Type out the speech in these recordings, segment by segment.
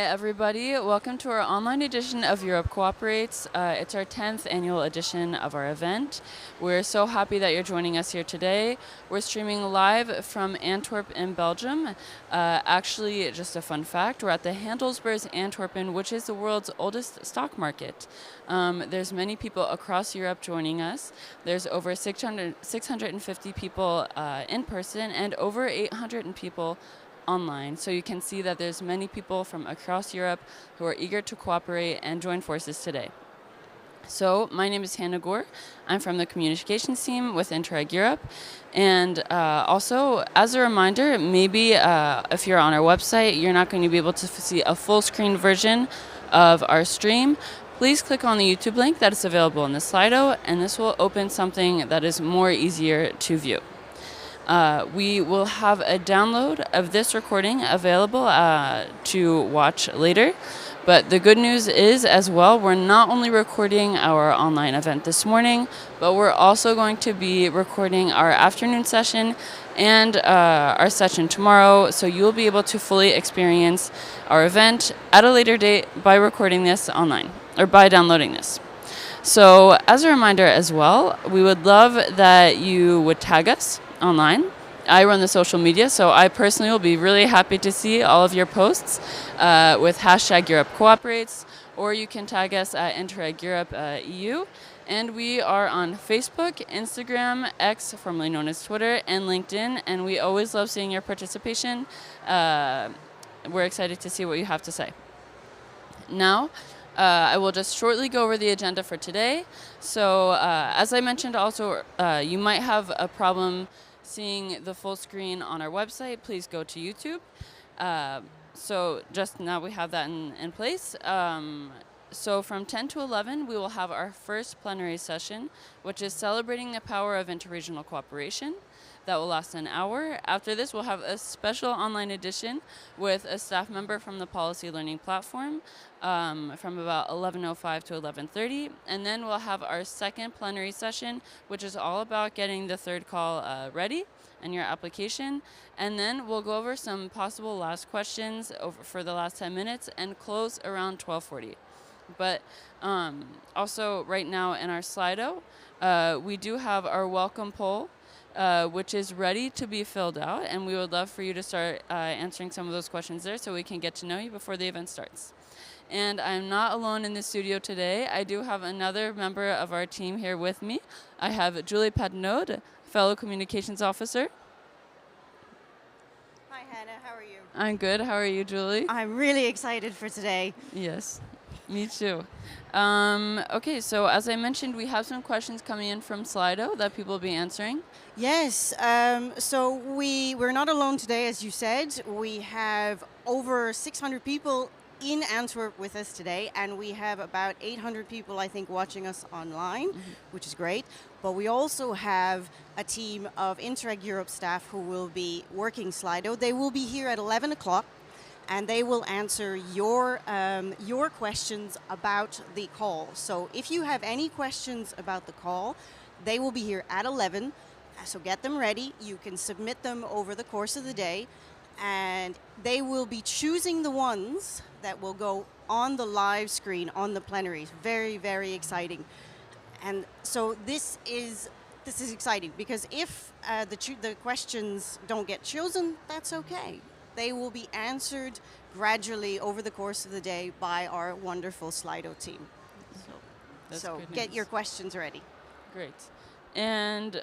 Everybody. Welcome to our online edition of Europe Cooperates. It's our 10th annual edition of our event. We're so happy that you're joining us here today. We're streaming live from Antwerp in Belgium. Actually, just a fun fact, we're at the Handelsbeurs Antwerpen, which is the world's oldest stock market. There's many people across Europe joining us. There's over 650 people in person and over 800 people online. So you can see that there's many people from across Europe who are eager to cooperate and join forces today. So my name is Hannah Gore. I'm from the communications team with Interreg Europe. And also, as a reminder, maybe if you're on our website, you're not going to be able to see a full screen version of our stream. Please click on the YouTube link that is available in the Slido, and this will open something that is more easier to view. We will have a download of this recording available to watch later. But the good news is, as well, we're not only recording our online event this morning, but we're also going to be recording our afternoon session and our session tomorrow. So you'll be able to fully experience our event at a later date by recording this online or by downloading this. So as a reminder as well, we would love that you would tag us online. I run the social media, so I personally will be really happy to see all of your posts with hashtag Europe Cooperates, or you can tag us at Interreg Europe EU. And we are on Facebook, Instagram, X, formerly known as Twitter, and LinkedIn, and we always love seeing your participation. We're excited to see what you have to say. Now, I will just shortly go over the agenda for today. So as I mentioned also, you might have a problem seeing the full screen on our website. Please go to YouTube. So just now we have that in place. So from 10 to 11, we will have our first plenary session, which is celebrating the power of interregional cooperation. That will last an hour. After this, we'll have a special online edition with a staff member from the Policy Learning Platform from about 11:05 to 11:30. And then we'll have our second plenary session, which is all about getting the third call ready and your application. And then we'll go over some possible last questions for the last 10 minutes and close around 12:40. But also right now in our Slido, we do have our welcome poll, which is ready to be filled out, and we would love for you to start answering some of those questions there so we can get to know you before the event starts. And I'm not alone in the studio today. I do have another member of our team here with me. I have Julie Patnaud, fellow communications officer. Hi Hannah, how are you? I'm good. How are you, Julie? I'm really excited for today. Yes, me too. Okay, so as I mentioned, we have some questions coming in from Slido that people will be answering. Yes, so we're not alone today, as you said. We have over 600 people in Antwerp with us today, and we have about 800 people, I think, watching us online, which is great. But we also have a team of Interreg Europe staff who will be working Slido. They will be here at 11 o'clock. And they will answer your questions about the call. So if you have any questions about the call, they will be here at 11. So get them ready. You can submit them over the course of the day. And they will be choosing the ones that will go on the live screen on the plenaries. Very, very exciting. And so this is exciting because if the questions don't get chosen, that's okay. They will be answered gradually over the course of the day by our wonderful Slido team. So, That's so good get news. your questions ready. Great. And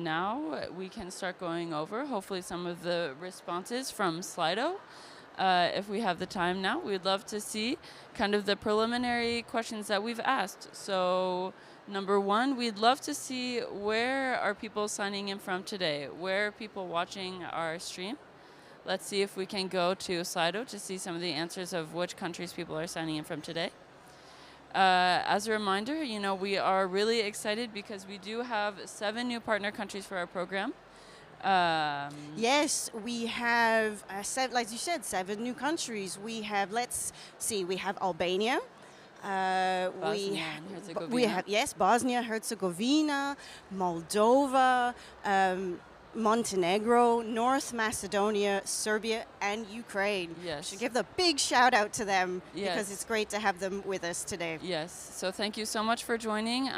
now we can start going over hopefully some of the responses from Slido. If we have the time now, we'd love to see kind of the preliminary questions that we've asked. So, number one, we'd love to see where are people signing in from today? Where are people watching our stream? Let's see if we can go to Slido to see some of the answers of which countries people are signing in from today. As a reminder, we are really excited because we do have 7 new partner countries for our program. Yes, we have, like you said, 7 new countries. We have, let's see, we have Albania. Bosnia and Herzegovina. We have, yes, Bosnia, Herzegovina, Moldova, Montenegro, North Macedonia, Serbia, and Ukraine. Yes. Should give the big shout out to them Yes. because it's great to have them with us today. Yes. So thank you so much for joining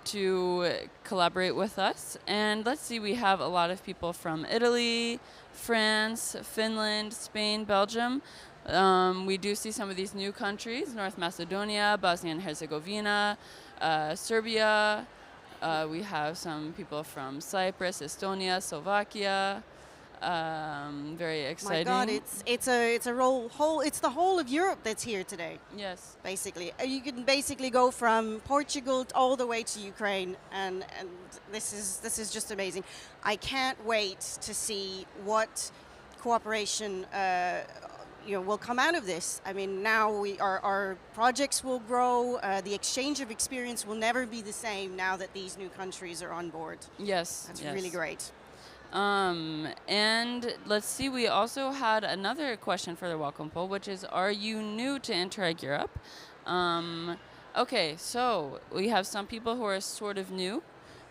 to collaborate with us. And let's see, we have a lot of people from Italy, France, Finland, Spain, Belgium. We do see some of these new countries: North Macedonia, Bosnia and Herzegovina, Serbia. We have some people from Cyprus, Estonia, Slovakia. Very exciting. My God, it's the whole of Europe that's here today. Yes. Basically, you can basically go from Portugal all the way to Ukraine, and this is just amazing. I can't wait to see what cooperation will come out of this. I mean, now our projects will grow. The exchange of experience will never be the same now that these new countries are on board. Yes. That's yes. really great. And let's see, we also had another question for the welcome poll, which is, are you new to Interreg Europe? Okay, so we have some people who are sort of new,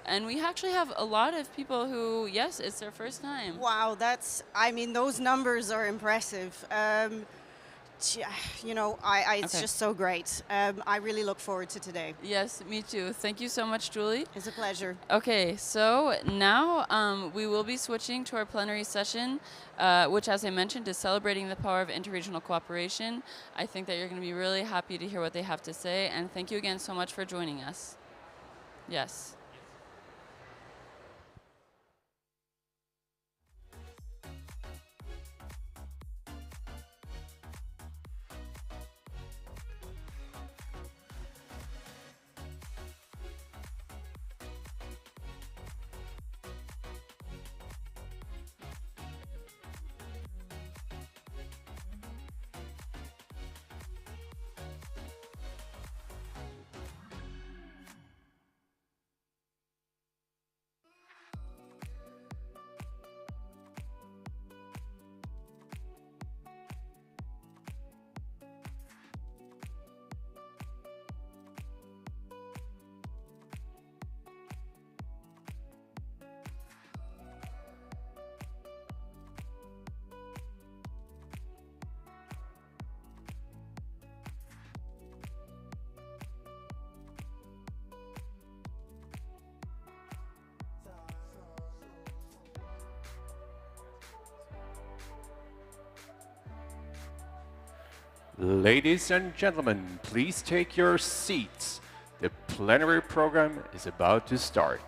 and we actually have a lot of people who, yes, it's their first time. Wow, those numbers are impressive. It's Okay. just so great. I really look forward to today. Yes, me too. Thank you so much, Julie. It's a pleasure. Okay, so now we will be switching to our plenary session, which, as I mentioned, is celebrating the power of interregional cooperation. I think that you're going to be really happy to hear what they have to say, and thank you again so much for joining us. Yes. Ladies and gentlemen, please take your seats. The plenary program is about to start.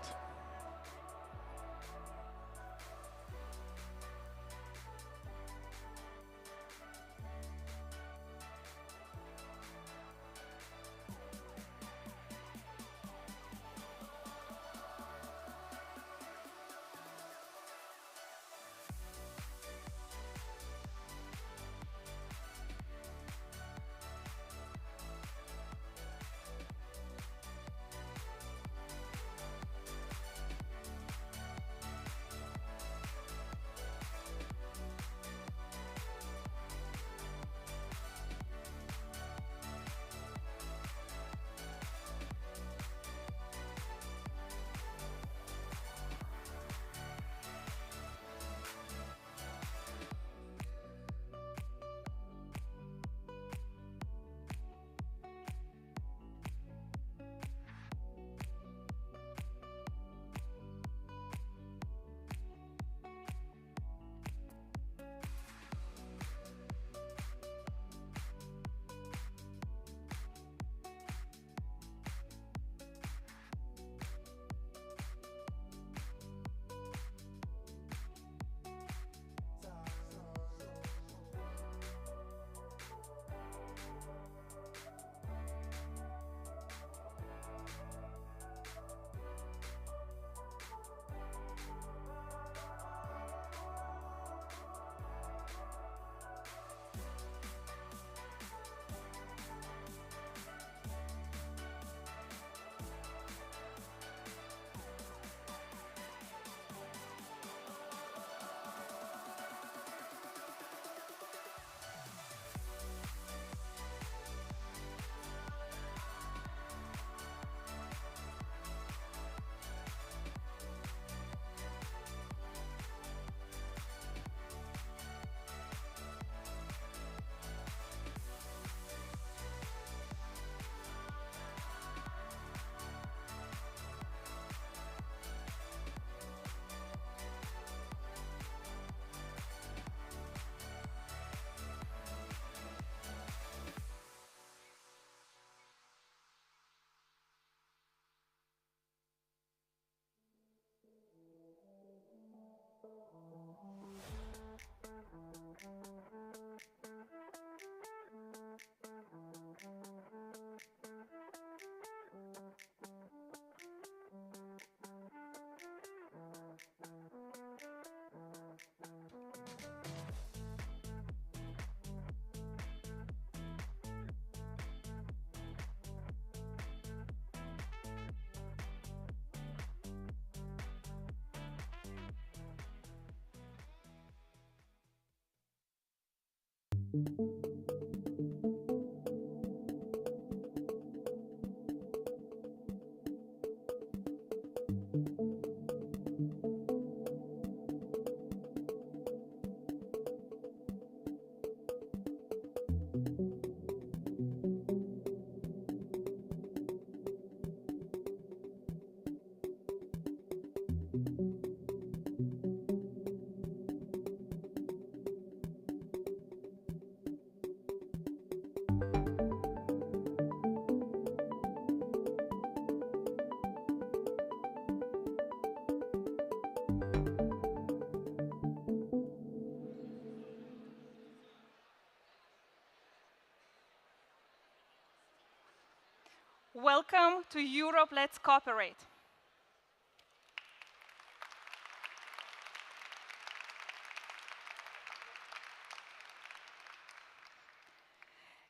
Welcome to Europe, Let's Cooperate.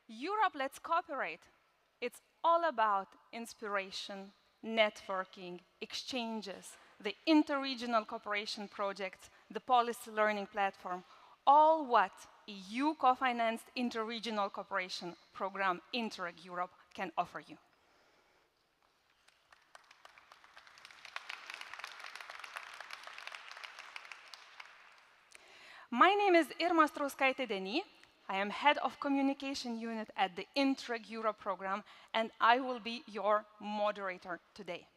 Europe, Let's Cooperate. It's all about inspiration, networking, exchanges, the interregional cooperation projects, the policy learning platform, all what EU co-financed interregional cooperation program Interreg Europe can offer you. My name is Irma Strauskaite-Deni. I am head of communication unit at the Interreg Europe program, and I will be your moderator today.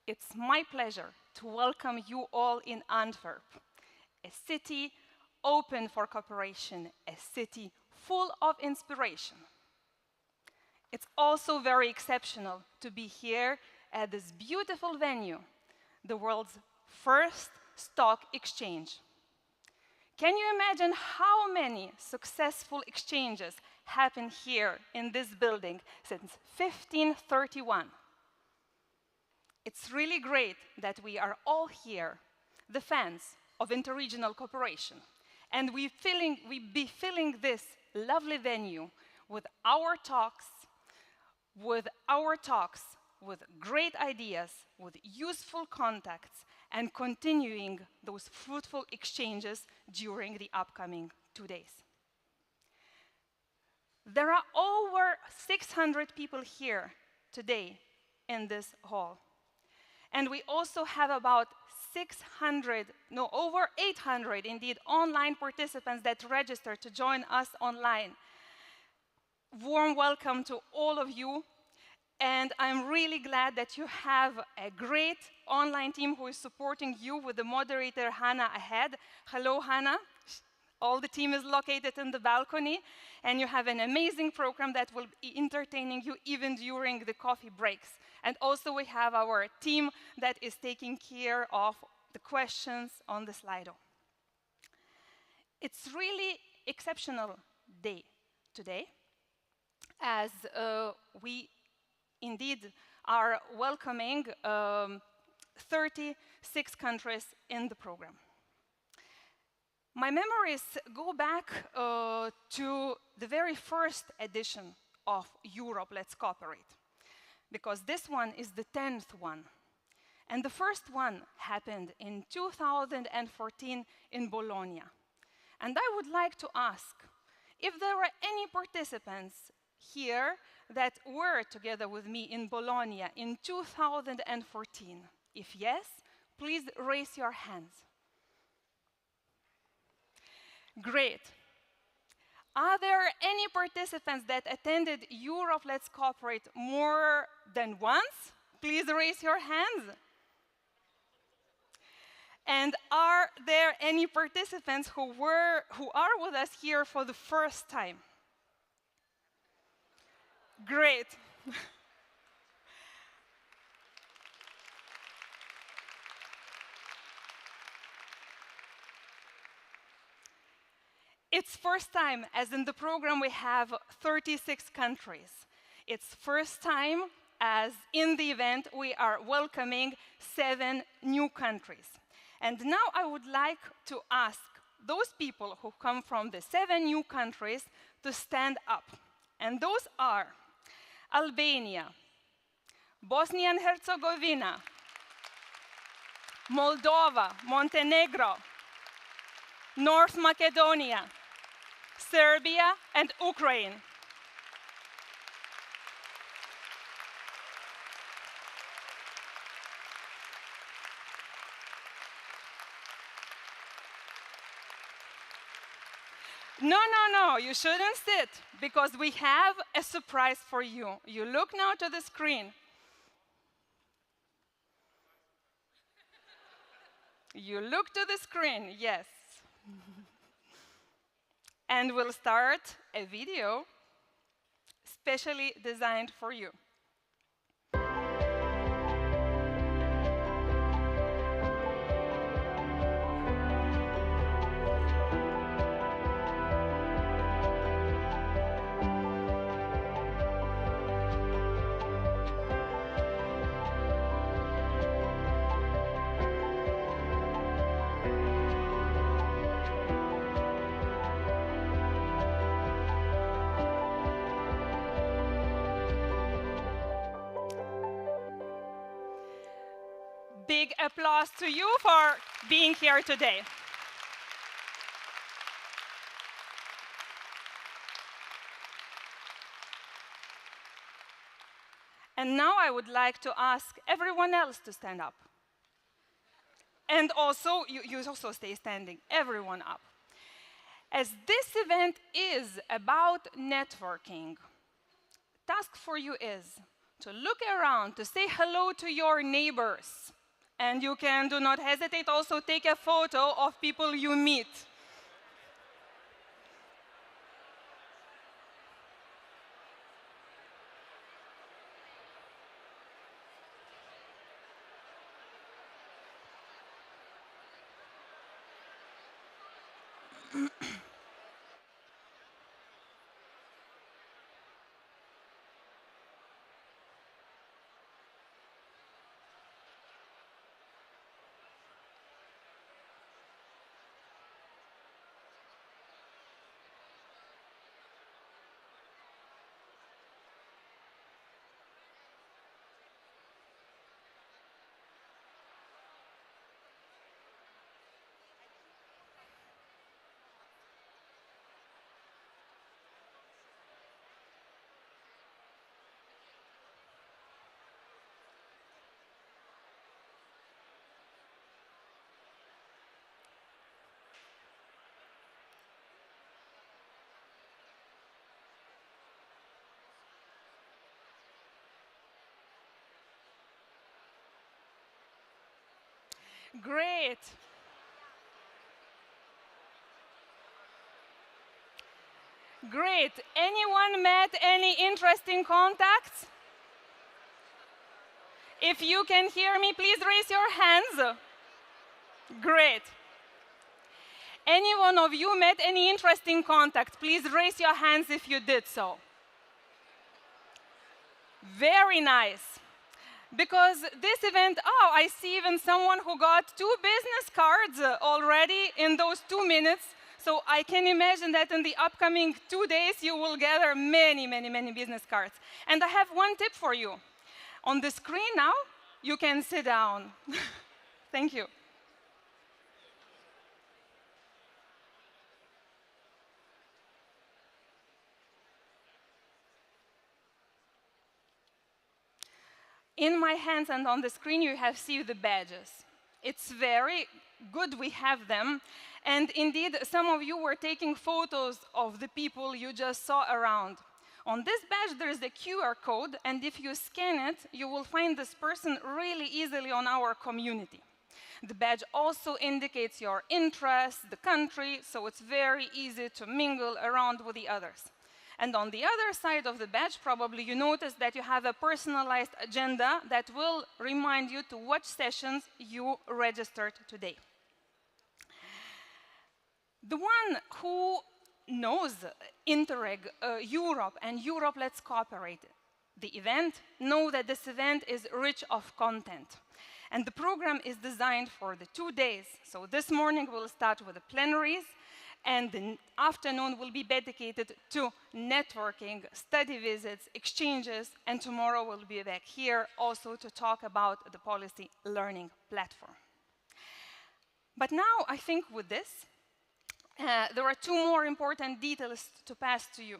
It's my pleasure to welcome you all in Antwerp, a city open for cooperation, a city full of inspiration. It's also very exceptional to be here at this beautiful venue, the world's first stock exchange. Can you imagine how many successful exchanges happened here in this building since 1531? It's really great that we are all here, the fans of interregional cooperation, and we be filling this lovely venue with our talks, with great ideas, with useful contacts, and continuing those fruitful exchanges during the upcoming 2 days. There are over 600 people here today in this hall. And we also have about over 800 indeed online participants that register to join us online. Warm welcome to all of you. And I'm really glad that you have a great online team who is supporting you with the moderator, Hannah, ahead. Hello, Hannah. All the team is located in the balcony. And you have an amazing program that will be entertaining you even during the coffee breaks. And also we have our team that is taking care of the questions on the Slido. It's really exceptional day today, as we indeed are welcoming 36 countries in the program. My memories go back to the very first edition of Europe, Let's Cooperate, because this one is the 10th one. And the first one happened in 2014 in Bologna. And I would like to ask if there were any participants here that were together with me in Bologna in 2014. If yes, please raise your hands. Great. Are there any participants that attended Europe Let's Cooperate more than once? Please raise your hands. And are there any participants who are with us here for the first time? Great. It's first time, as in the program we have 36 countries. It's first time, as in the event we are welcoming 7 new countries. And now I would like to ask those people who come from the 7 new countries to stand up. And those are Albania, Bosnia and Herzegovina, Moldova, Montenegro, North Macedonia, Serbia, and Ukraine. No, you shouldn't sit, because we have a surprise for you. You look now to the screen. You look to the screen, yes. And we'll start a video specially designed for you. Big applause to you for being here today. And now I would like to ask everyone else to stand up. And also, you also stay standing, everyone up. As this event is about networking, task for you is to look around, to say hello to your neighbors. And you can, do not hesitate, also take a photo of people you meet. Great. Great. Anyone met any interesting contacts? If you can hear me, please raise your hands. Great. Any one of you met any interesting contact? Please raise your hands if you did so. Very nice. Because this event, oh, I see even someone who got 2 business cards already in those 2 minutes. So I can imagine that in the upcoming 2 days, you will gather many, many, many business cards. And I have one tip for you. On the screen now, you can sit down. Thank you. In my hands and on the screen, you have seen the badges. It's very good we have them. And indeed, some of you were taking photos of the people you just saw around. On this badge, there is a QR code, and if you scan it, you will find this person really easily on our community. The badge also indicates your interests, the country, so it's very easy to mingle around with the others. And on the other side of the badge, probably you noticed that you have a personalized agenda that will remind you to what sessions you registered today. The one who knows Interreg Europe and Europe Let's Cooperate, the event, know that this event is rich of content. And the program is designed for the 2 days. So this morning we'll start with the plenaries, and the afternoon will be dedicated to networking, study visits, exchanges, and tomorrow we'll be back here also to talk about the policy learning platform. But now I think with this, there are 2 more important details to pass to you.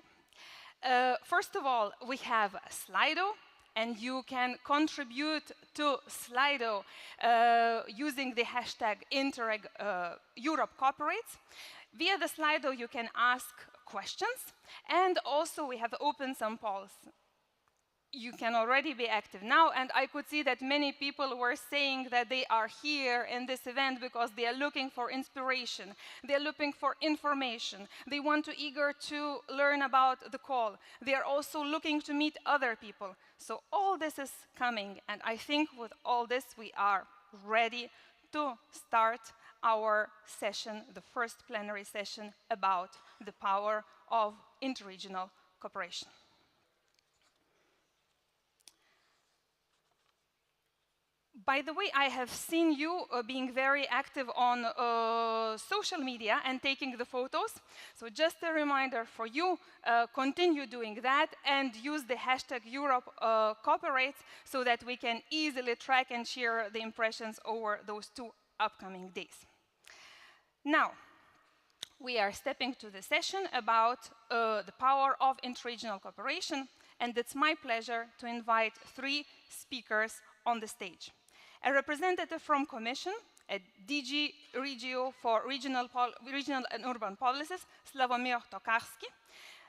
First of all, we have Slido, and you can contribute to Slido using the hashtag Interreg Europe Cooperates. Via the Slido, you can ask questions, and also we have opened some polls. You can already be active now, and I could see that many people were saying that they are here in this event because they are looking for inspiration, they are looking for information, they want to eager to learn about the call, they are also looking to meet other people. So all this is coming, and I think with all this we are ready to start our session, the first plenary session about the power of interregional cooperation. By the way, I have seen you being very active on social media and taking the photos. So just a reminder for you, continue doing that and use the hashtag Europe Cooperates so that we can easily track and share the impressions over those 2 upcoming days. Now, we are stepping to the session about the power of interregional cooperation, and it's my pleasure to invite 3 speakers on the stage. A representative from Commission, a DG Regio for Regional and Urban Policies, Sławomir Tokarski,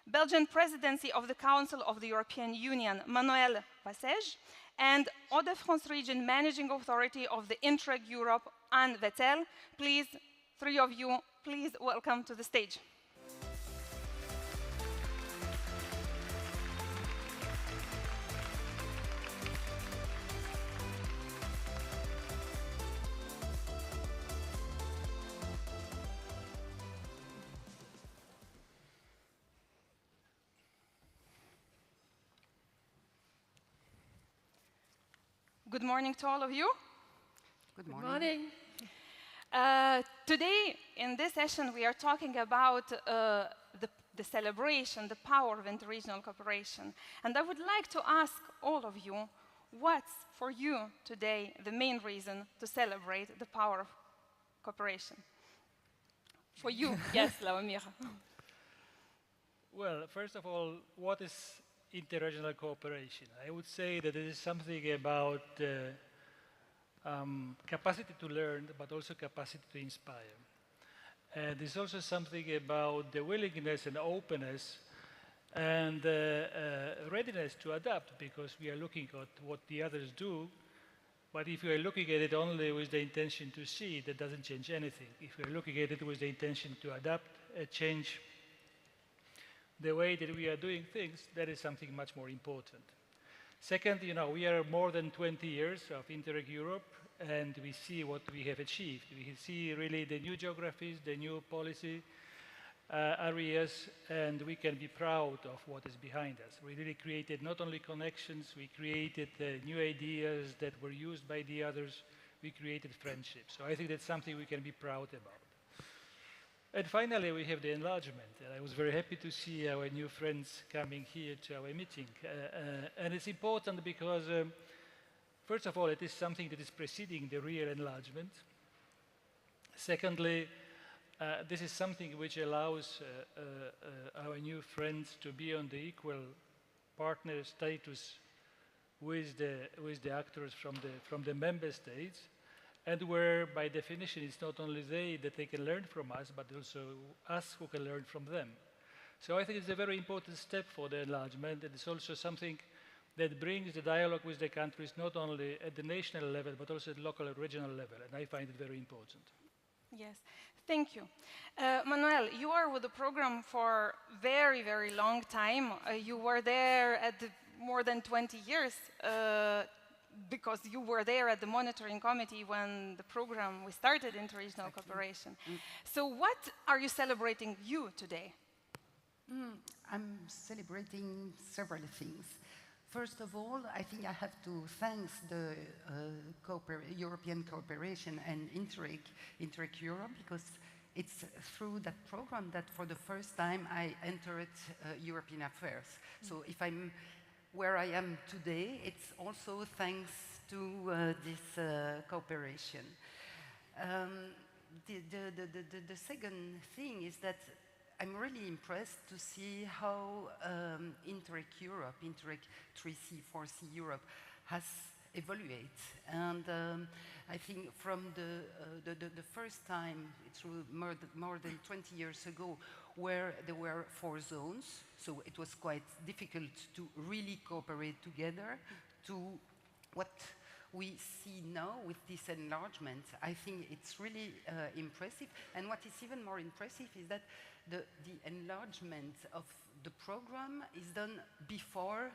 Belgian Presidency of the Council of the European Union, Manuel Vassej, and Hauts-de-France Region Managing Authority of the Interreg Europe, Anne Vettel. Please, 3 of you, please welcome to the stage. Good morning to all of you. Good morning. Today, in this session, we are talking about the celebration, the power of interregional cooperation. And I would like to ask all of you, what's for you today the main reason to celebrate the power of cooperation? For you, yes, Sławomir. Well, first of all, what is interregional cooperation? I would say that it is something about capacity to learn, but also capacity to inspire. And it's also something about the willingness and openness and readiness to adapt, because we are looking at what the others do. But if we are looking at it only with the intention to see, that doesn't change anything. If we are looking at it with the intention to adapt, change the way that we are doing things, that is something much more important. Second, we are more than 20 years of Interreg Europe, and we see what we have achieved. We see really the new geographies, the new policy areas, and we can be proud of what is behind us. We really created not only connections, we created new ideas that were used by the others, we created friendships. So I think that's something we can be proud about. And finally, we have the enlargement. And I was very happy to see our new friends coming here to our meeting. And it's important because, first of all, it is something that is preceding the real enlargement. Secondly, this is something which allows our new friends to be on the equal partner status with the actors from the member states, and where, by definition, it's not only that they can learn from us, but also us who can learn from them. So I think it's a very important step for the enlargement, and it's also something that brings the dialogue with the countries not only at the national level, but also at local and regional level, and I find it very important. Yes, thank you. Manuel, you are with the program for very, very long time. You were there at more than 20 years, because you were there at the monitoring committee when the program we started interregional cooperation. So what are you celebrating today? I'm celebrating several things. First of all, I think I have to thank the European cooperation and Interreg Europe, because it's through that program that for the first time I entered European affairs. So if I'm where I am today, it's also thanks to this cooperation. The second thing is that I'm really impressed to see how Interreg Europe, Interreg 3C, 4C Europe has evaluated. And I think from the first time, through more than 20 years ago, where there were 4 zones, so it was quite difficult to really cooperate together, to what we see now with this enlargement. I think it's really impressive. And what is even more impressive is that the enlargement of the program is done before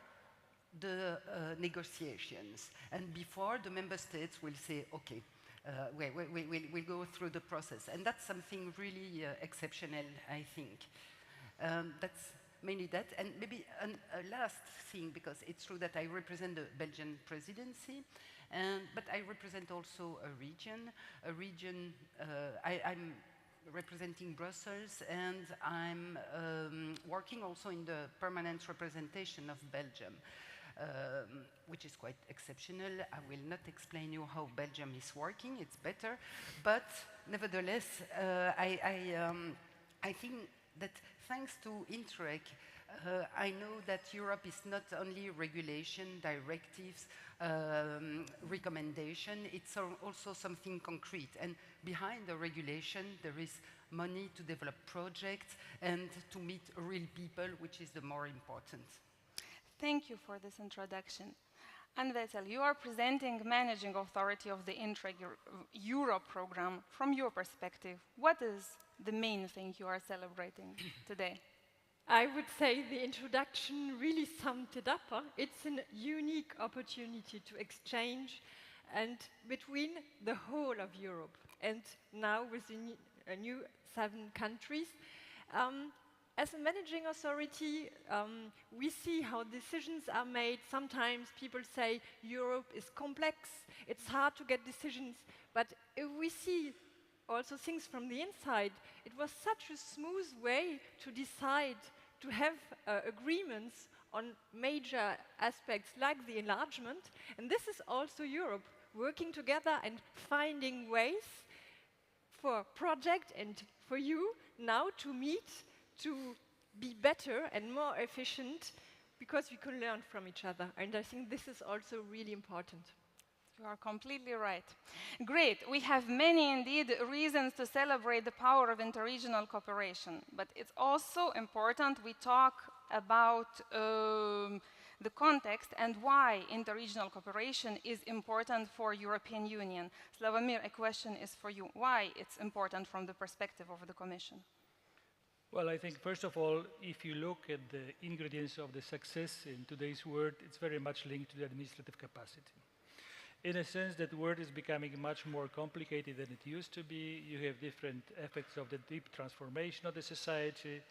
the negotiations and before the member states will say, okay, we'll go through the process. And that's something really exceptional, I think. That's mainly that. And maybe a last thing, because it's true that I represent the Belgian presidency, but I represent also a region. I'm representing Brussels, and I'm working also in the permanent representation of Belgium, which is quite exceptional. I will not explain you how Belgium is working, it's better, but nevertheless, I think that thanks to Interreg, I know that Europe is not only regulation, directives, recommendation, it's also something concrete. And behind the regulation, there is money to develop projects and to meet real people, which is the more important. Thank you for this introduction. And Vetel, you are presenting managing authority of the Interreg Europe program. From your perspective, what is the main thing you are celebrating today? I would say the introduction really summed it up. It's a unique opportunity to exchange and between the whole of Europe, and now with a new 7 countries. As a managing authority, we see how decisions are made. Sometimes people say Europe is complex, it's hard to get decisions, but if we see also things from the inside, it was such a smooth way to decide to have agreements on major aspects like the enlargement. And this is also Europe working together and finding ways for project and for you now to meet, to be better and more efficient, because we can learn from each other. And I think this is also really important. You are completely right. Great. We have many, indeed, reasons to celebrate the power of interregional cooperation. But it's also important we talk about the context and why interregional cooperation is important for European Union. Slavomir, a question is for you. Why it's important from the perspective of the Commission? Well, I think, first of all, if you look at the ingredients of the success in today's world, it's very much linked to the administrative capacity. In a sense, that world is becoming much more complicated than it used to be. You have different effects of the deep transformation of the society.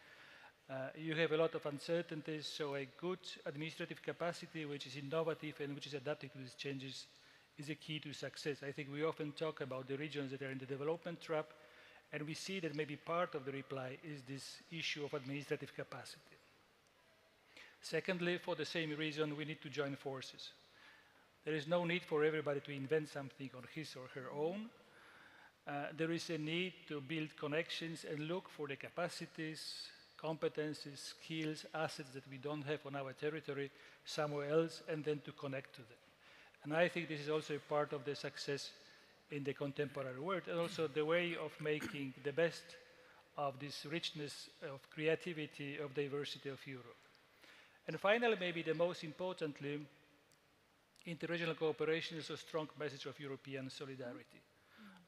You have a lot of uncertainties, so a good administrative capacity which is innovative and which is adapting to these changes is a key to success. I think we often talk about the regions that are in the development trap, and we see that maybe part of the reply is this issue of administrative capacity. Secondly, for the same reason, we need to join forces. There is no need for everybody to invent something on his or her own. There is a need to build connections and look for the capacities, competencies, skills, assets that we don't have on our territory somewhere else, and then to connect to them. And I think this is also a part of the success in the contemporary world, and also the way of making the best of this richness of creativity, of diversity of Europe. And finally, maybe the most importantly, interregional cooperation is a strong message of European solidarity,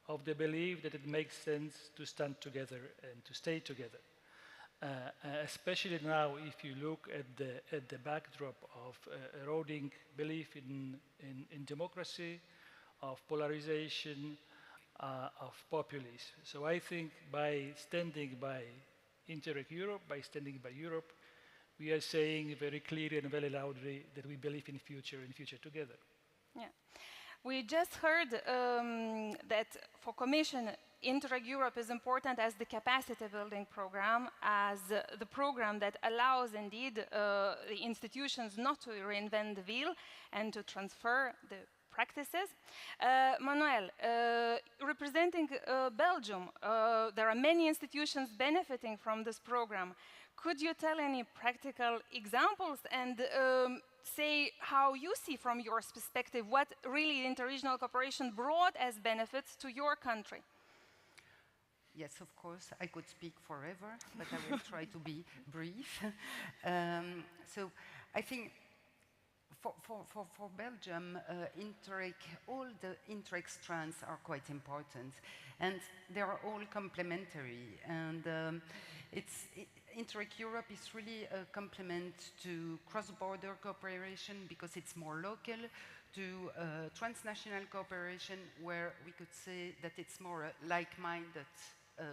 of the belief that it makes sense to stand together and to stay together. Especially now, if you look at the backdrop of eroding belief in democracy, of polarization, of populism. So I think by standing by Interreg Europe, by standing by Europe, we are saying very clearly and very loudly that we believe in future together. Yeah. We just heard that for Commission, Interreg Europe is important as the capacity building program, as the program that allows indeed the institutions not to reinvent the wheel and to transfer the practices. Manuel, representing Belgium, there are many institutions benefiting from this program. Could you tell any practical examples and say how you see from your perspective what really interregional cooperation brought as benefits to your country? Yes, of course, I could speak forever, but I will try to be brief. So I think for Belgium, all the Interreg strands are quite important, and they are all complementary. And Interreg Europe is really a complement to cross-border cooperation because it's more local, to transnational cooperation where we could say that it's more like-minded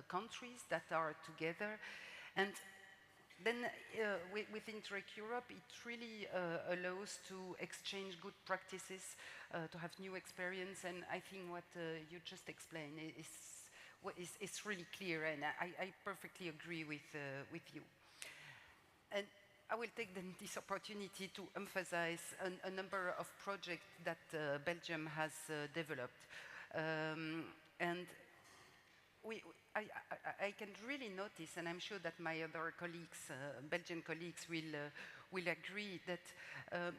countries that are together. And then with Interreg Europe, it really allows to exchange good practices, to have new experience, and I think what you just explained is really clear, and I perfectly agree with you. And I will take then this opportunity to emphasize a number of projects that Belgium has developed. And I can really notice, and I'm sure that my other colleagues, Belgian colleagues, will agree that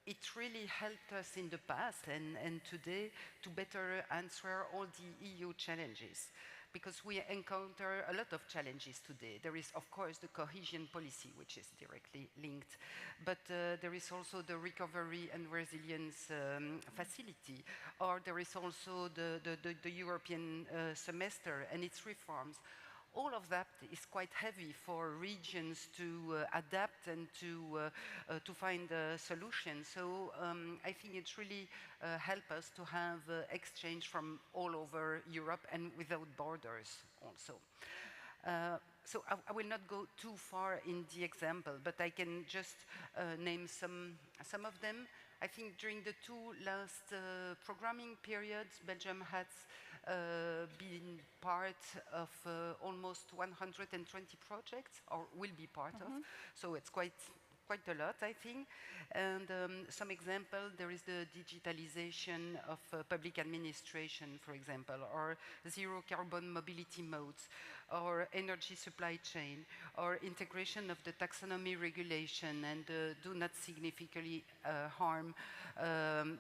it really helped us in the past and today to better answer all the EU challenges. Because we encounter a lot of challenges today. There is, of course, the cohesion policy, which is directly linked, but there is also the recovery and resilience facility, or there is also the European semester and its reforms. All of that is quite heavy for regions to adapt and to find a solution. So I think it's really helped us to have exchange from all over Europe and without borders also. So I will not go too far in the example, but I can just name some of them. I think during the two last programming periods, Belgium has been part of almost 120 projects, or will be part of. So it's quite a lot, I think. And some example, there is the digitalization of public administration, for example, or zero carbon mobility modes, or energy supply chain, or integration of the taxonomy regulation and do not significantly harm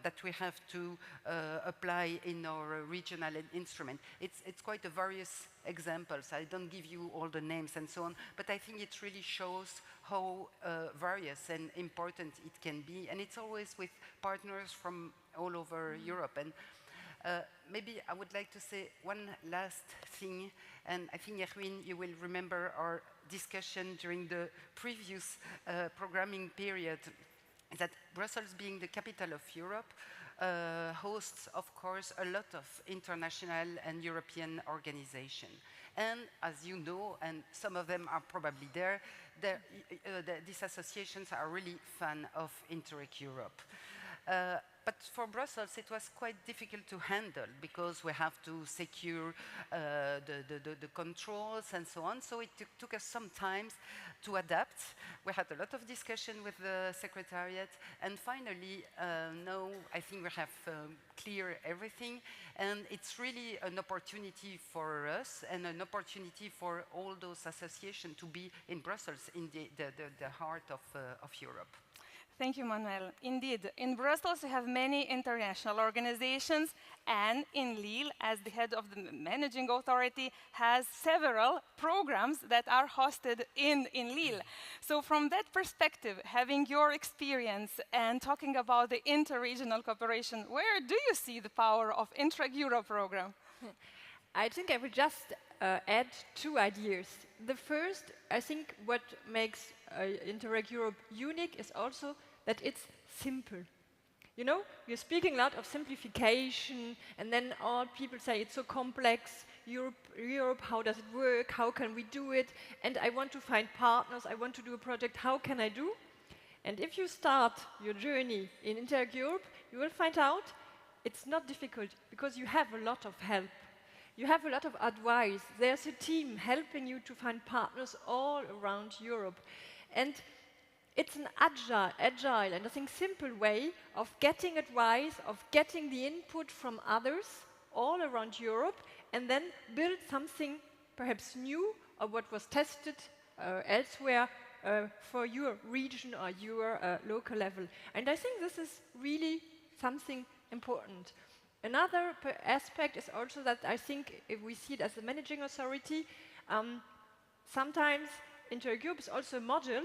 that we have to apply in our regional instrument. It's quite a various examples. I don't give you all the names and so on, but I think it really shows how various and important it can be. And it's always with partners from all over Europe. And maybe I would like to say one last thing, and I think, Erwin, you will remember our discussion during the previous programming period, that Brussels, being the capital of Europe, hosts, of course, a lot of international and European organizations. And as you know, and some of them are probably there, these associations are really fan of Interreg Europe. But for Brussels, it was quite difficult to handle because we have to secure the controls and so on. So it took us some time to adapt. We had a lot of discussion with the Secretariat. And finally, now I think we have clear everything. And it's really an opportunity for us and an opportunity for all those associations to be in Brussels, in the heart of Europe. Thank you, Manuel. Indeed, in Brussels, we have many international organizations, and in Lille, as the head of the managing authority, has several programs that are hosted in Lille. So from that perspective, having your experience and talking about the interregional cooperation, where do you see the power of Interreg Europe program? I think I would just add two ideas. The first, I think what makes Interreg Europe unique is also that it's simple. You know, you're speaking a lot of simplification, and then all people say it's so complex, Europe, how does it work, how can we do it, and I want to find partners, I want to do a project, how can I do? And if you start your journey in Interreg Europe, you will find out it's not difficult because you have a lot of help. You have a lot of advice. There's a team helping you to find partners all around Europe. And it's an agile and I think simple way of getting advice, of getting the input from others all around Europe, and then build something perhaps new or what was tested elsewhere for your region or your local level. And I think this is really something important. Another aspect is also that I think if we see it as a managing authority, sometimes Interreg Europe is also a module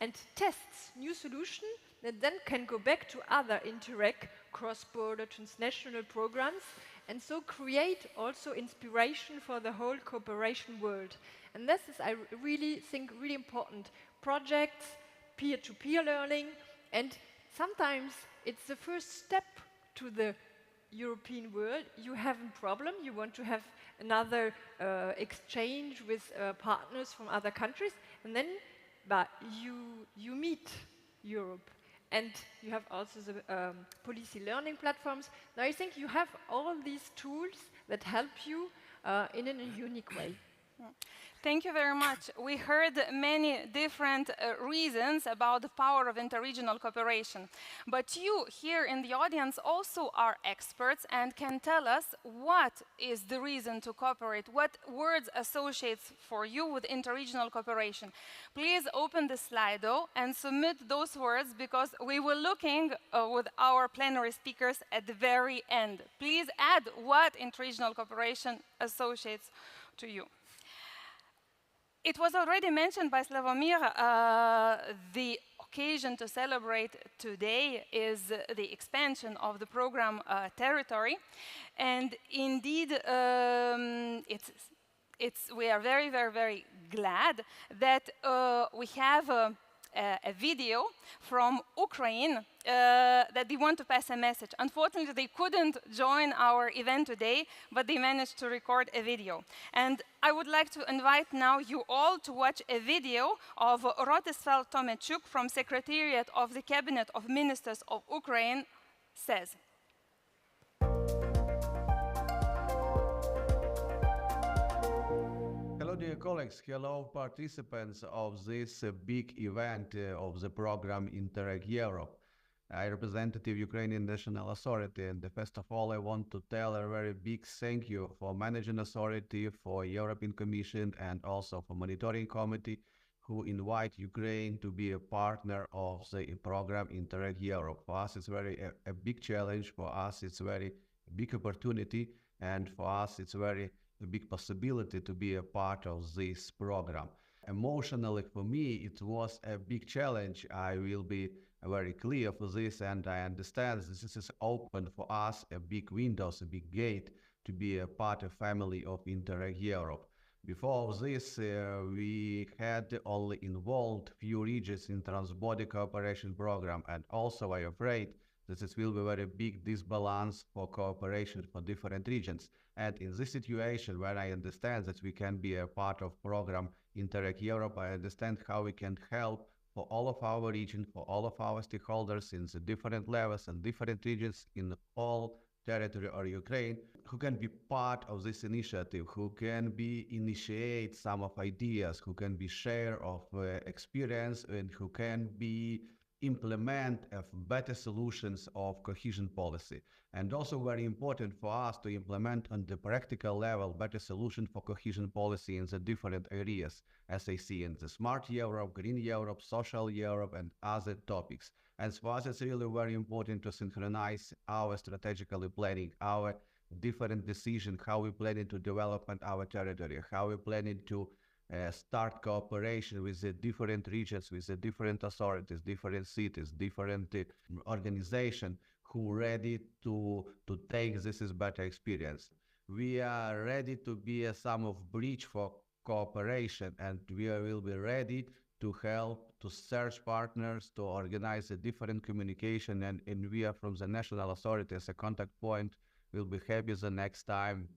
and tests new solutions that then can go back to other Interreg cross-border transnational programs and so create also inspiration for the whole cooperation world. And this is, I really think, really important. Projects, peer-to-peer learning, and sometimes it's the first step to the European world. You have a problem, you want to have another exchange with partners from other countries, and then you meet Europe. And you have also the policy learning platforms. Now I think you have all these tools that help you in a unique way. Thank you very much. We heard many different reasons about the power of interregional cooperation. But you here in the audience also are experts and can tell us what is the reason to cooperate, what words associates for you with interregional cooperation. Please open the Slido and submit those words because we were looking with our plenary speakers at the very end. Please add what interregional cooperation associates to you. It was already mentioned by Slavomir, the occasion to celebrate today is the expansion of the program territory. And indeed, we are very, very, very glad that we have a video from Ukraine that they want to pass a message. Unfortunately, they couldn't join our event today, but they managed to record a video. And I would like to invite now you all to watch a video of Rotisfeld Tomechuk from Secretariat of the Cabinet of Ministers of Ukraine says. Hello, dear colleagues. Hello, participants of this big event of the program Interreg Europe. I representative Ukrainian National Authority, and first of all, I want to tell a very big thank you for Managing Authority, for European Commission, and also for Monitoring Committee, who invite Ukraine to be a partner of the program Interreg Europe. For us, it's a big challenge. For us, it's very big opportunity, and for us, it's a big possibility to be a part of this program. Emotionally, for me, it was a big challenge. I will be very clear for this, and I understand this is open for us a big windows, a big gate to be a part of family of Interreg Europe. Before this, we had only involved few regions in transborder cooperation program, and also I'm afraid that it will be very big disbalance for cooperation for different regions. And in this situation, where I understand that we can be a part of program Interreg Europe, I understand how we can help for all of our region, for all of our stakeholders in the different levels and different regions in all territory of Ukraine, who can be part of this initiative, who can be initiate some of ideas, who can be share of experience, and who can be implement better solutions of cohesion policy. And also very important for us to implement on the practical level better solution for cohesion policy in the different areas, as I see in the Smart Europe, Green Europe, Social Europe, and other topics. And for us, it's really very important to synchronize our strategically planning, our different decision, how we planning to develop our territory, how we planning to start cooperation with the different regions, with the different authorities, different cities, different organizations who are ready to take this as better experience. We are ready to be a sum of bridge for cooperation, and we will be ready to help to search partners, to organize a different communication, and we are from the national authority as a contact point. We'll be happy the next time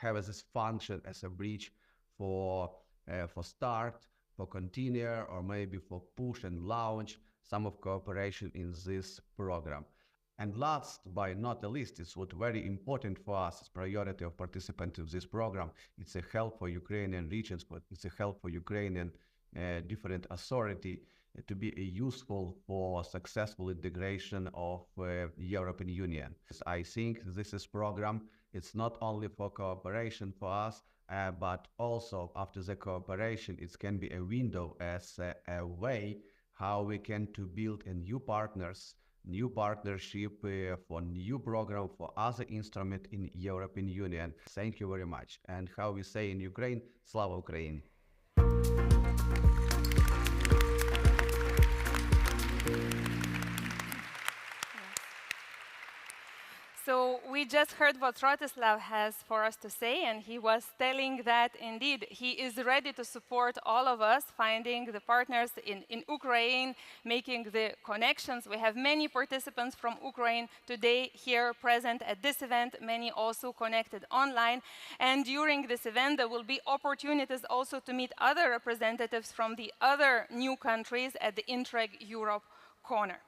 have this function as a bridge for start, for continue, or maybe for push and launch some of cooperation in this program. And last but not the least, it's what very important for us as priority of participants in this program. It's a help for Ukrainian regions, but it's a help for Ukrainian different authority to be useful for successful integration of European Union. I think this is program. It's not only for cooperation for us, but also after the cooperation, it can be a window as a way how we can to build a new partners, new partnership for new program for other instrument in European Union. Thank you very much. And how we say in Ukraine, Slava Ukraine. So we just heard what Rostislav has for us to say, and he was telling that indeed he is ready to support all of us, finding the partners in Ukraine, making the connections. We have many participants from Ukraine today here present at this event, many also connected online. And during this event, there will be opportunities also to meet other representatives from the other new countries at the Interreg Europe corner.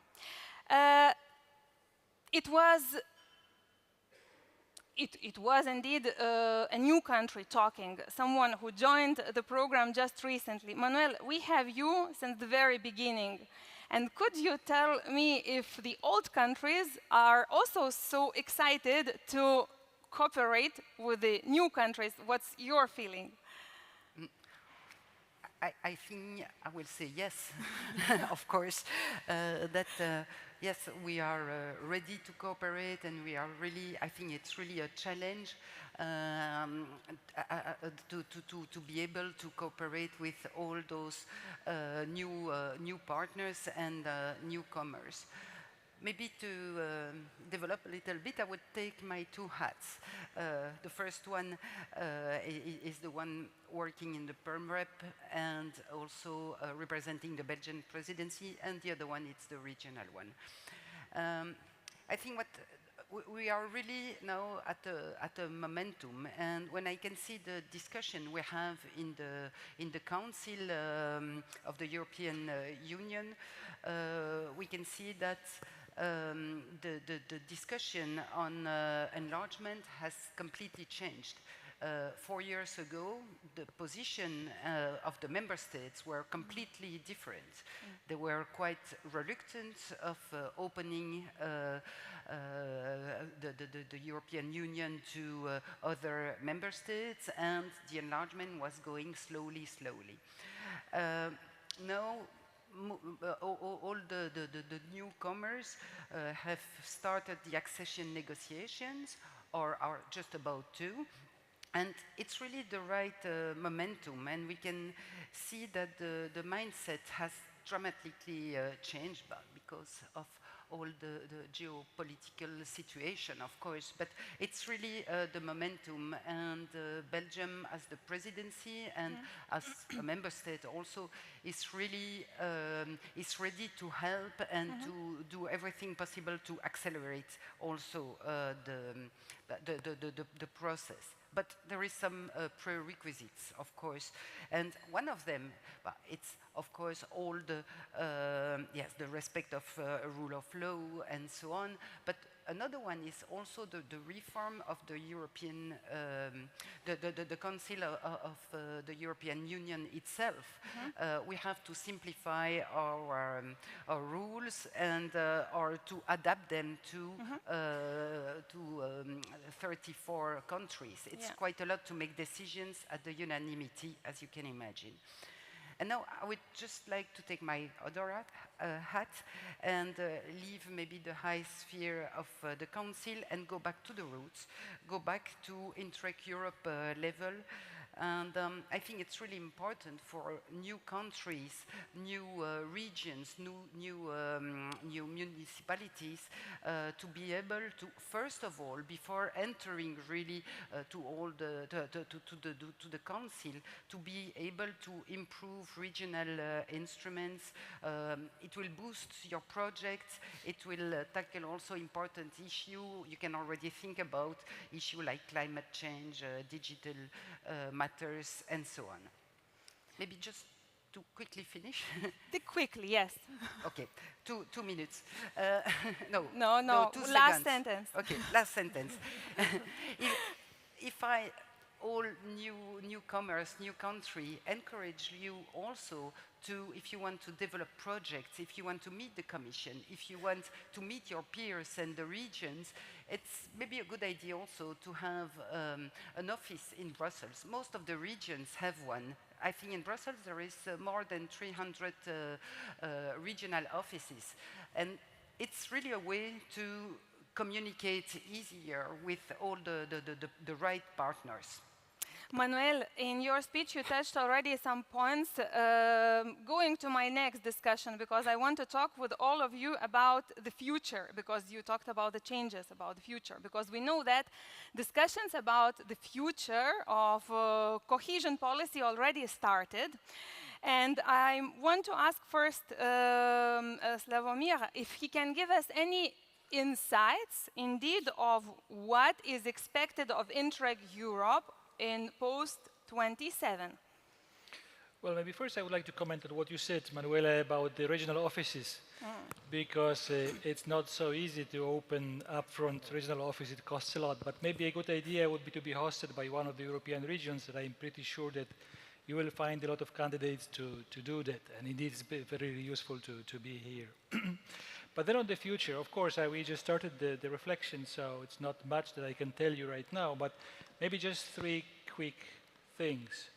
It was indeed a new country talking, someone who joined the program just recently. Manuel, we have you since the very beginning. And could you tell me if the old countries are also so excited to cooperate with the new countries? What's your feeling? I think I will say yes, of course, yes, we are ready to cooperate, and we are really, I think it's really a challenge to be able to cooperate with all those new partners and newcomers. Maybe to develop a little bit, I would take my two hats. The first one is the one working in the Perm Rep and also representing the Belgian presidency, and the other one is the regional one. I think what we are really now at a momentum, and when I can see the discussion we have in the Council of the European Union, we can see that the discussion on enlargement has completely changed. 4 years ago, the position of the member states were completely different. They were quite reluctant of opening the European Union to other member states, and the enlargement was going slowly. Now, all the newcomers have started the accession negotiations, or are just about to. And it's really the right momentum, and we can see that the mindset has dramatically changed because of all the geopolitical situation, of course. But it's really the momentum, and Belgium as the presidency and as a member state also is really is ready to help and to do everything possible to accelerate also the process. But there is some prerequisites, of course, and one of them, it's of course all the the respect of rule of law and so on. But another one is also the reform of the European, the Council of the European Union itself. We have to simplify our rules and or to adapt them to 34 countries. It's quite a lot to make decisions at the unanimity, as you can imagine. And now I would just like to take my other hat and leave maybe the high sphere of the Council and go back to the roots, go back to Interreg Europe level, And I think it's really important for new countries, new regions, new municipalities to be able to, first of all, before entering really to the council, to be able to improve regional instruments. It will boost your projects. It will tackle also important issues. You can already think about issues like climate change, digital matters, and so on. Maybe just to quickly finish. Quickly, yes. Okay, 2 minutes. No, 2 last seconds. sentence. Okay, last sentence. if I, all newcomers, new country, encourage you also to, if you want to develop projects, if you want to meet the Commission, if you want to meet your peers and the regions, it's maybe a good idea also to have an office in Brussels. Most of the regions have one. I think in Brussels there is more than 300 regional offices. And it's really a way to communicate easier with all the right partners. Manuel, in your speech you touched already some points. Going to my next discussion, because I want to talk with all of you about the future, because you talked about the changes, about the future, because we know that discussions about the future of cohesion policy already started. And I want to ask first Slavomir if he can give us any insights, indeed, of what is expected of Interreg Europe in post-27. Well, maybe first I would like to comment on what you said, Manuela, about the regional offices, because it's not so easy to open upfront regional office. It costs a lot, but maybe a good idea would be to be hosted by one of the European regions, and I'm pretty sure that you will find a lot of candidates to do that, and indeed it's very useful to be here. But then on the future, of course, we just started the reflection, so it's not much that I can tell you right now, but maybe just 3 quick things.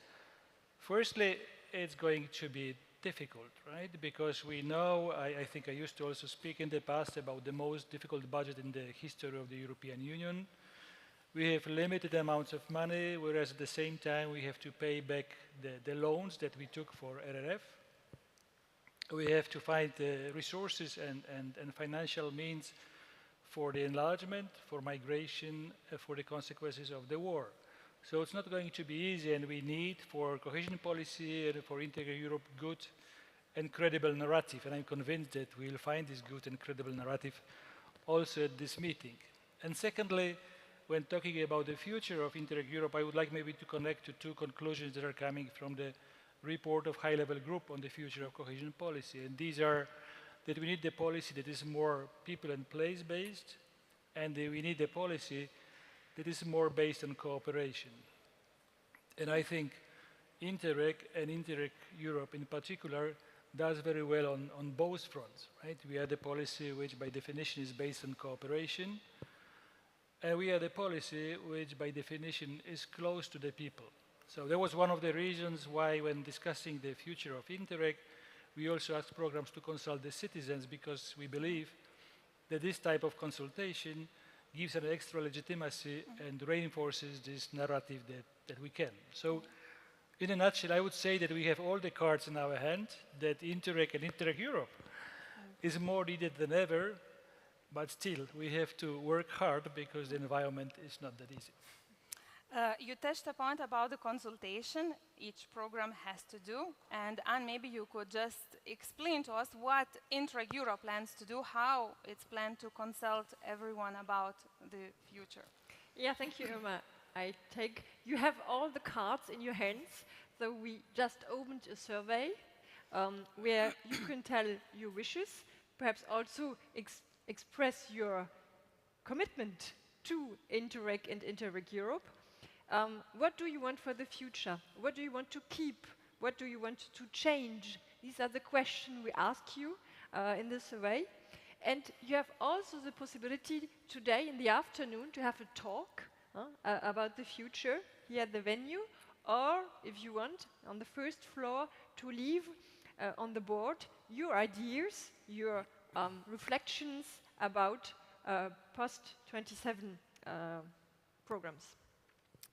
Firstly, it's going to be difficult, right? Because we know, I think I used to also speak in the past about the most difficult budget in the history of the European Union. We have limited amounts of money, whereas at the same time we have to pay back the loans that we took for RRF. We have to find the resources and financial means for the enlargement, for migration, for the consequences of the war. So it's not going to be easy, and we need for cohesion policy and for Interreg Europe good and credible narrative. And I'm convinced that we'll find this good and credible narrative also at this meeting. And secondly, when talking about the future of Interreg Europe, I would like maybe to connect to 2 conclusions that are coming from the report of high-level group on the future of cohesion policy. And these are that we need the policy that is more people and place-based, and we need a policy that is more based on cooperation. And I think Interreg and Interreg Europe in particular does very well on both fronts, right? We have the policy which by definition is based on cooperation, and we have the policy which by definition is close to the people. So that was one of the reasons why when discussing the future of Interreg, we also asked programs to consult the citizens, because we believe that this type of consultation gives an extra legitimacy and reinforces this narrative that we can. So in a nutshell, I would say that we have all the cards in our hand, that Interreg and Interreg Europe is more needed than ever, but still we have to work hard because the environment is not that easy. You touched upon about the consultation each program has to do, and Anne, maybe you could just explain to us what Interreg Europe plans to do, how it's planned to consult everyone about the future. Yeah, thank you, Irma. You have all the cards in your hands, so we just opened a survey where you can tell your wishes, perhaps also express your commitment to Interreg and Interreg Europe. What do you want for the future? What do you want to keep? What do you want to change? These are the questions we ask you in the survey. And you have also the possibility today in the afternoon to have a talk about the future here at the venue, or if you want, on the first floor, to leave on the board your ideas, your reflections about post-27 programs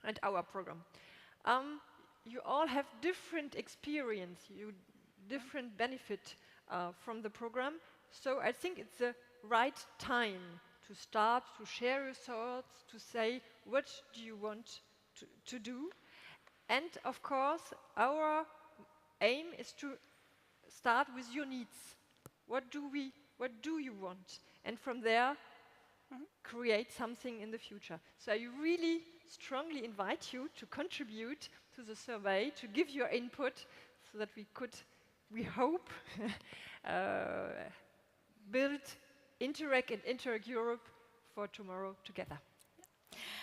and our program. you all have different experience, you different benefit from the program. So I think it's the right time to start to share your thoughts, to say what do you want to do. And of course, our aim is to start with your needs. What do you want? And from there, create something in the future. So I really strongly invite you to contribute to the survey, to give your input, so that we could, we hope, build Interreg and Interreg Europe for tomorrow together.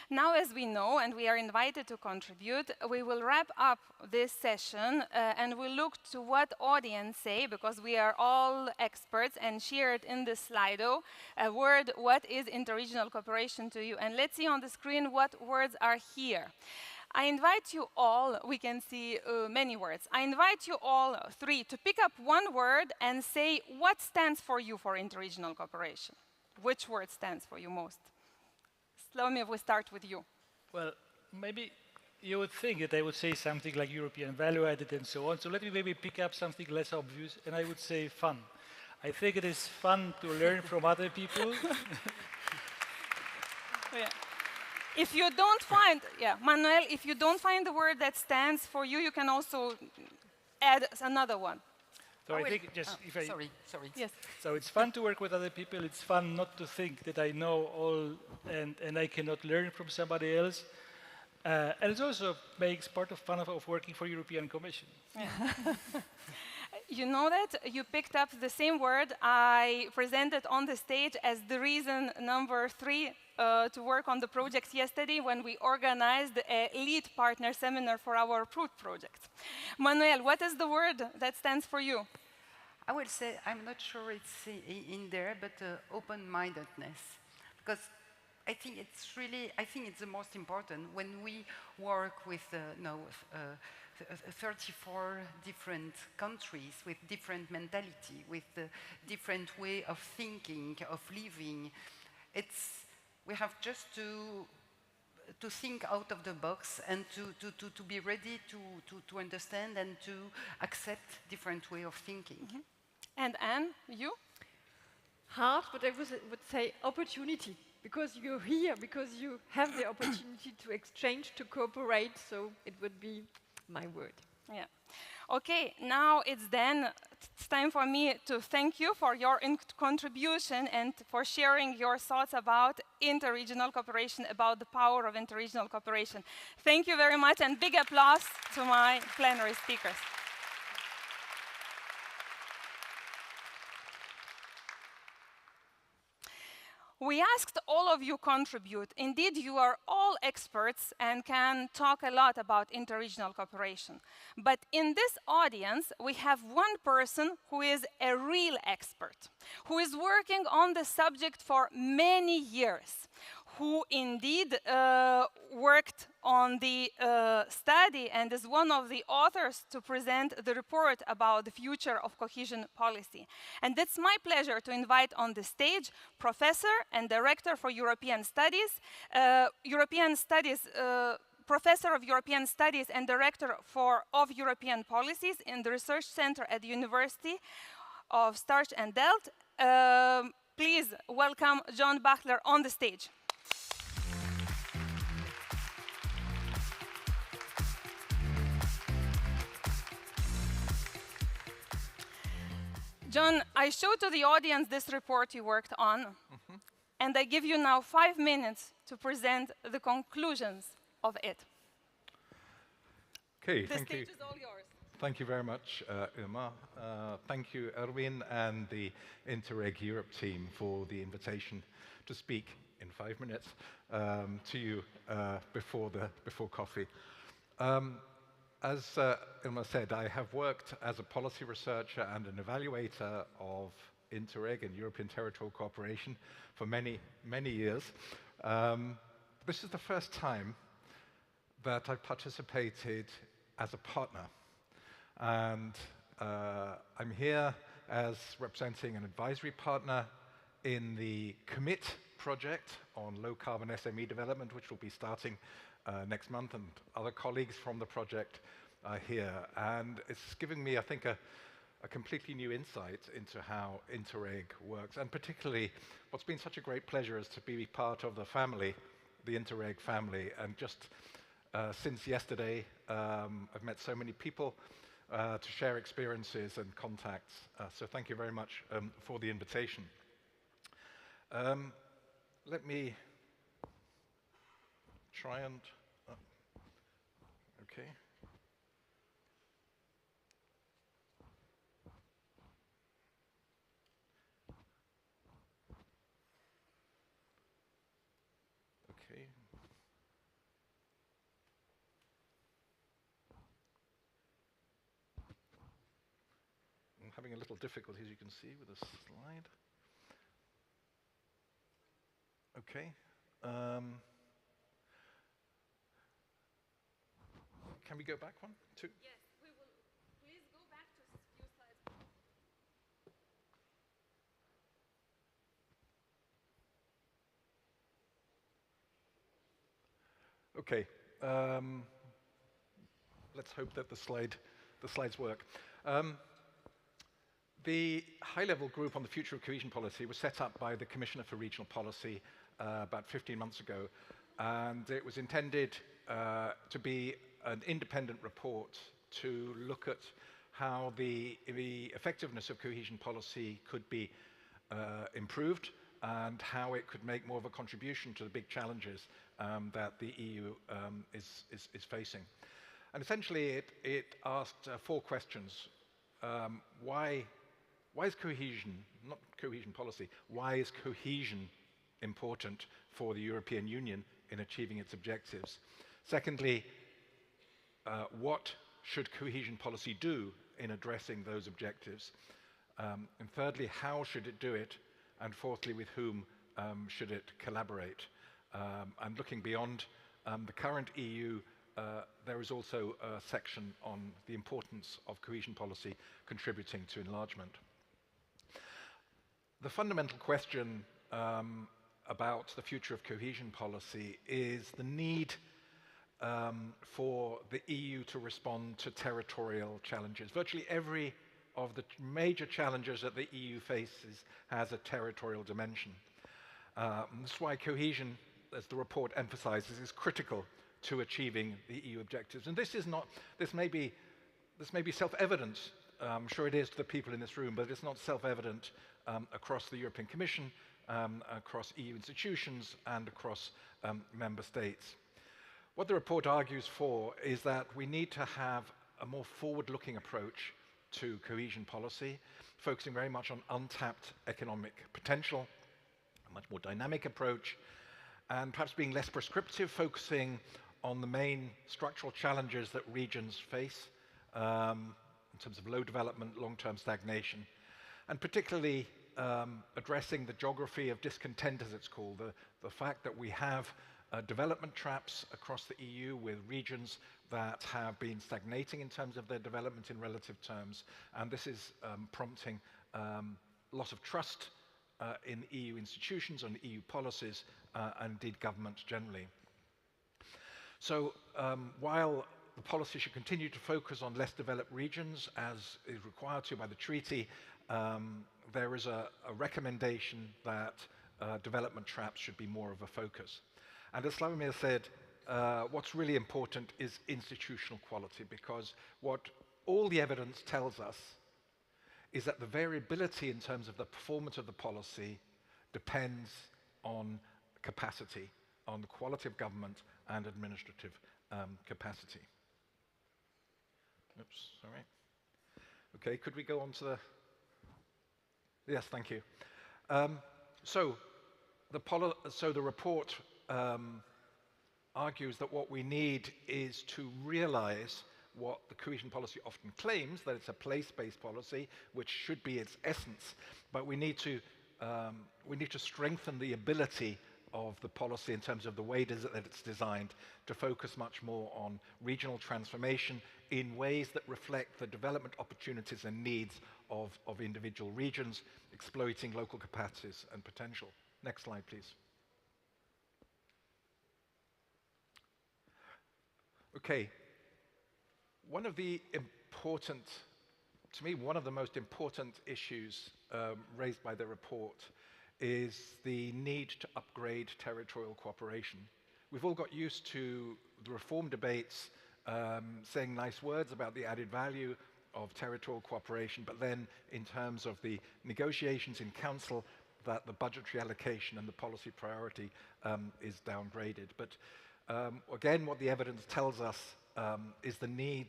Now, as we know, and we are invited to contribute, we will wrap up this session and we'll look to what audience say, because we are all experts, and shared in this Slido a word, what is interregional cooperation to you? And let's see on the screen what words are here. I invite you all, we can see many words. I invite you all three to pick up one word and say what stands for you for interregional cooperation. Which word stands for you most? Slomir, we start with you. Well, maybe you would think that I would say something like European value added and so on. So let me maybe pick up something less obvious, and I would say fun. I think it is fun to learn from other people. Yeah. If you don't find, Manuel, if you don't find the word that stands for you, you can also add another one. So I think just if I... Sorry. Yes. So it's fun to work with other people. It's fun not to think that I know all and I cannot learn from somebody else. And it also makes part of fun of working for European Commission. Yeah. You know that you picked up the same word I presented on the stage as the reason number 3 to work on the project yesterday when we organized a lead partner seminar for our fruit project. Manuel, what is the word that stands for you? I would say, I'm not sure it's in there, but open-mindedness. Because I think it's the most important when we work with 34 different countries with different mentality, with different way of thinking, of living. We have just to think out of the box and to be ready to understand and to accept different way of thinking. Mm-hmm. And Anne, you? Hard, but I would say opportunity, because you're here, because you have the opportunity to exchange, to cooperate, so it would be my word. Yeah. Okay, now it's time for me to thank you for your contribution and for sharing your thoughts about interregional cooperation, about the power of interregional cooperation. Thank you very much, and big applause to my plenary speakers. We asked all of you contribute. Indeed, you are all experts and can talk a lot about interregional cooperation. But in this audience, we have one person who is a real expert, who is working on the subject for many years, who indeed worked on the study and is one of the authors to present the report about the future of cohesion policy. And it's my pleasure to invite on the stage Professor and Director for European Studies, Professor of European Studies and Director of European Policies in the Research Center at the University of Starch and Delft. Please welcome John Bachler on the stage. John, I showed to the audience this report you worked on, and I give you now 5 minutes to present the conclusions of it. Okay, The thank stage you. is all yours. Thank you very much, Irma. Thank you, Erwin, and the Interreg Europe team for the invitation to speak in 5 minutes to you before coffee. As Irma said, I have worked as a policy researcher and an evaluator of Interreg and European territorial cooperation for many, many years. This is the first time that I participated as a partner. And I'm here as representing an advisory partner in the COMMIT project on low-carbon SME development, which will be starting next month, and other colleagues from the project here. And it's giving me, I think, a completely new insight into how Interreg works, and particularly what's been such a great pleasure is to be part of the family, the Interreg family. And just since yesterday, I've met so many people to share experiences and contacts. So thank you very much for the invitation. Let me try and, okay. Okay. I'm having a little difficulty, as you can see, with the slide. Okay. Can we go back one, two? Yes, we will. Please go back to a few slides. Okay. Let's hope that the slides work. The high-level group on the future of cohesion policy was set up by the Commissioner for Regional Policy about 15 months ago, and it was intended to be an independent report to look at how the effectiveness of cohesion policy could be improved and how it could make more of a contribution to the big challenges that the EU is facing. And essentially, it asked 4 questions. Why is cohesion, not cohesion policy, why is cohesion important for the European Union in achieving its objectives? Secondly, what should cohesion policy do in addressing those objectives? And thirdly, how should it do it? And fourthly, with whom should it collaborate? And looking beyond the current EU, there is also a section on the importance of cohesion policy contributing to enlargement. The fundamental question about the future of cohesion policy is the need for the EU to respond to territorial challenges. Virtually every of the major challenges that the EU faces has a territorial dimension. That's why cohesion, as the report emphasizes, is critical to achieving the EU objectives. And this may be self-evident. I'm sure it is to the people in this room, but it's not self-evident across the European Commission, across EU institutions, and across member states. What the report argues for is that we need to have a more forward-looking approach to cohesion policy, focusing very much on untapped economic potential, a much more dynamic approach, and perhaps being less prescriptive, focusing on the main structural challenges that regions face in terms of low development, long-term stagnation, and particularly addressing the geography of discontent, as it's called, the fact that we have development traps across the EU with regions that have been stagnating in terms of their development in relative terms, and this is prompting loss of trust in EU institutions and EU policies, and indeed government generally. So while the policy should continue to focus on less developed regions, as is required to by the treaty, there is a recommendation that development traps should be more of a focus. And as Slavomir said, what's really important is institutional quality, because what all the evidence tells us is that the variability in terms of the performance of the policy depends on capacity, on the quality of government and administrative capacity. Oops, sorry. Okay, could we go on to the... Yes, thank you. So the report argues that what we need is to realize what the cohesion policy often claims, that it's a place-based policy, which should be its essence, but we need to strengthen the ability of the policy in terms of the way that it's designed to focus much more on regional transformation in ways that reflect the development opportunities and needs of individual regions, exploiting local capacities and potential. Next slide, please. Okay. one of the important, to me, one of the most important issues raised by the report is the need to upgrade territorial cooperation. We've all got used to the reform debates saying nice words about the added value of territorial cooperation, but then in terms of the negotiations in Council, that the budgetary allocation and the policy priority is downgraded. But again, what the evidence tells us is the need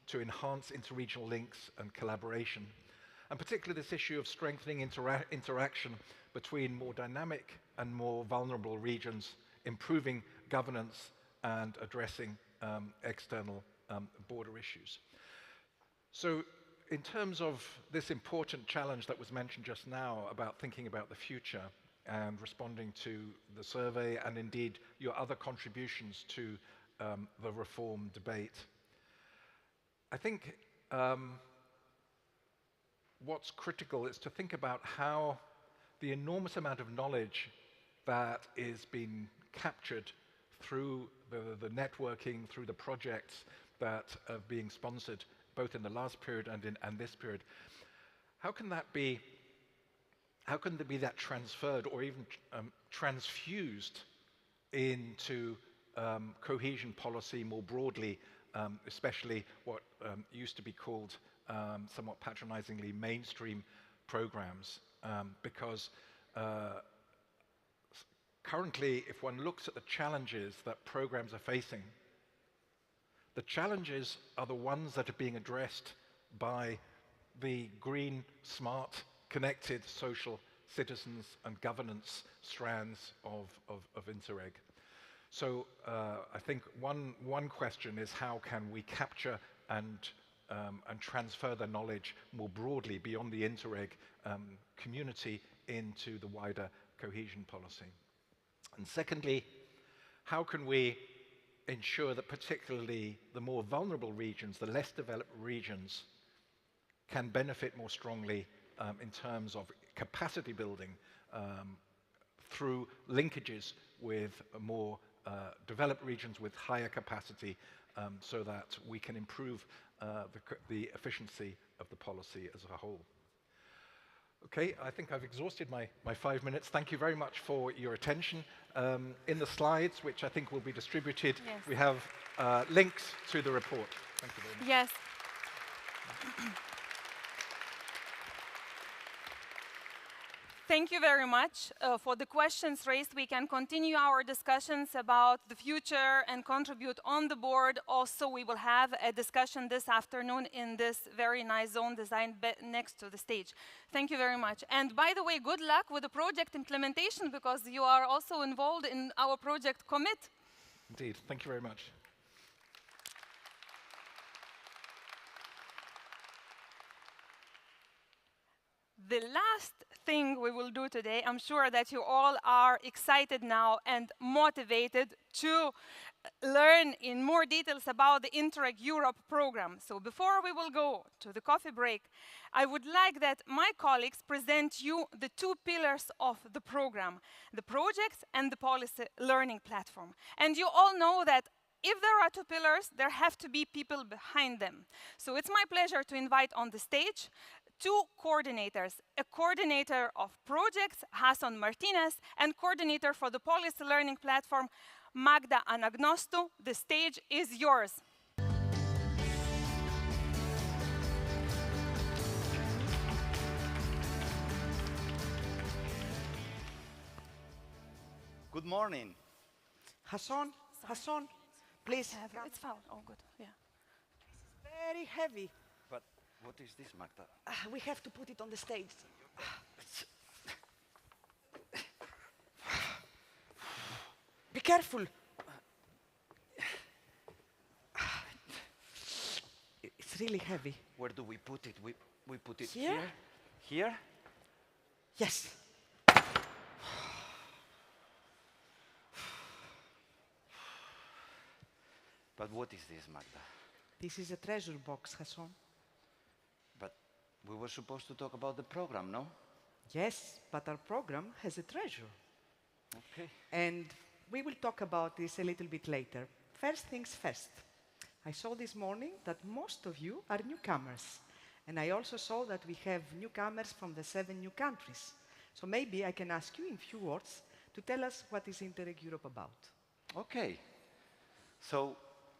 to enhance interregional links and collaboration, and particularly this issue of strengthening interaction between more dynamic and more vulnerable regions, improving governance and addressing external border issues. So in terms of this important challenge that was mentioned just now about thinking about the future and responding to the survey and indeed your other contributions to the reform debate, I think what's critical is to think about how the enormous amount of knowledge that is being captured through the networking, through the projects that are being sponsored both in the last period and this period, how can there be that transferred or even transfused into cohesion policy more broadly, especially what used to be called somewhat patronizingly mainstream programs, because currently, if one looks at the challenges that programs are facing, the challenges are the ones that are being addressed by the green, smart, connected social citizens and governance strands of Interreg. So I think one question is how can we capture and transfer the knowledge more broadly beyond the Interreg community into the wider cohesion policy? And secondly, how can we ensure that particularly the more vulnerable regions, the less developed regions, can benefit more strongly in terms of capacity building through linkages with more developed regions with higher capacity, so that we can improve the efficiency of the policy as a whole. Okay, I think I've exhausted my 5 minutes. Thank you very much for your attention. In the slides, which I think will be distributed, yes, we have links to the report. Thank you very much. Yes. Thank you very much for the questions raised. We can continue our discussions about the future and contribute on the board. Also, we will have a discussion this afternoon in this very nice zone designed next to the stage. Thank you very much. And by the way, good luck with the project implementation, because you are also involved in our project Commit. Indeed. Thank you very much. The last thing we will do today, I'm sure that you all are excited now and motivated to learn in more details about the Interreg Europe program. So before we will go to the coffee break, I would like that my colleagues present you the two pillars of the program, the projects and the policy learning platform. And you all know that if there are two pillars, there have to be people behind them. So it's my pleasure to invite on the stage two coordinators, a coordinator of projects, Hassan Martinez, and coordinator for the policy learning platform, Magda Anagnostou. The stage is yours. Good morning. Hassan, please. It's foul. Oh, good. Yeah. Very heavy. But what is this, Magda? We have to put it on the stage. Be careful. It's really heavy. Where do we put it? We put it Here? Here? Yes. But what is this, Magda? This is a treasure box, Hassan. But we were supposed to talk about the program, no? Yes, but our program has a treasure. Okay. And we will talk about this a little bit later. First things first. I saw this morning that most of you are newcomers. And I also saw that we have newcomers from the 7 new countries. So maybe I can ask you in few words to tell us what is Interreg Europe about. Okay. So,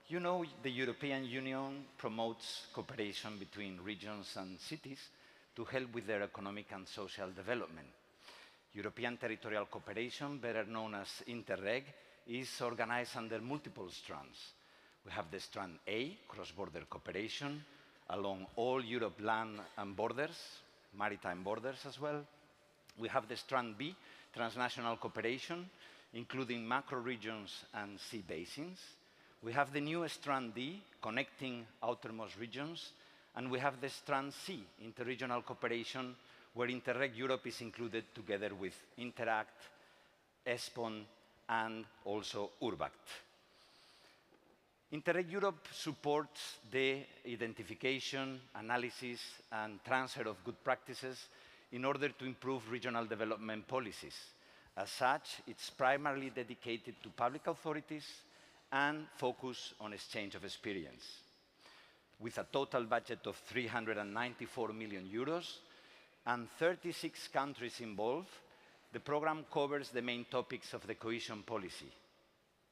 you know, the European Union promotes cooperation between regions and cities to help with their economic and social development. European territorial cooperation, better known as Interreg, is organized under multiple strands. We have the strand A, cross-border cooperation, along all Europe land and borders, maritime borders as well. We have the strand B, transnational cooperation, including macro regions and sea basins. We have the new strand D, connecting outermost regions. And we have the strand C, interregional cooperation, where Interreg Europe is included together with Interact, ESPON, and also Urbact. Interreg Europe supports the identification, analysis, and transfer of good practices in order to improve regional development policies. As such, it's primarily dedicated to public authorities and focus on exchange of experience. With a total budget of 394 million euros and 36 countries involved, the program covers the main topics of the cohesion policy: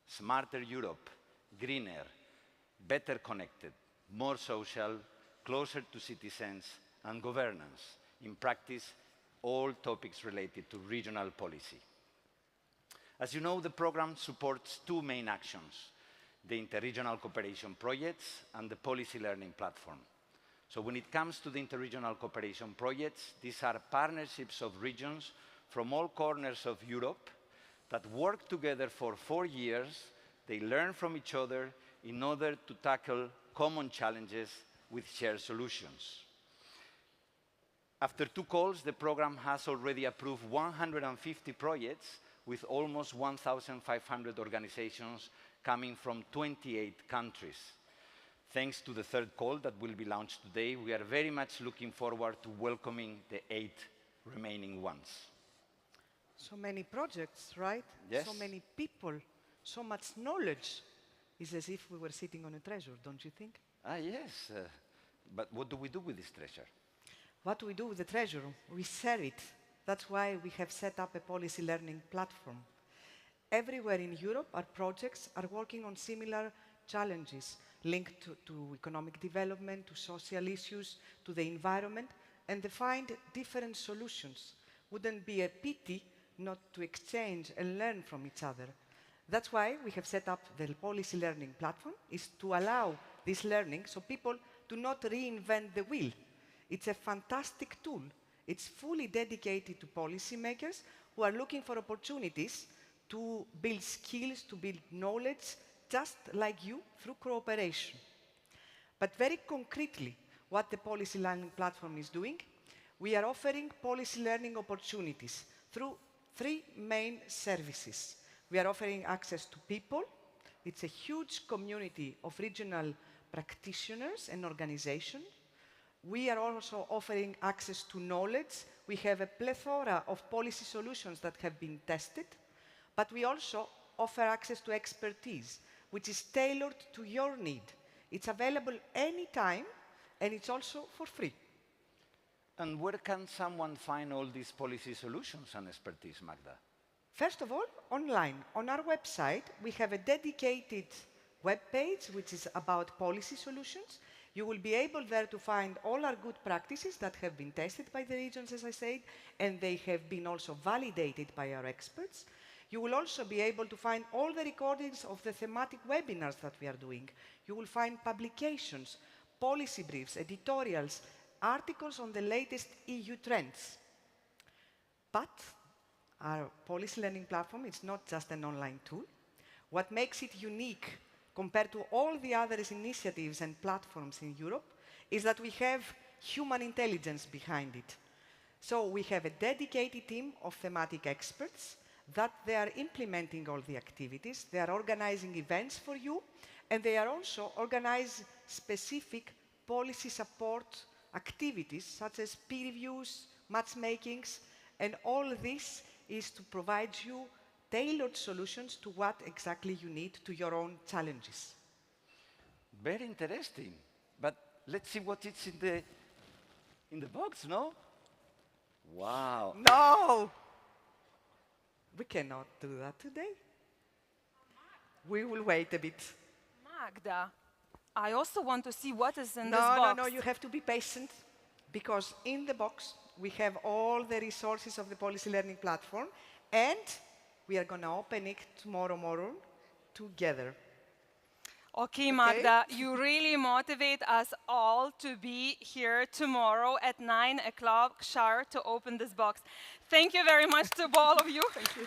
smarter Europe, greener, better connected, more social, closer to citizens, and governance. In practice, all topics related to regional policy. As you know, the program supports 2 main actions: the interregional cooperation projects and the policy learning platform. So when it comes to the interregional cooperation projects, these are partnerships of regions from all corners of Europe that work together for 4 years. They learn from each other in order to tackle common challenges with shared solutions. After 2 calls, the program has already approved 150 projects with almost 1,500 organizations coming from 28 countries. Thanks to the 3rd call that will be launched today, we are very much looking forward to welcoming the 8 remaining ones. So many projects, right? Yes. So many people, so much knowledge. It's as if we were sitting on a treasure, don't you think? Yes. But what do we do with this treasure? What do we do with the treasure? We share it. That's why we have set up a policy learning platform. Everywhere in Europe, our projects are working on similar challenges linked to economic development, to social issues, to the environment, and they find different solutions. Wouldn't be a pity not to exchange and learn from each other. That's why we have set up the policy learning platform, is to allow this learning so people do not reinvent the wheel. It's a fantastic tool. It's fully dedicated to policymakers who are looking for opportunities to build skills, to build knowledge, just like you, through cooperation. But very concretely, what the policy learning platform is doing, we are offering policy learning opportunities through 3 main services. We are offering access to people. It's a huge community of regional practitioners and organizations. We are also offering access to knowledge. We have a plethora of policy solutions that have been tested, but we also offer access to expertise, which is tailored to your need. It's available anytime, and it's also for free. And where can someone find all these policy solutions and expertise, Magda? First of all, online. On our website, we have a dedicated web page which is about policy solutions. You will be able there to find all our good practices that have been tested by the regions, as I said, and they have been also validated by our experts. You will also be able to find all the recordings of the thematic webinars that we are doing. You will find publications, policy briefs, editorials, articles on the latest EU trends. But our policy learning platform is not just an online tool. What makes it unique compared to all the other initiatives and platforms in Europe is that we have human intelligence behind it. So we have a dedicated team of thematic experts that they are implementing all the activities, they are organizing events for you, and they are also organizing specific policy support activities such as peer reviews, matchmakings, and all this is to provide you tailored solutions to what exactly you need to your own challenges. Very interesting. But let's see what is in the box, no? Wow. No! We cannot do that today. We will wait a bit. Magda, I also want to see what is in No, this box. no, you have to be patient, because in the box we have all the resources of the policy learning platform, and we are going to open it tomorrow morning together. Okay, Magda, you really motivate us all to be here tomorrow at 9 o'clock sharp to open this box. Thank you very much to all of you. Thank you.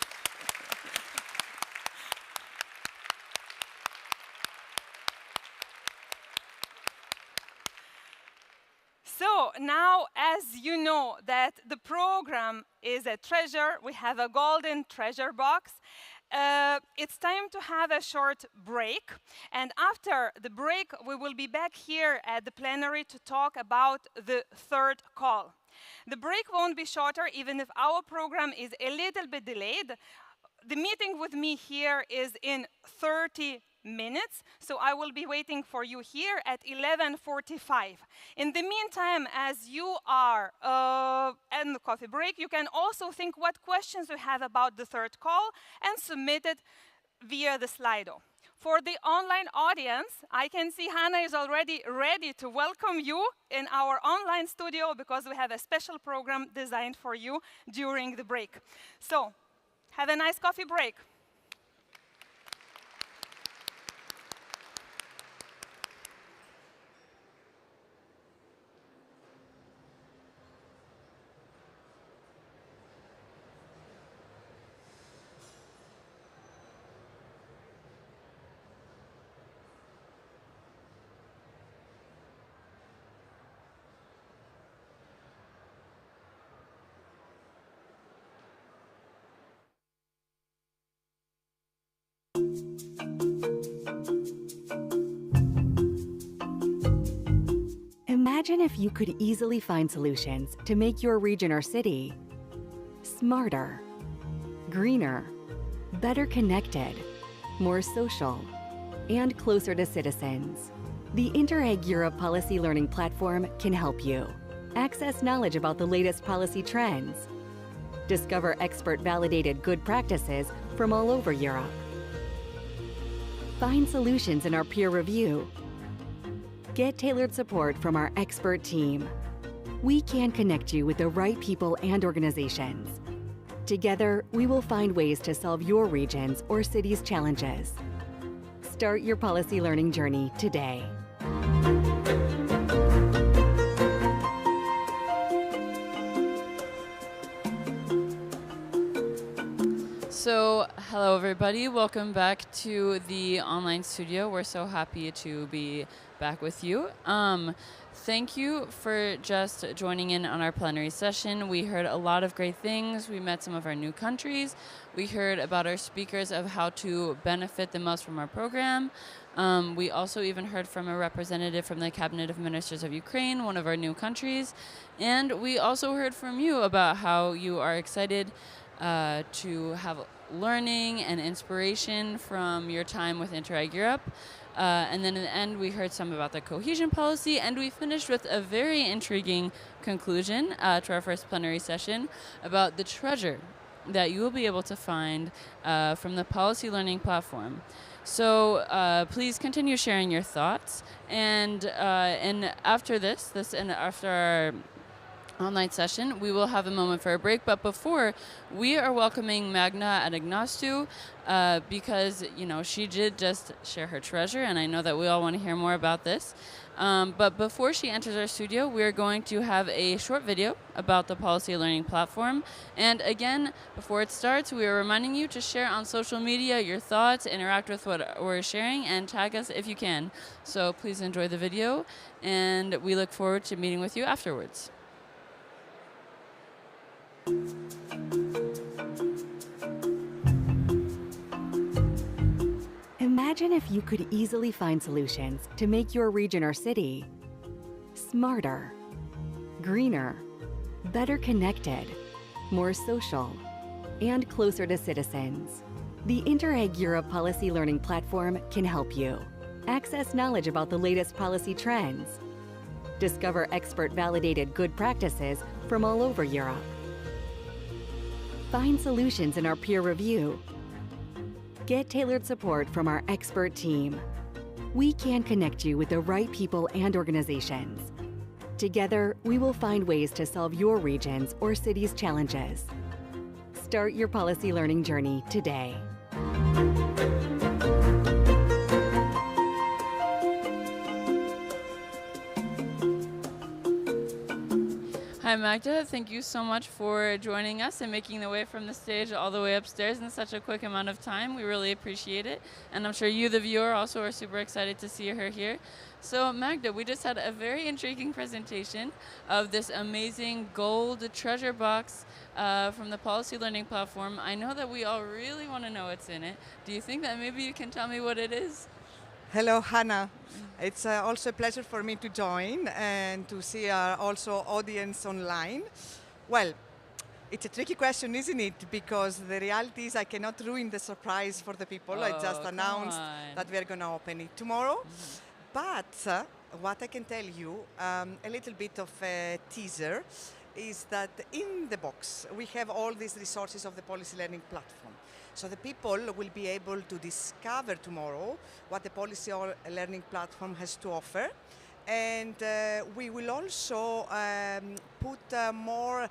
So now, as you know, that the program is a treasure, we have a golden treasure box. It's time to have a short break. And after the break, we will be back here at the plenary to talk about the third call. The break won't be shorter, even if our program is a little bit delayed. The meeting with me here is in 30 minutes, so I will be waiting for you here at 11:45. In the meantime, as you are in the coffee break, you can also think what questions you have about the third call and submit it via the Slido. For the online audience, I can see Hannah is already ready to welcome you in our online studio, because we have a special program designed for you during the break. So, have a nice coffee break. Imagine if you could easily find solutions to make your region or city smarter, greener, better connected, more social, and closer to citizens. The Interreg Europe Policy Learning Platform can help you access knowledge about the latest policy trends, discover expert-validated good practices from all over Europe, find solutions in our peer review, get tailored support from our expert team. We can connect you with the right people and organizations. Together, we will find ways to solve your region's or city's challenges. Start your policy learning journey today. So, hello everybody, welcome back to the online studio. We're so happy to be back with you. Thank you for just joining in on our plenary session. We heard a lot of great things. We met some of our new countries. We heard about our speakers of how to benefit the most from our program. We also even heard from a representative from the Cabinet of Ministers of Ukraine, one of our new countries. And we also heard from you about how you are excited to have learning and inspiration from your time with Interreg Europe. And then in the end, we heard some about the cohesion policy, and we finished with a very intriguing conclusion to our first plenary session about the treasure that you will be able to find from the policy learning platform. So please continue sharing your thoughts. And after after our online session, we will have a moment for a break. But before, we are welcoming Magna Adagnastu because, you know, she did just share her treasure, and I know that we all want to hear more about this. But before she enters our studio, we're going to have a short video about the policy learning platform. And again, before it starts, we are reminding you to share on social media your thoughts, interact with what we're sharing, and tag us if you can. So please enjoy the video, and we look forward to meeting with you afterwards. Imagine if you could easily find solutions to make your region or city smarter, greener, better connected, more social, and closer to citizens. The Interreg Europe Policy Learning Platform can help you access knowledge about the latest policy trends, discover expert-validated good practices from all over Europe, find solutions in our peer review, get tailored support from our expert team. We can connect you with the right people and organizations. Together, we will find ways to solve your region's or city's challenges. Start your policy learning journey today. Hi Magda, thank you so much for joining us and making the way from the stage all the way upstairs in such a quick amount of time. We really appreciate it. And I'm sure you, the viewer, also are super excited to see her here. So Magda, we just had a very intriguing presentation of this amazing gold treasure box from the Policy Learning Platform. I know that we all really want to know what's in it. Do you think that maybe you can tell me what it is? Hello, Hannah. It's also a pleasure for me to join and to see our also audience online. Well, it's a tricky question, isn't it? Because the reality is I cannot ruin the surprise for the people. I just announced that we are going to open it tomorrow. But what I can tell you, a little bit of a teaser, is that in the box we have all these resources of the Policy Learning Platform. So the people will be able to discover tomorrow what the Policy Learning Platform has to offer. And we will also put more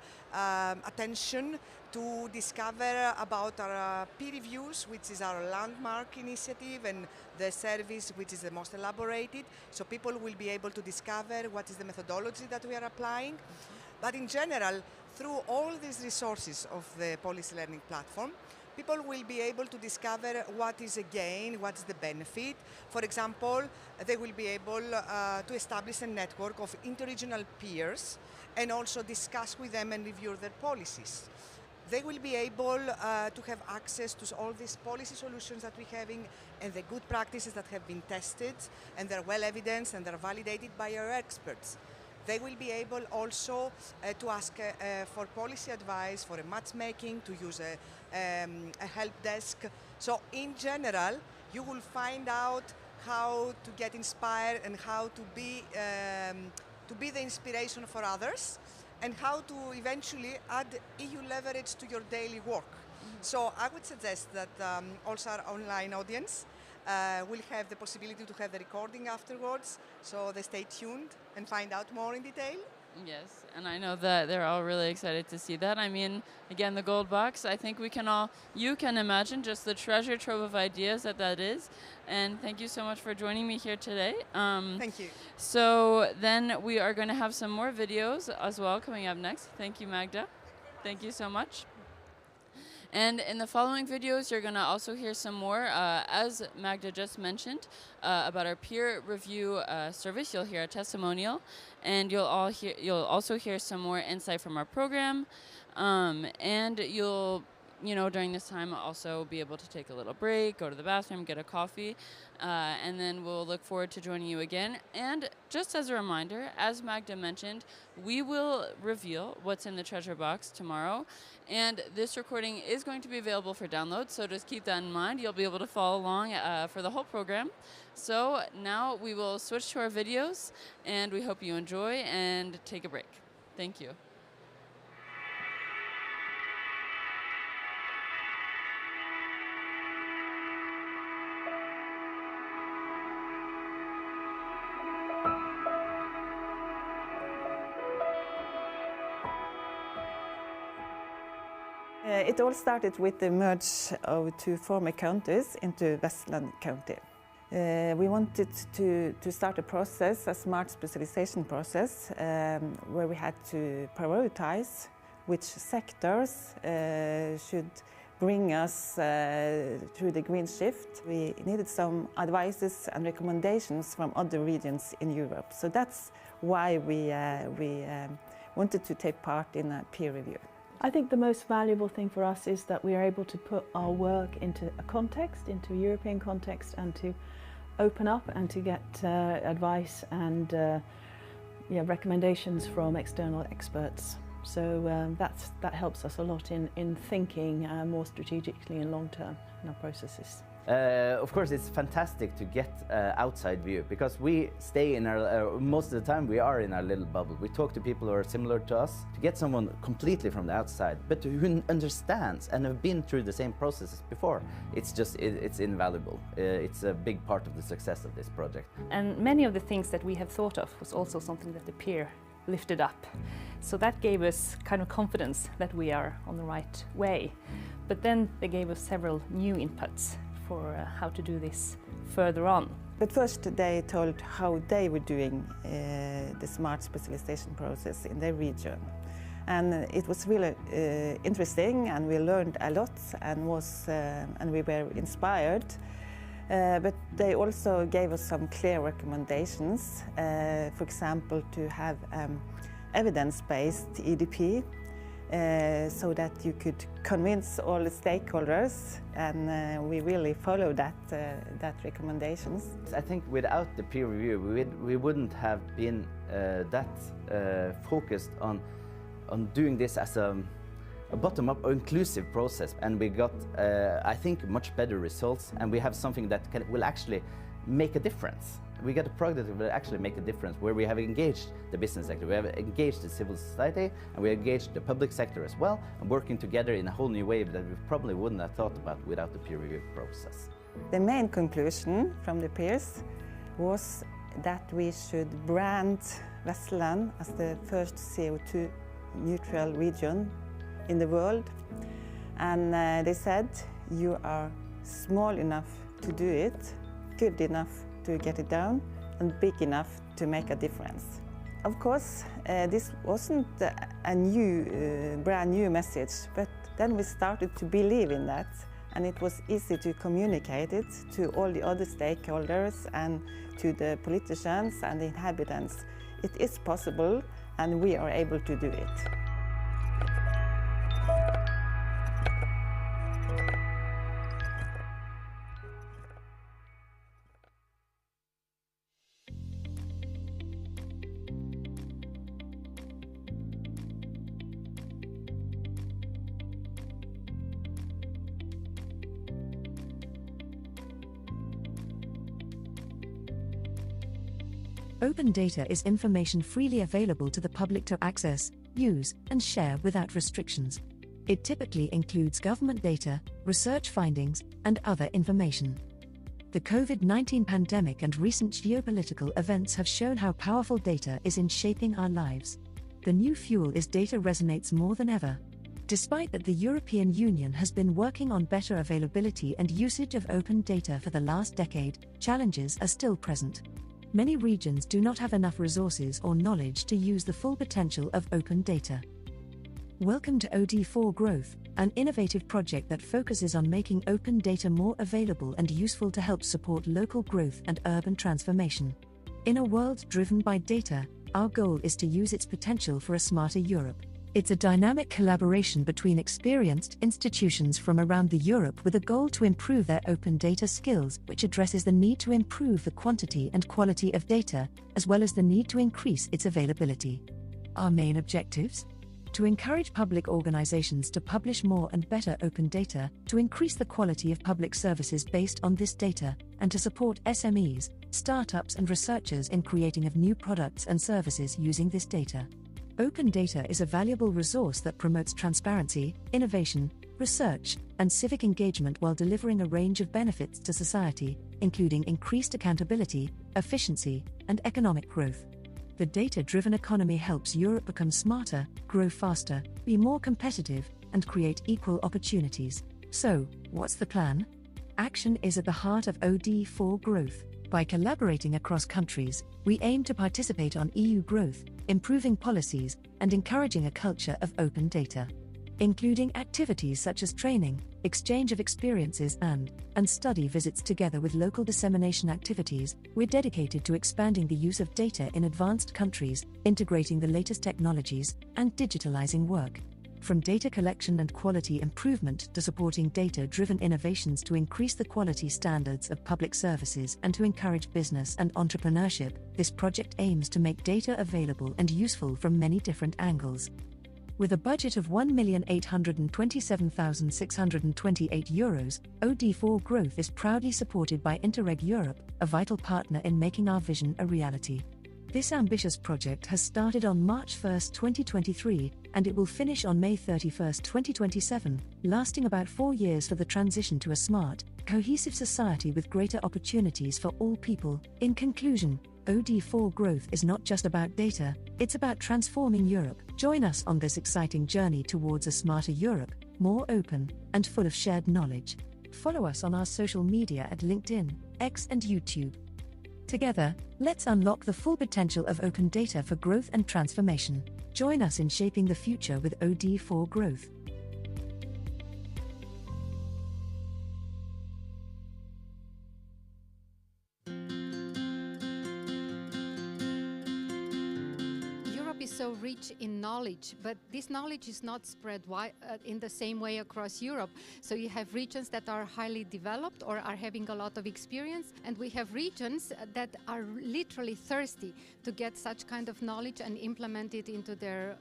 attention to discover about our peer reviews, which is our landmark initiative, and the service which is the most elaborated. So people will be able to discover what is the methodology that we are applying. But in general, through all these resources of the Policy Learning Platform, people will be able to discover what is a gain, what is the benefit. For example, they will be able to establish a network of interregional peers and also discuss with them and review their policies. They will be able to have access to all these policy solutions that we're having and the good practices that have been tested, and they're well evidenced and they're validated by our experts. They will be able also to ask for policy advice, for a matchmaking, to use a help desk. So in general, you will find out how to get inspired and how to be the inspiration for others, and how to eventually add EU leverage to your daily work. So I would suggest that also our online audience will have the possibility to have the recording afterwards, so they stay tuned and find out more in detail. Yes, and I know that they're all really excited to see that. I mean, again, the gold box, I think you can imagine just the treasure trove of ideas that is. And thank you so much for joining me here today. Thank you. So then we are going to have some more videos as well coming up next. Thank you, Magda. Thank you so much. And in the following videos, you're going to also hear some more, as Magda just mentioned, about our peer review service. You'll hear a testimonial, and you'll also hear some more insight from our program, and you'll, during this time also be able to take a little break, go to the bathroom, get a coffee, and then we'll look forward to joining you again. And just as a reminder, as Magda mentioned, we will reveal what's in the treasure box tomorrow. And this recording is going to be available for download, so just keep that in mind. You'll be able to follow along for the whole program. So now we will switch to our videos, and we hope you enjoy and take a break. Thank you. It all started with the merge of two former counties into Westland County. We wanted to start a process, a smart specialization process, where we had to prioritize which sectors should bring us through the green shift. We needed some advices and recommendations from other regions in Europe. So that's why we wanted to take part in a peer review. I think the most valuable thing for us is that we are able to put our work into a context, into a European context, and to open up and to get advice and recommendations from external experts. So that helps us a lot in thinking more strategically and long term in our processes. Of course, it's fantastic to get outside view, because we stay in our, most of the time we are in our little bubble. We talk to people who are similar to us. To get someone completely from the outside, but who understands and have been through the same processes before, it's invaluable. It's a big part of the success of this project. And many of the things that we have thought of was also something that the peer lifted up. So that gave us kind of confidence that we are on the right way. But then they gave us several new inputs for how to do this further on. But first they told how they were doing the smart specialization process in their region. And it was really interesting, and we learned a lot, and we were inspired. But they also gave us some clear recommendations, for example, to have evidence-based EDP, so that you could convince all the stakeholders, and we really follow that recommendations. I think without the peer review, we wouldn't have been that focused on doing this as a bottom-up or inclusive process, and we got, I think, much better results, and we have something that will actually make a difference. We get a product that will actually make a difference, where we have engaged the business sector, we have engaged the civil society, and we engaged the public sector as well, and working together in a whole new way that we probably wouldn't have thought about without the peer review process. The main conclusion from the peers was that we should brand Vestland as the first CO2 neutral region in the world, and they said, you are small enough to do it, good enough to get it down, and big enough to make a difference. Of course, this wasn't a brand new message, but then we started to believe in that, and it was easy to communicate it to all the other stakeholders and to the politicians and the inhabitants. It is possible, and we are able to do it. Open data is information freely available to the public to access, use, and share without restrictions. It typically includes government data, research findings, and other information. The COVID-19 pandemic and recent geopolitical events have shown how powerful data is in shaping our lives. The new fuel is data resonates more than ever. Despite that, the European Union has been working on better availability and usage of open data for the last decade, challenges are still present. Many regions do not have enough resources or knowledge to use the full potential of open data. Welcome to OD4 Growth, an innovative project that focuses on making open data more available and useful to help support local growth and urban transformation. In a world driven by data, our goal is to use its potential for a smarter Europe. It's a dynamic collaboration between experienced institutions from around Europe with a goal to improve their open data skills, which addresses the need to improve the quantity and quality of data, as well as the need to increase its availability. Our main objectives? To encourage public organizations to publish more and better open data, to increase the quality of public services based on this data, and to support SMEs, startups and researchers in creating of new products and services using this data. Open data is a valuable resource that promotes transparency, innovation, research, and civic engagement while delivering a range of benefits to society, including increased accountability, efficiency, and economic growth. The data-driven economy helps Europe become smarter, grow faster, be more competitive, and create equal opportunities. So, what's the plan? Action is at the heart of OD4 Growth. By collaborating across countries, we aim to participate on EU growth, improving policies, and encouraging a culture of open data. Including activities such as training, exchange of experiences and study visits together with local dissemination activities, we're dedicated to expanding the use of data in advanced countries, integrating the latest technologies, and digitalizing work. From data collection and quality improvement to supporting data-driven innovations to increase the quality standards of public services and to encourage business and entrepreneurship, this project aims to make data available and useful from many different angles. With a budget of €1,827,628, OD4 Growth is proudly supported by Interreg Europe, a vital partner in making our vision a reality. This ambitious project has started on March 1, 2023, and it will finish on May 31, 2027, lasting about 4 years for the transition to a smart, cohesive society with greater opportunities for all people. In conclusion, OD4 Growth is not just about data, it's about transforming Europe. Join us on this exciting journey towards a smarter Europe, more open, and full of shared knowledge. Follow us on our social media at LinkedIn, X, and YouTube. Together, let's unlock the full potential of open data for growth and transformation. Join us in shaping the future with OD4 Growth. Is so rich in knowledge, but this knowledge is not spread in the same way across Europe. So you have regions that are highly developed or are having a lot of experience, and we have regions that are literally thirsty to get such kind of knowledge and implement it into their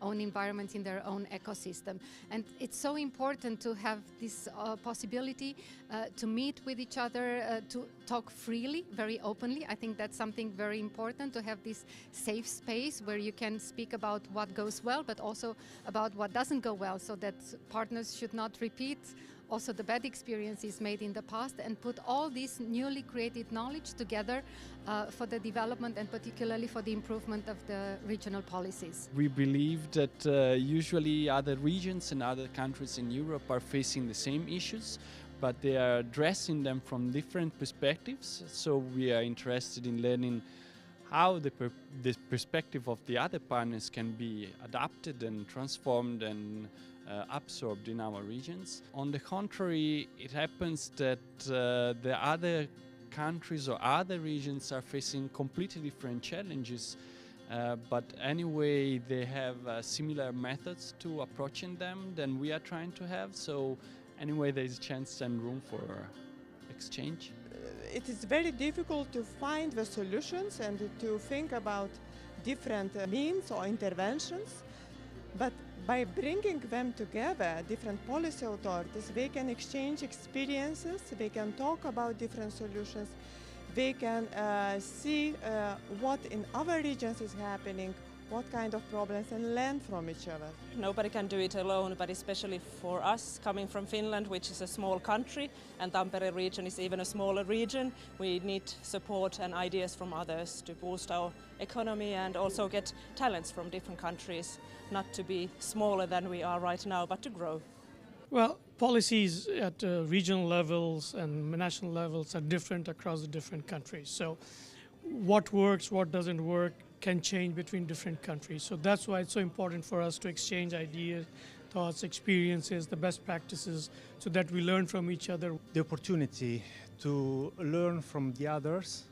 own environments, in their own ecosystem. And it's so important to have this possibility to meet with each other, to talk freely, very openly. I think that's something very important, to have this safe space where you can speak about what goes well, but also about what doesn't go well, so that partners should not repeat also the bad experiences made in the past, and put all this newly created knowledge together for the development and particularly for the improvement of the regional policies. We believe that usually other regions and other countries in Europe are facing the same issues, but they are addressing them from different perspectives. So we are interested in learning how the perspective of the other partners can be adapted and transformed and absorbed in our regions. On the contrary, it happens that the other countries or other regions are facing completely different challenges, but anyway they have similar methods to approaching them than we are trying to have. So anyway, there is a chance and room for exchange. It is very difficult to find the solutions and to think about different means or interventions, but by bringing them together, different policy authorities, they can exchange experiences, they can talk about different solutions, they can see what in other regions is happening, what kind of problems, and learn from each other. Nobody can do it alone, but especially for us, coming from Finland, which is a small country, and Tampere region is even a smaller region, we need support and ideas from others to boost our economy and also get talents from different countries, not to be smaller than we are right now, but to grow. Well, policies at regional levels and national levels are different across the different countries. So what works, what doesn't work, can change between different countries. So that's why it's so important for us to exchange ideas, thoughts, experiences, the best practices, so that we learn from each other. The opportunity to learn from the others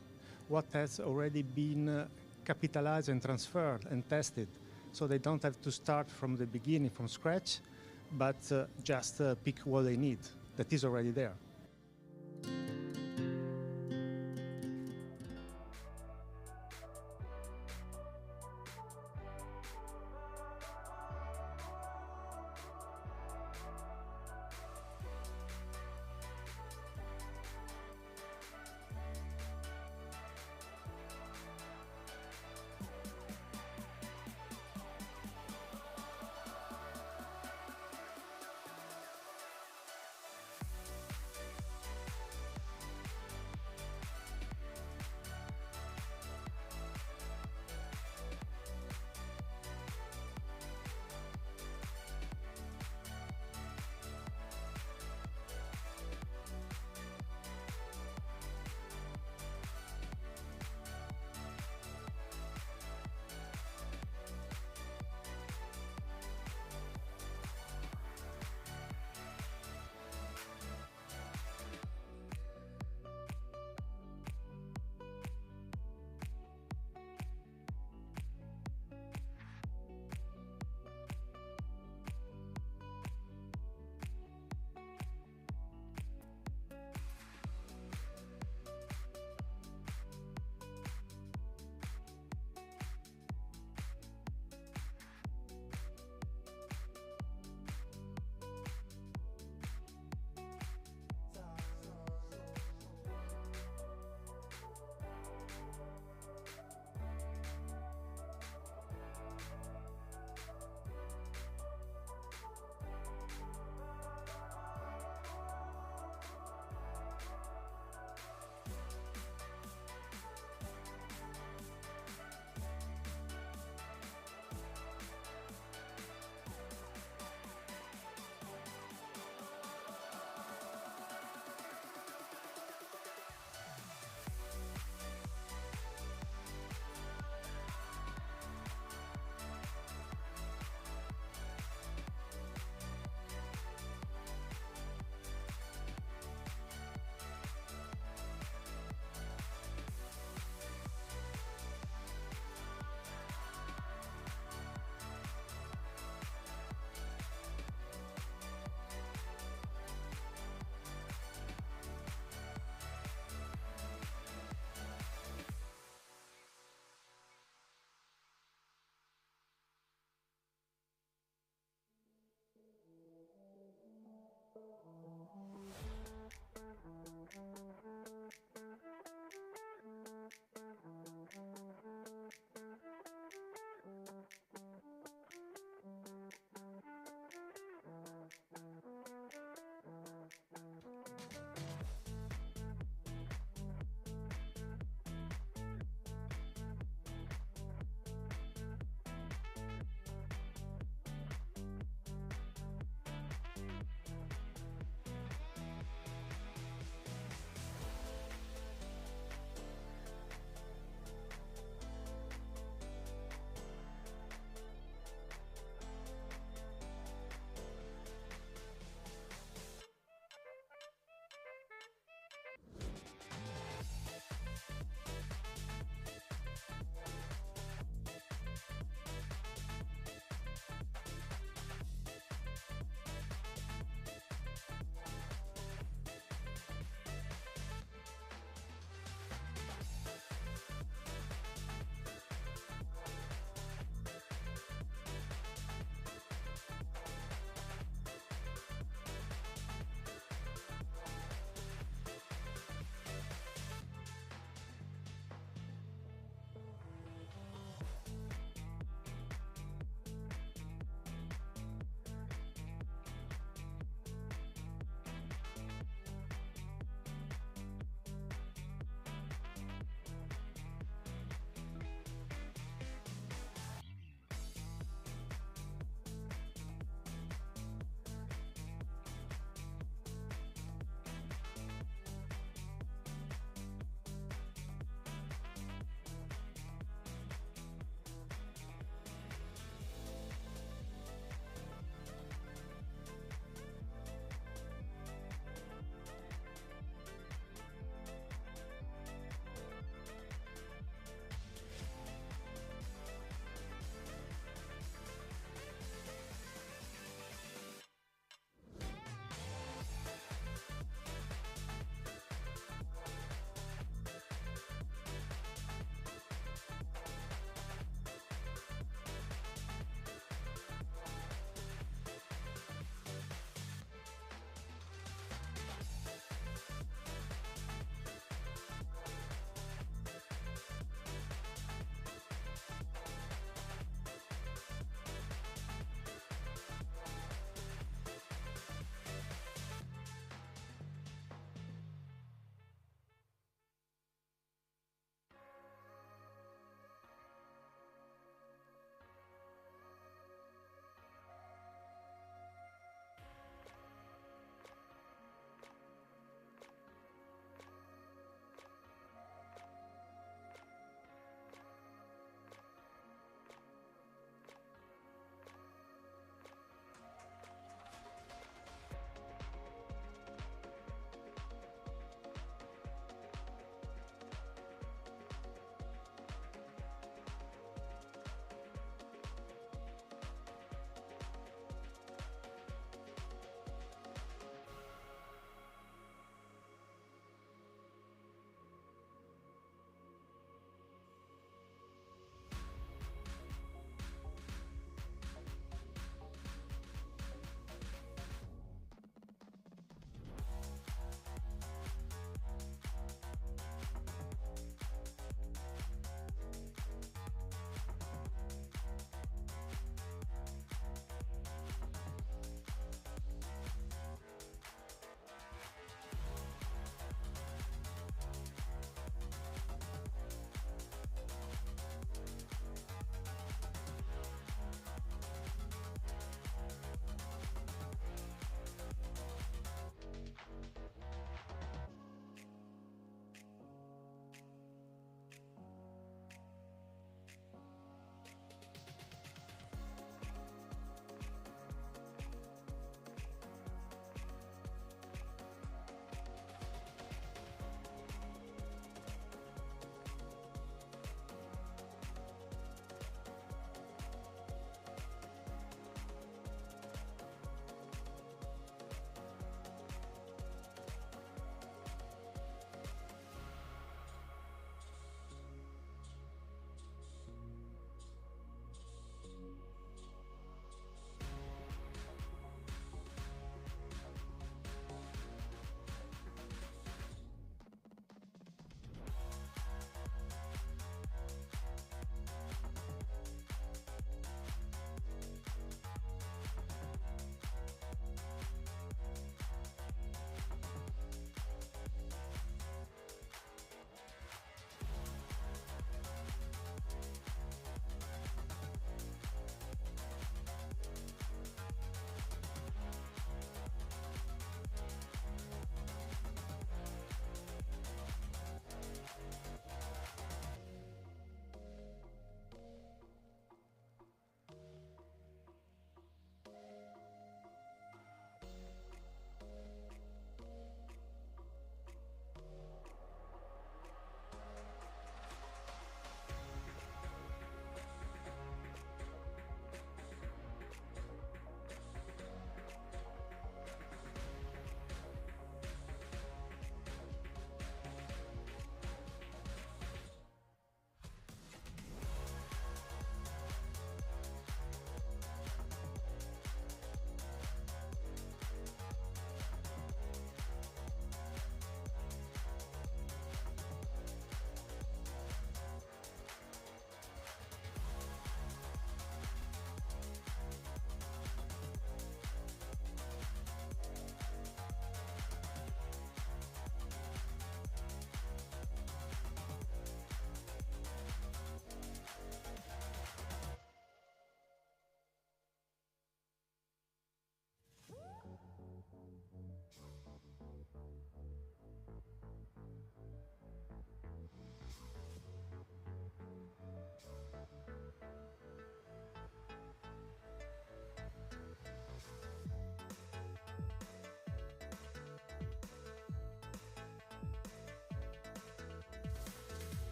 what has already been capitalized and transferred and tested. So they don't have to start from the beginning, from scratch, but just pick what they need that is already there.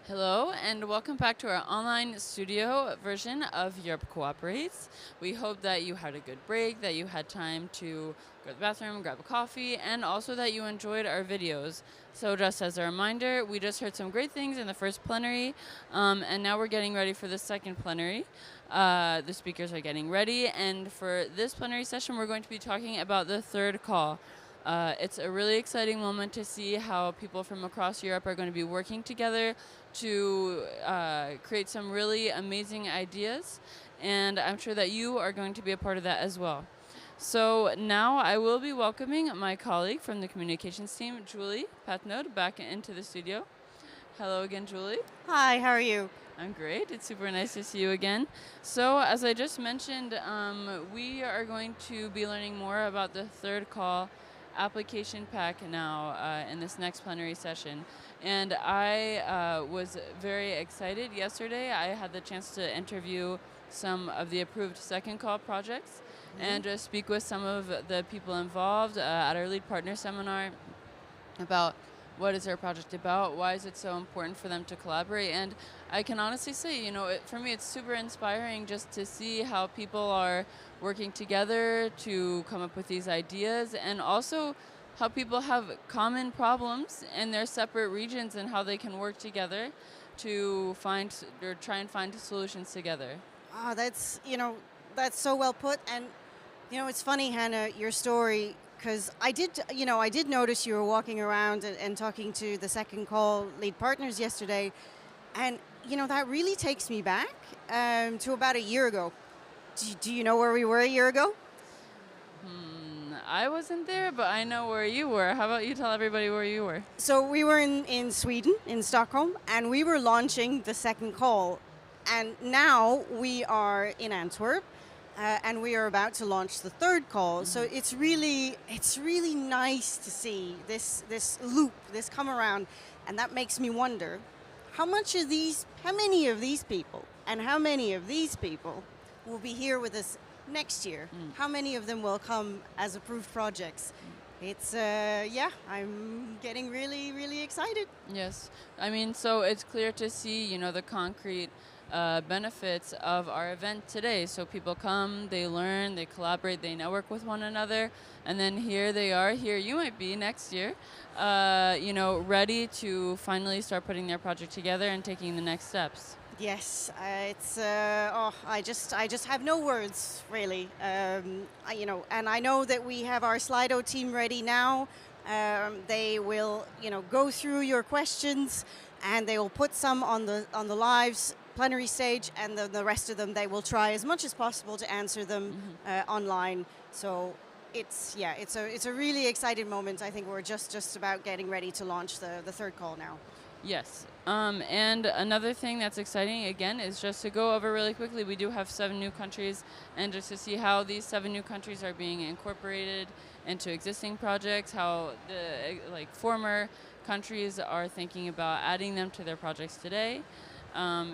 Hello, and welcome back to our online studio version of Europe Cooperates. We hope that you had a good break, that you had time to go to the bathroom, grab a coffee, and also that you enjoyed our videos. So just as a reminder, we just heard some great things in the first plenary, and now we're getting ready for the second plenary. The speakers are getting ready, and for this plenary session, we're going to be talking about the third call. It's a really exciting moment to see how people from across Europe are going to be working together to create some really amazing ideas, and I'm sure that you are going to be a part of that as well. So now I will be welcoming my colleague from the communications team, Julie Patnode, back into the studio. Hello again, Julie. Hi, how are you? I'm great. It's super nice to see you again. So as I just mentioned, we are going to be learning more about the third call application pack now in this next plenary session. And I was very excited yesterday. I had the chance to interview some of the approved second call projects and speak with some of the people involved at our lead partner seminar about what is our project about, why is it so important for them to collaborate. And I can honestly say, you know, for me it's super inspiring just to see how people are working together to come up with these ideas, and also how people have common problems in their separate regions and how they can work together to find or try and find solutions together. Oh, that's so well put. And it's funny, Hannah, your story, because I did notice you were walking around and talking to the second call lead partners yesterday, and that really takes me back to about a year ago. Do you know where we were a year ago? I wasn't there, but I know where you were. How about you tell everybody where you were? So we were in Sweden, in Stockholm, and we were launching the second call. And now we are in Antwerp, and we are about to launch the third call. So it's really nice to see this loop, this come around, and that makes me wonder how many of these people and how many of these people will be here with us next year. How many of them will come as approved projects? It's I'm getting really, really excited. Yes, I mean, so it's clear to see, the concrete benefits of our event today. So people come, they learn, they collaborate, they network with one another, and then here they are. Here you might be next year, ready to finally start putting their project together and taking the next steps. Yes, I just have no words really. And I know that we have our Slido team ready now. They will, go through your questions, and they will put some on the lives plenary stage, and the rest of them they will try as much as possible to answer them online. So it's a really exciting moment. I think we're just about getting ready to launch the third call now. Yes. And another thing that's exciting, again, is just to go over really quickly, we do have 7 new countries, and just to see how these 7 new countries are being incorporated into existing projects, how the former countries are thinking about adding them to their projects today.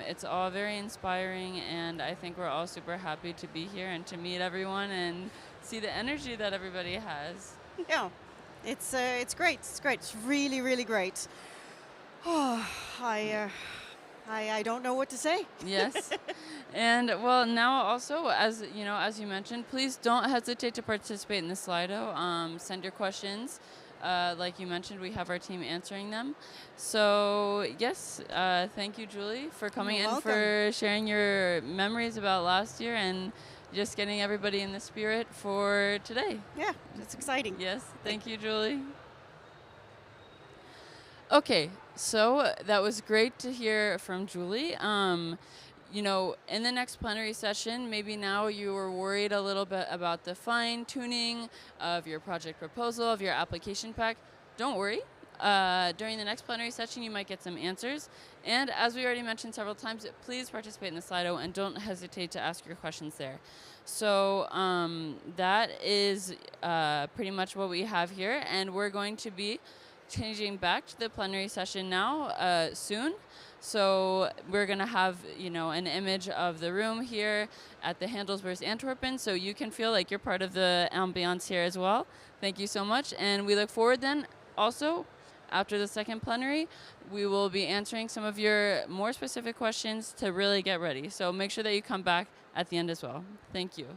It's all very inspiring, and I think we're all super happy to be here and to meet everyone and see the energy that everybody has. Yeah, it's great. It's great. It's really, really great. Oh, I don't know what to say. Yes. And well, now also, as you mentioned, please don't hesitate to participate in the Slido. Send your questions. Like you mentioned, we have our team answering them. So yes, thank you, Julie, for coming in, for sharing your memories about last year and just getting everybody in the spirit for today. Yeah, that's exciting. Yes, thank you, Julie. Okay, so that was great to hear from Julie. In the next plenary session, maybe now you were worried a little bit about the fine-tuning of your project proposal, of your application pack. Don't worry. During the next plenary session, you might get some answers. And as we already mentioned several times, please participate in the Slido and don't hesitate to ask your questions there. So that is pretty much what we have here. And we're going to be changing back to the plenary session now soon. So we're going to have, an image of the room here at the Handelsbeurs Antwerpen, so you can feel like you're part of the ambiance here as well. Thank you so much. And we look forward then also After the second plenary, we will be answering some of your more specific questions to really get ready. So make sure that you come back at the end as well. Thank you.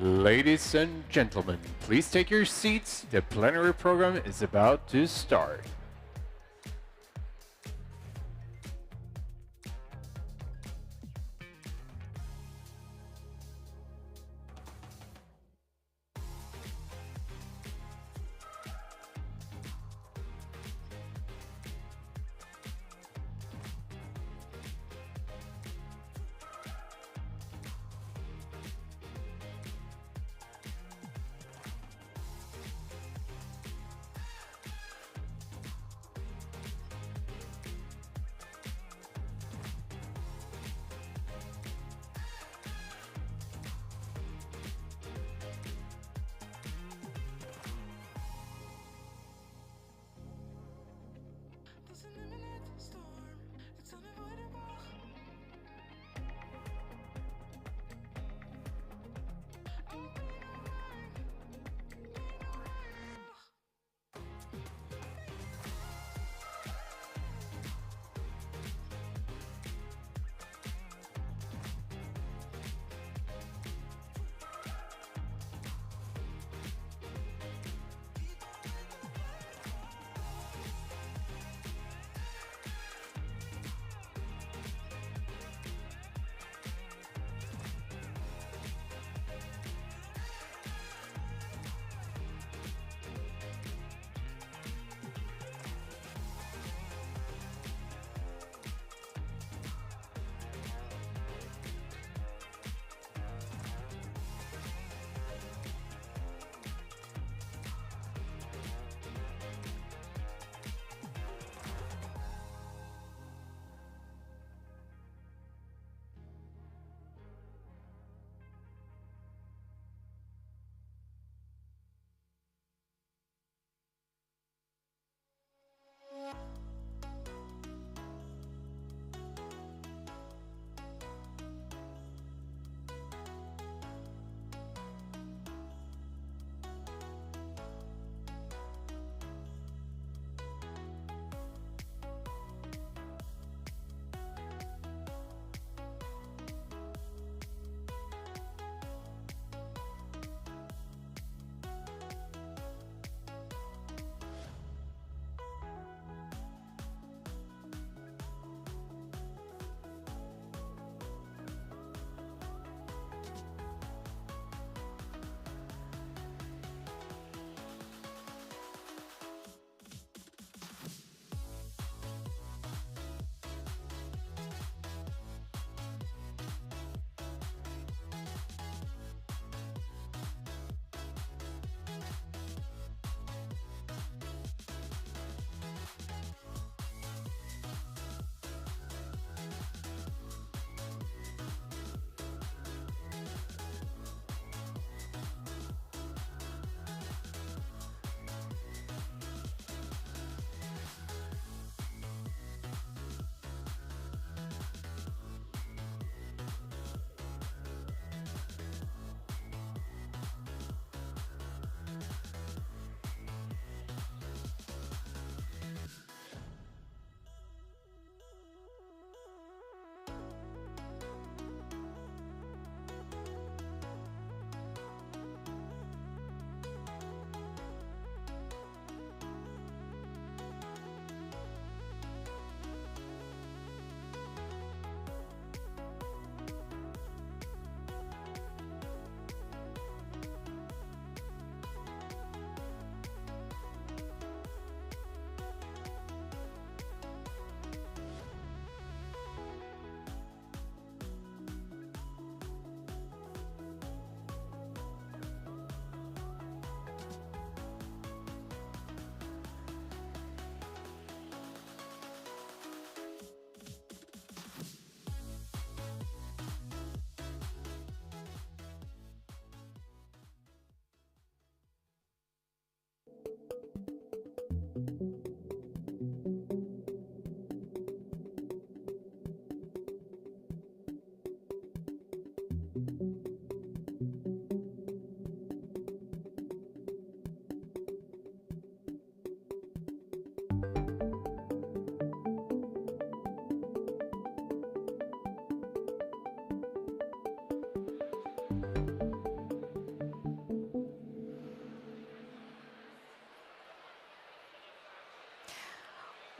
Ladies and gentlemen, please take your seats. The plenary program is about to start.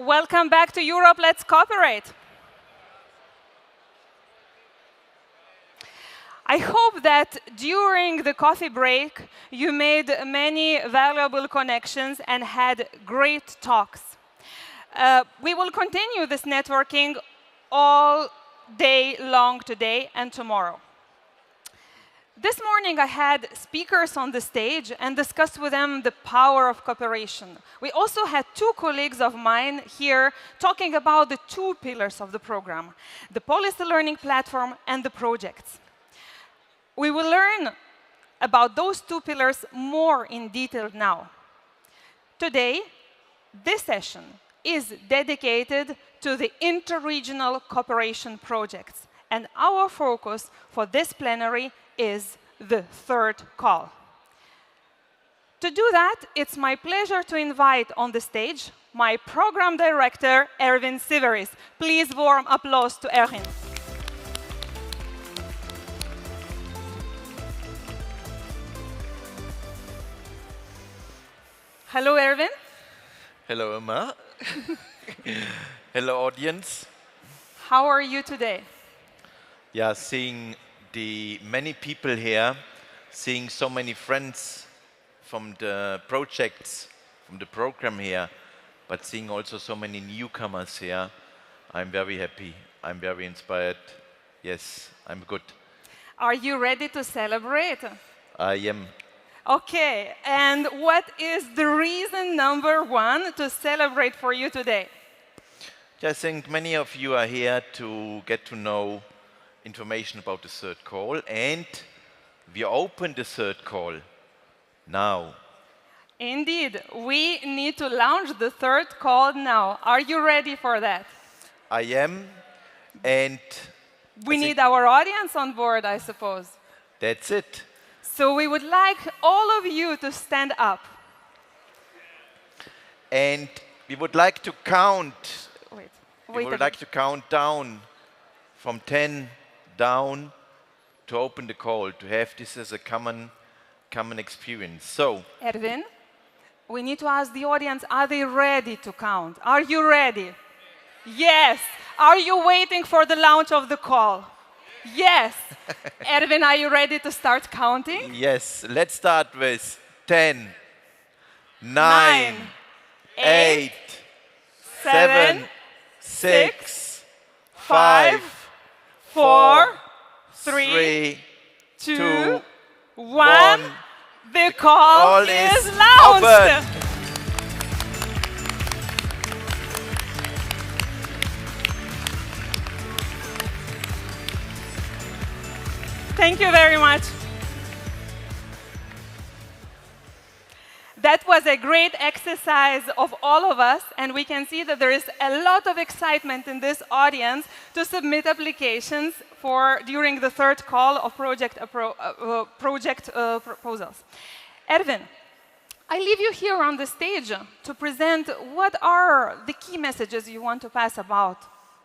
Welcome back to Europe, let's cooperate. I hope that during the coffee break, you made many valuable connections and had great talks. We will continue this networking all day long today and tomorrow. This morning, I had speakers on the stage and discussed with them the power of cooperation. We also had two colleagues of mine here talking about the two pillars of the program, the policy learning platform and the projects. We will learn about those two pillars more in detail now. Today, this session is dedicated to the interregional cooperation projects, and our focus for this plenary is the third call. To do that, it's my pleasure to invite on the stage my program director, Erwin Siveris. Please warm applause to Erwin. Hello, Erwin. Hello, Emma. Hello, audience. How are you today? Yeah, seeing the many people here, seeing so many friends from the projects, from the program here, but seeing also so many newcomers here, I'm very happy. I'm very inspired. Yes, I'm good. Are you ready to celebrate? I am. Okay, and what is the reason number one to celebrate for you today? I think many of you are here to get to know information about the third call, and we open the third call now. Indeed, we need to launch the third call now. Are you ready for that? I am, and we need our audience on board, I suppose. That's it. So we would like all of you to stand up. And we would like to count. We would like to count down from 10 down to open the call, to have this as a common experience. So, Erwin, we need to ask the audience, are they ready to count? Are you ready? Yes. Are you waiting for the launch of the call? Yes. Erwin, are you ready to start counting? Yes. Let's start with 10, 9, 8, 7, 6, 5, 4, 3, 2, 1. The call is launched. Open. Thank you very much. That was a great exercise of all of us, and we can see that there is a lot of excitement in this audience to submit applications during the third call of project proposals. Erwin, I leave you here on the stage to present what are the key messages you want to pass about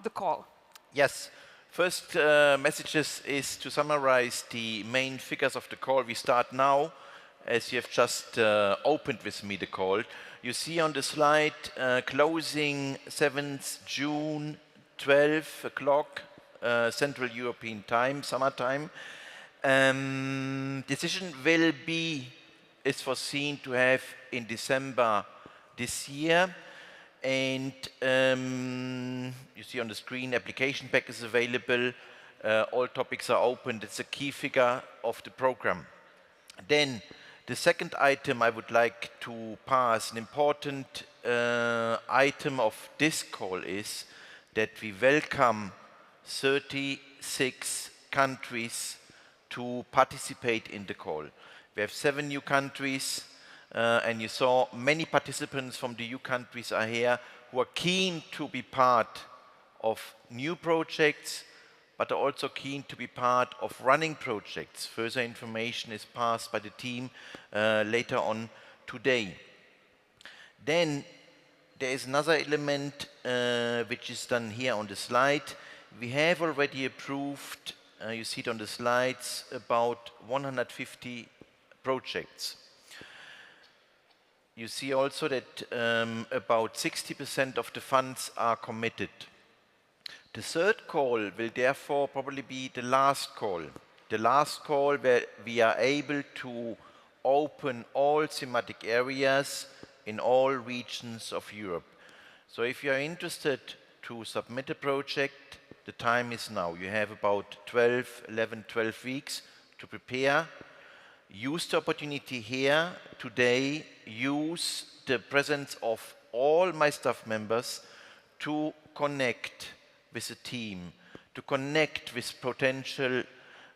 the call. Yes. First messages is to summarize the main figures of the call. We start now, as you have just opened with me the call. You see on the slide closing 7th June, 12 o'clock, Central European time, summertime. Decision is foreseen to have in December this year. And you see on the screen, application pack is available. All topics are open. It's a key figure of the program. Then the second item I would like to pass, an important item of this call is that we welcome 36 countries to participate in the call. We have 7 new countries. And you saw many participants from the EU countries are here who are keen to be part of new projects, but are also keen to be part of running projects. Further information is passed by the team later on today. Then there is another element which is done here on the slide. We have already approved, you see it on the slides, about 150 projects. you see also that about 60% of the funds are committed. The third call will therefore probably be the last call. The last call where we are able to open all thematic areas in all regions of Europe. So if you are interested to submit a project, the time is now. You have about 12 weeks to prepare. Use the opportunity here today, use the presence of all my staff members to connect with the team, to connect with potential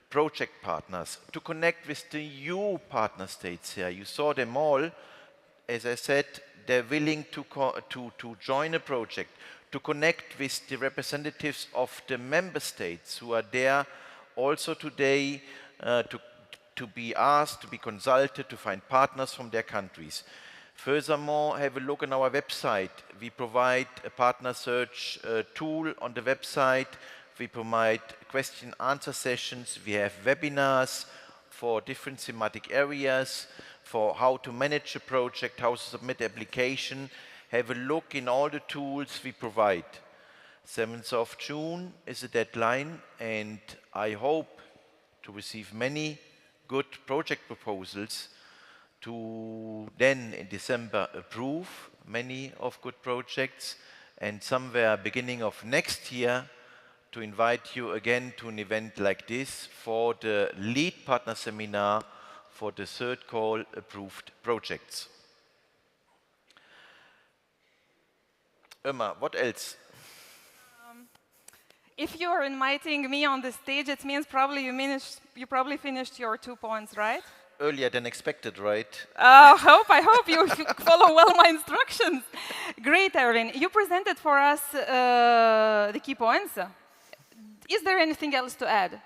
project partners, to connect with the EU partner states here. You saw them all. As I said, they're willing to join a project, to connect with the representatives of the member states who are there also today to be asked, to be consulted, to find partners from their countries. Furthermore, have a look on our website. We provide a partner search tool on the website. We provide question-answer sessions. We have webinars for different thematic areas, for how to manage a project, how to submit application. Have a look in all the tools we provide. 7th of June is the deadline, and I hope to receive many good project proposals to then in December approve many of good projects, and somewhere beginning of next year to invite you again to an event like this for the lead partner seminar for the third call approved projects. Irma, what else? If you're inviting me on the stage, it means probably you probably finished your 2 points, right? Earlier than expected, right? I hope you follow well my instructions. Great, Erwin. You presented for us the key points. Is there anything else to add?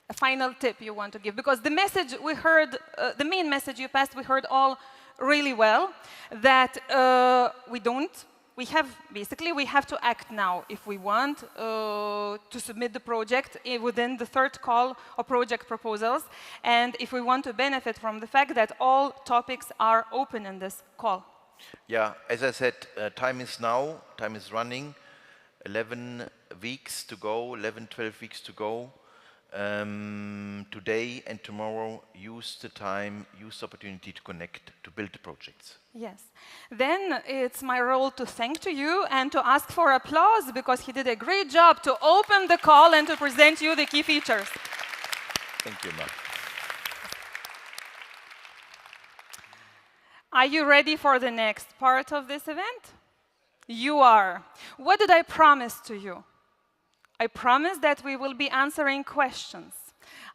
A final tip you want to give? Because the message we heard, the main message you passed, we heard all really well, that we have to act now if we want to submit the project within the third call of project proposals, and if we want to benefit from the fact that all topics are open in this call. Yeah, as I said, time is now, time is running, 11 weeks to go, 11, 12 weeks to go. Today and tomorrow, use the time, use the opportunity to connect, to build the projects. Yes. Then it's my role to thank to you and to ask for applause, because he did a great job to open the call and to present you the key features. Thank you, Mark. Are you ready for the next part of this event? You are. What did I promise to you? I promised that we will be answering questions.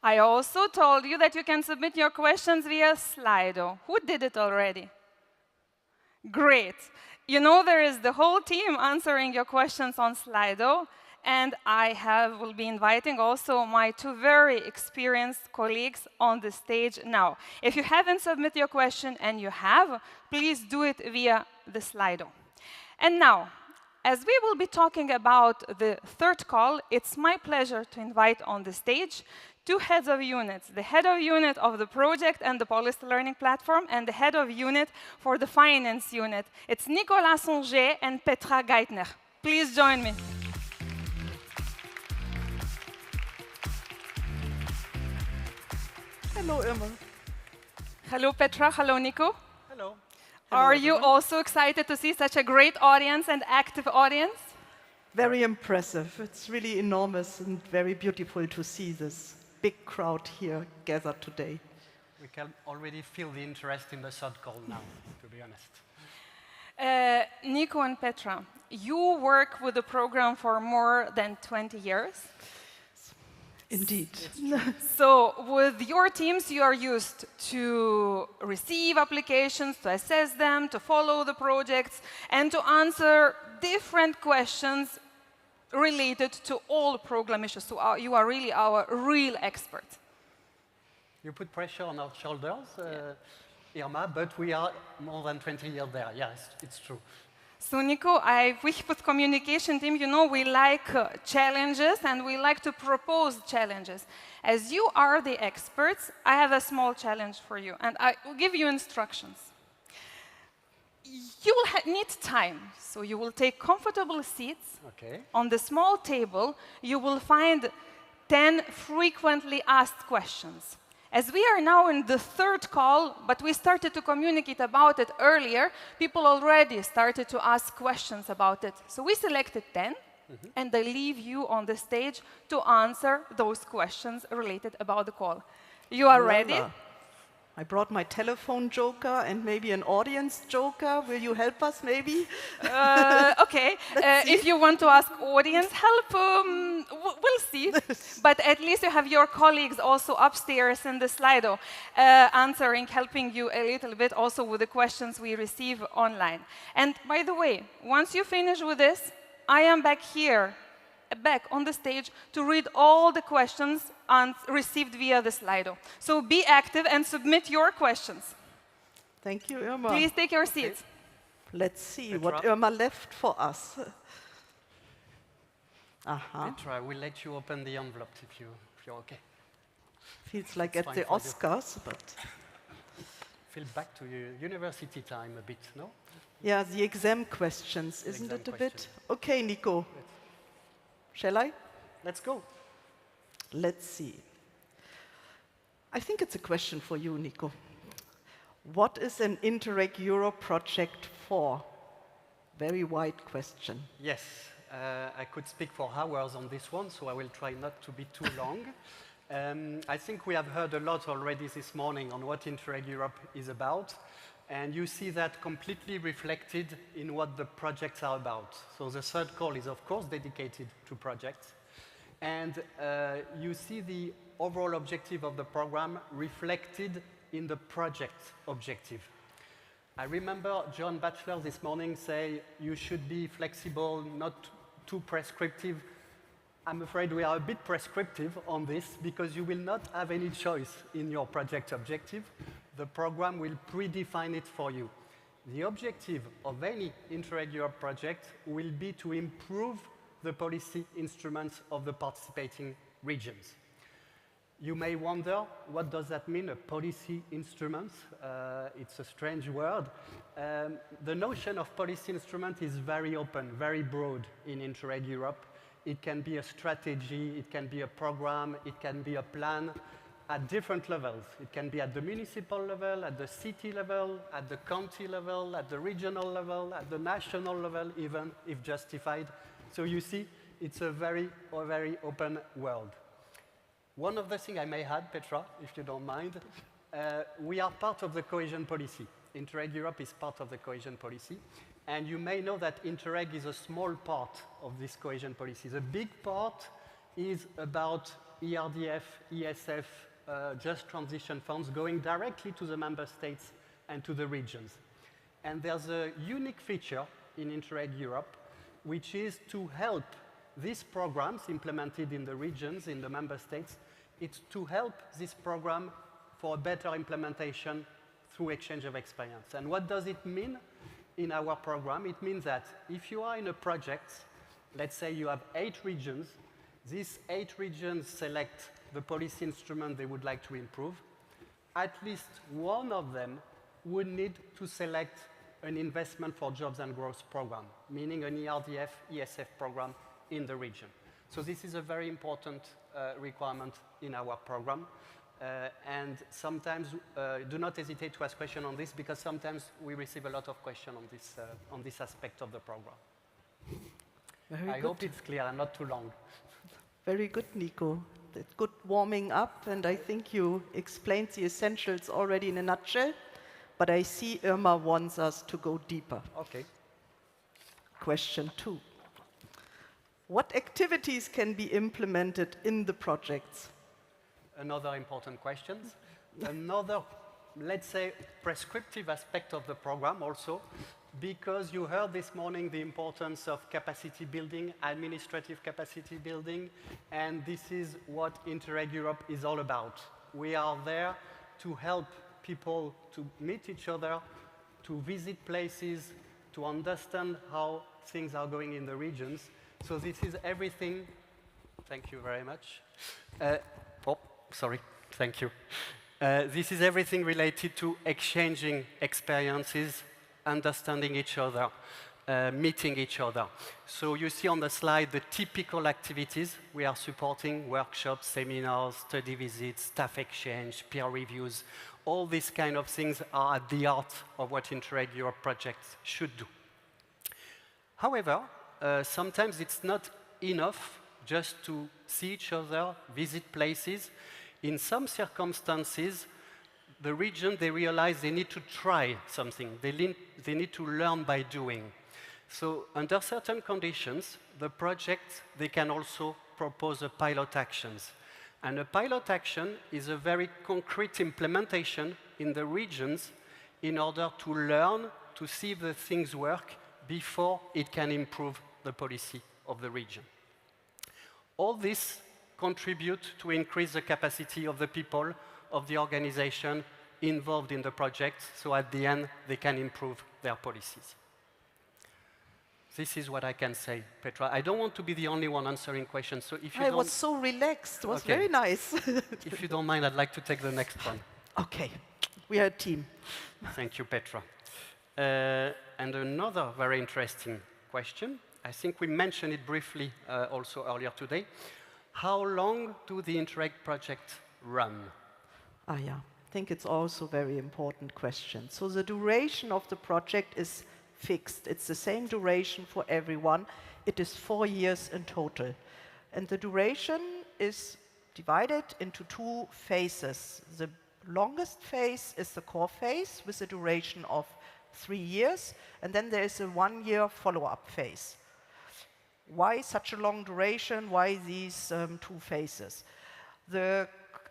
I also told you that you can submit your questions via Slido. Who did it already? Great. You know there is the whole team answering your questions on Slido, and will be inviting also my two very experienced colleagues on the stage now. If you haven't submitted your question and you have, please do it via the Slido. And now, as we will be talking about the third call, it's my pleasure to invite on the stage two heads of units, the head of unit of the project and the policy learning platform, and the head of unit for the finance unit. It's Nicolas Songet and Petra Geithner. Please join me. Hello, Irma. Hello, Petra. Hello, Nico. Hello. Are you also excited to see such a great audience and active audience? Very impressive. It's really enormous and very beautiful to see this big crowd here gathered today. We can already feel the interest in the third call now, to be honest. Nico and Petra, you work with the program for more than 20 years. Indeed. So with your teams, you are used to receive applications, to assess them, to follow the projects, and to answer different questions related to all program issues. So you are really our real expert. You put pressure on our shoulders, Irma, but we are more than 20 years there. Yes, it's true. So Nico, we with communication team, you know, we like challenges and we like to propose challenges. As you are the experts, I have a small challenge for you, and I will give you instructions. You will need time, so you will take comfortable seats. Okay. On the small table, you will find 10 frequently asked questions. As we are now in the third call, but we started to communicate about it earlier, people already started to ask questions about it. So we selected 10, and I leave you on the stage to answer those questions related about the call. You are ready? I brought my telephone joker and maybe an audience joker. Will you help us, maybe? Okay. If you want to ask audience help, we'll see. But at least you have your colleagues also upstairs in the Slido answering, helping you a little bit also with the questions we receive online. And by the way, once you finish with this, I am back here, back on the stage to read all the questions received via the Slido. So be active and submit your questions. Thank you, Irma. Please take your seats. Let's see what Irma left for us. Petra, I will let you open the envelope if you're okay. Feels like It's at the fine for you. Oscars, but... Feel back to your university time a bit, no? Yeah, the exam questions, isn't it a bit? Okay, Nico. Shall I? Let's go. Let's see. I think it's a question for you, Nico. What is an Interreg Europe project for? Very wide question. Yes, I could speak for hours on this one, so I will try not to be too long. I think we have heard a lot already this morning on what Interreg Europe is about, and you see that completely reflected in what the projects are about. So the third call is, of course, dedicated to projects, and you see the overall objective of the program reflected in the project objective. I remember John Batchelor this morning say you should be flexible, not too prescriptive. I'm afraid we are a bit prescriptive on this because you will not have any choice in your project objective. The program will predefine it for you. The objective of any Interreg Europe project will be to improve the policy instruments of the participating regions. You may wonder, what does that mean, a policy instrument? It's a strange word. The notion of policy instrument is very open, very broad in Interreg Europe. It can be a strategy, it can be a program, it can be a plan at different levels. It can be at the municipal level, at the city level, at the county level, at the regional level, at the national level, even if justified. So you see, it's a very open world. One of the things I may add, Petra, if you don't mind, we are part of the cohesion policy. Interreg Europe is part of the cohesion policy. And you may know that Interreg is a small part of this cohesion policy. The big part is about ERDF, ESF, just transition funds going directly to the member states and to the regions. And there's a unique feature in Interreg Europe, which is to help these programs implemented in the regions, in the member states. It's to help this program for a better implementation through exchange of experience. And what does it mean in our program? It means that if you are in a project, let's say you have 8 regions, these 8 regions select the policy instrument they would like to improve. At least one of them would need to select an investment for jobs and growth program, meaning an ERDF, ESF program in the region. So this is a very important requirement in our program. And sometimes, do not hesitate to ask questions on this, because sometimes we receive a lot of questions on this aspect of the program. I hope it's clear and not too long. Very good, Nico. That's good warming up, and I think you explained the essentials already in a nutshell, but I see Irma wants us to go deeper. Okay. Question 2. What activities can be implemented in the projects? Another important question. Another, let's say, prescriptive aspect of the program also, because you heard this morning the importance of capacity building, administrative capacity building, and this is what Interreg Europe is all about. We are there to help people to meet each other, to visit places, to understand how things are going in the regions. So this is everything. Thank you very much. Sorry, thank you. This is everything related to exchanging experiences understanding each other, meeting each other. So you see on the slide the typical activities we are supporting: workshops, seminars, study visits, staff exchange, peer reviews. All these kind of things are at the heart of what Interreg Europe projects should do. However, sometimes it's not enough just to see each other, visit places. In some circumstances, the region, they realize they need to try something. They need to learn by doing. So under certain conditions, the project, they can also propose a pilot actions. And a pilot action is a very concrete implementation in the regions in order to learn, to see if the things work before it can improve the policy of the region. All this contribute to increase the capacity of the people, of the organization involved in the project, so at the end, they can improve their policies. This is what I can say, Petra. I don't want to be the only one answering questions, so if you don't... I was so relaxed. It was very nice. If you don't mind, I'd like to take the next one. Okay. We are a team. Thank you, Petra. And another very interesting question. I think we mentioned it briefly also earlier today. How long do the Interreg project run? Yeah. I think it's also a very important question. So the duration of the project is fixed. It's the same duration for everyone. It is 4 years in total. And the duration is divided into 2 phases. The longest phase is the core phase with a duration of 3 years, and then there is a 1-year follow-up phase. Why such a long duration? Why these 2 phases?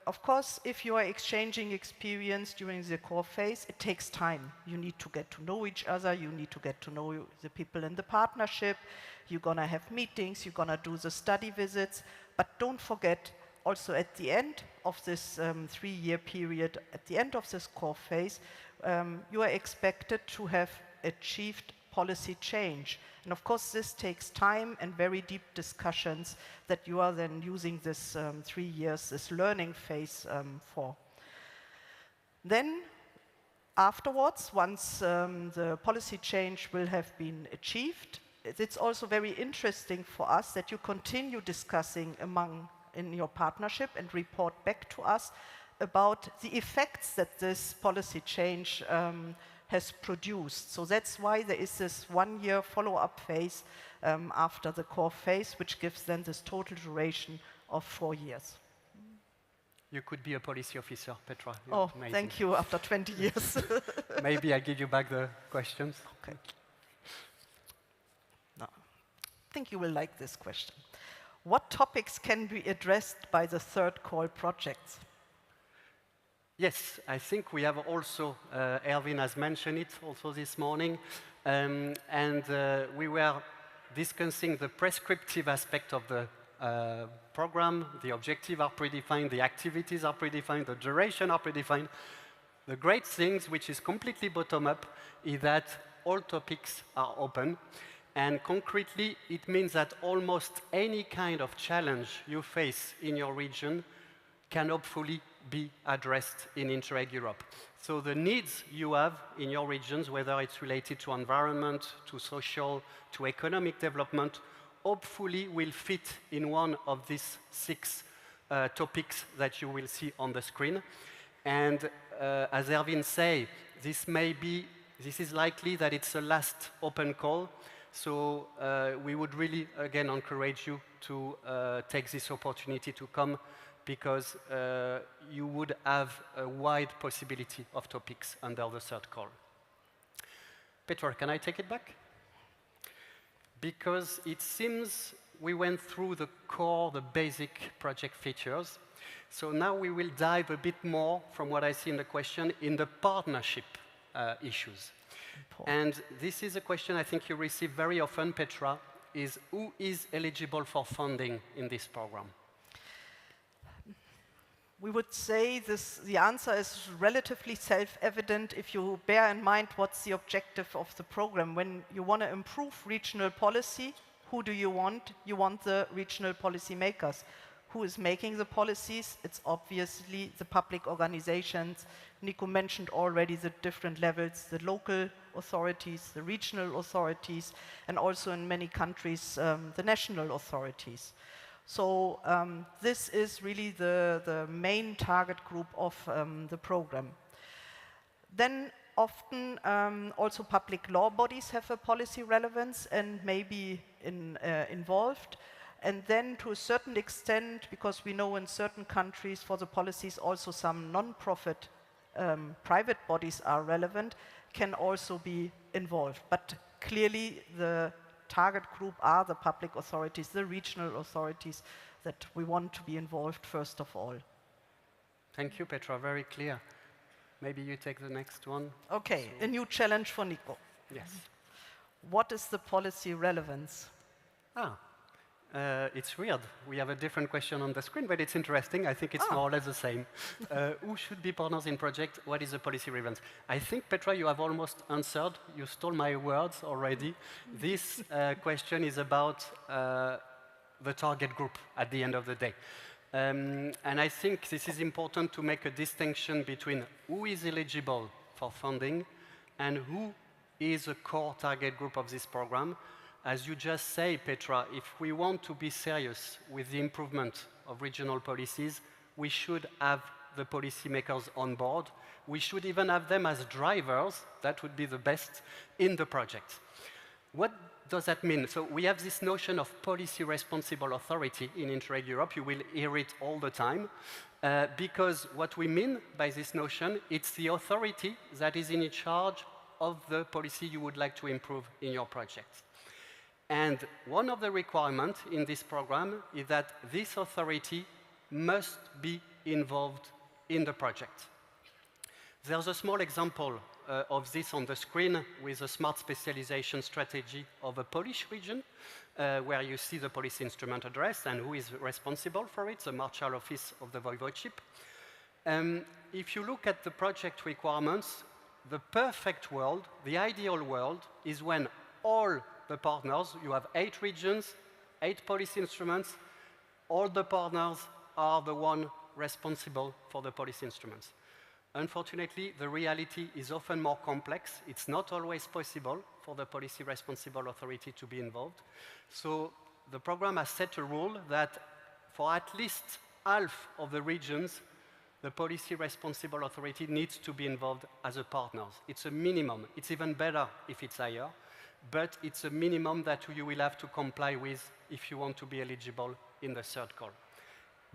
Of course, if you are exchanging experience during the core phase, it takes time. You need to get to know each other, you need to get to know the people in the partnership, you're gonna have meetings, you're gonna do the study visits, but don't forget, also at the end of this 3-year period, at the end of this core phase, you are expected to have achieved policy change. And of course, this takes time and very deep discussions that you are then using this 3 years, this learning phase for. Then, afterwards, once the policy change will have been achieved, it's also very interesting for us that you continue discussing in your partnership and report back to us about the effects that this policy change has produced. So that's why there is this 1-year follow-up phase after the core phase, which gives then this total duration of 4 years. You could be a policy officer, Petra. Oh, thank you, after 20 years. Maybe I give you back the questions. Okay. No. I think you will like this question. What topics can be addressed by the third call projects? Yes, I think we have also, Erwin has mentioned it also this morning, we were discussing the prescriptive aspect of the program. The objectives are predefined, the activities are predefined, the duration are predefined. The great things, which is completely bottom-up, is that all topics are open. And concretely, it means that almost any kind of challenge you face in your region can hopefully be addressed in Interreg Europe. So the needs you have in your regions, whether it's related to environment, to social, to economic development, hopefully will fit in one of these 6 topics that you will see on the screen. And as Erwin said, this is likely that it's the last open call. So we would really, again, encourage you to take this opportunity to come, because you would have a wide possibility of topics under the third call. Petra, can I take it back? Because it seems we went through the core, the basic project features. So now we will dive a bit more, from what I see in the question, in the partnership issues. And this is a question I think you receive very often, Petra, is who is eligible for funding in this program? We would say the answer is relatively self-evident if you bear in mind what's the objective of the program. When you want to improve regional policy, who do you want? You want the regional policy makers. Who is making the policies? It's obviously the public organizations. Nico mentioned already the different levels, the local authorities, the regional authorities, and also in many countries, the national authorities. So this is really the main target group of the program. Then often also public law bodies have a policy relevance and may be involved. And then to a certain extent, because we know in certain countries for the policies also some non-profit private bodies are relevant, can also be involved. But clearly the target group are the public authorities, the regional authorities that we want to be involved first of all. Thank you, Petra, very clear. Maybe you take the next one. Okay, a new challenge for Nico. Yes. What is the policy relevance? It's weird. We have a different question on the screen, but it's interesting. I think it's more or less the same. Who should be partners in project? What is the policy relevance? I think, Petra, you have almost answered. You stole my words already. This question is about the target group at the end of the day. And I think this is important to make a distinction between who is eligible for funding and who is a core target group of this program. As you just say, Petra, if we want to be serious with the improvement of regional policies, we should have the policymakers on board. We should even have them as drivers, that would be the best, in the project. What does that mean? So we have this notion of policy responsible authority in Interreg Europe. You will hear it all the time. Because what we mean by this notion, it's the authority that is in charge of the policy you would like to improve in your project. And one of the requirements in this program is that this authority must be involved in the project. There's a small example of this on the screen with a smart specialization strategy of a Polish region, where you see the policy instrument address and who is responsible for it, the Marshal Office of the Voivodeship. If you look at the project requirements, the perfect world, the ideal world, is when all the partners, you have 8 regions, 8 policy instruments, all the partners are the one responsible for the policy instruments. Unfortunately, the reality is often more complex. It's not always possible for the policy responsible authority to be involved. So the program has set a rule that for at least half of the regions, the policy responsible authority needs to be involved as a partner. It's a minimum. It's even better if it's higher, but it's a minimum that you will have to comply with if you want to be eligible in the third call.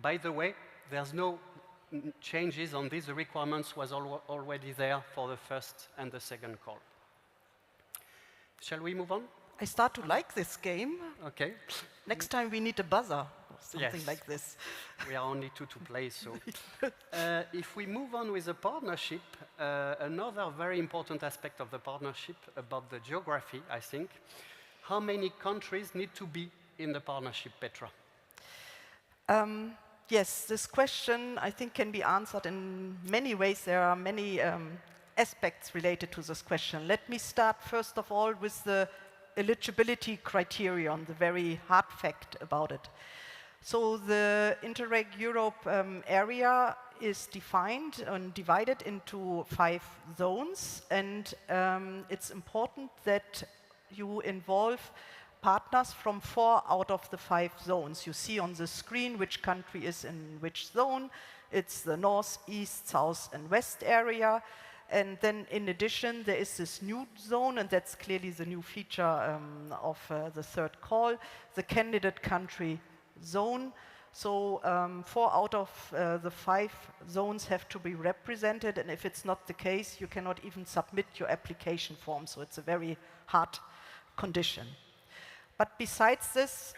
By the way, there's no changes on this. The requirements was already there for the first and the second call. Shall we move on? I start to like this game. Okay. Next time we need a buzzer or something like this. We are only 2 to play, so. If we move on with the partnership, another very important aspect of the partnership about the geography, I think, how many countries need to be in the partnership, Petra? Yes, this question, I think, can be answered in many ways. There are many aspects related to this question. Let me start, first of all, with the eligibility criterion, the very hard fact about it. So the Interreg Europe area is defined and divided into 5 zones, and it's important that you involve partners from 4 out of the 5 zones. You see on the screen which country is in which zone. It's the north, east, south, and west area. And then in addition, there is this new zone, and that's clearly the new feature of the third call, the candidate country zone. So 4 out of the 5 zones have to be represented, and if it's not the case, you cannot even submit your application form. So it's a very hard condition. But besides this,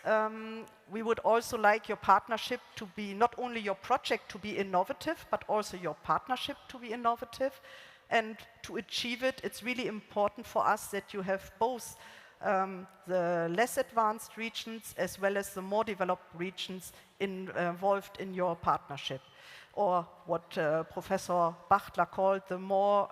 we would also like your partnership to be, not only your project to be innovative, but also your partnership to be innovative. And to achieve it, it's really important for us that you have both the less advanced regions as well as the more developed regions involved in your partnership. Or what Professor Bachtler called the more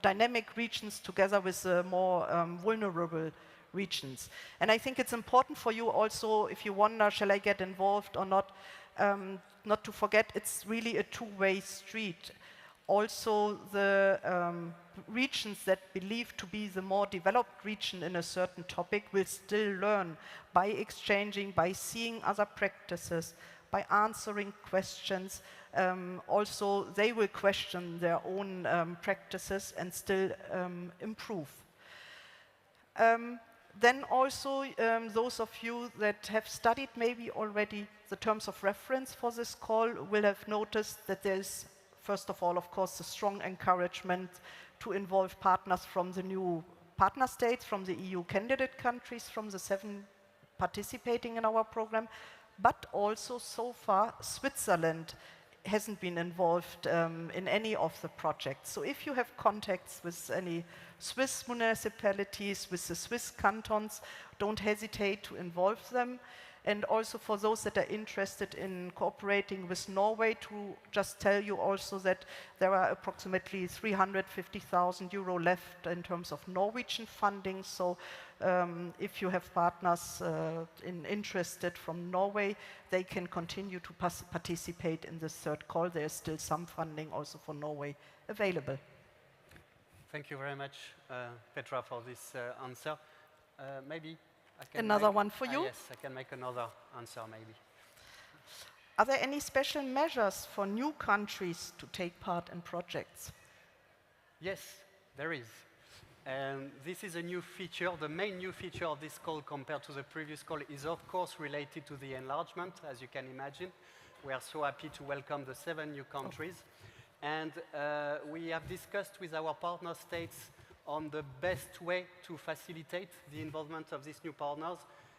dynamic regions together with the more vulnerable regions. And I think it's important for you also, if you wonder, shall I get involved or not, not to forget it's really a two-way street. Also, the regions that believe to be the more developed region in a certain topic will still learn by exchanging, by seeing other practices, by answering questions. Also, they will question their own practices and still improve. Then also, those of you that have studied maybe already the terms of reference for this call will have noticed that there's, first of all, of course, a strong encouragement to involve partners from the new partner states, from the EU candidate countries, from the 7 participating in our program, but also so far Switzerland hasn't been involved in any of the projects. So if you have contacts with any Swiss municipalities, with the Swiss cantons, don't hesitate to involve them. And also for those that are interested in cooperating with Norway, to just tell you also that there are approximately 350,000 euro left in terms of Norwegian funding. So if you have partners interested from Norway, they can continue to participate in this third call. There is still some funding also for Norway available. Thank you very much, Petra, for this answer. Maybe I can another one for you? Yes, I can make another answer maybe. Are there any special measures for new countries to take part in projects? Yes, there is. And this is a new feature. The main new feature of this call compared to the previous call is of course related to the enlargement, as you can imagine. We are so happy to welcome the 7 new countries. And we have discussed with our partner states on the best way to facilitate the involvement of these new partners.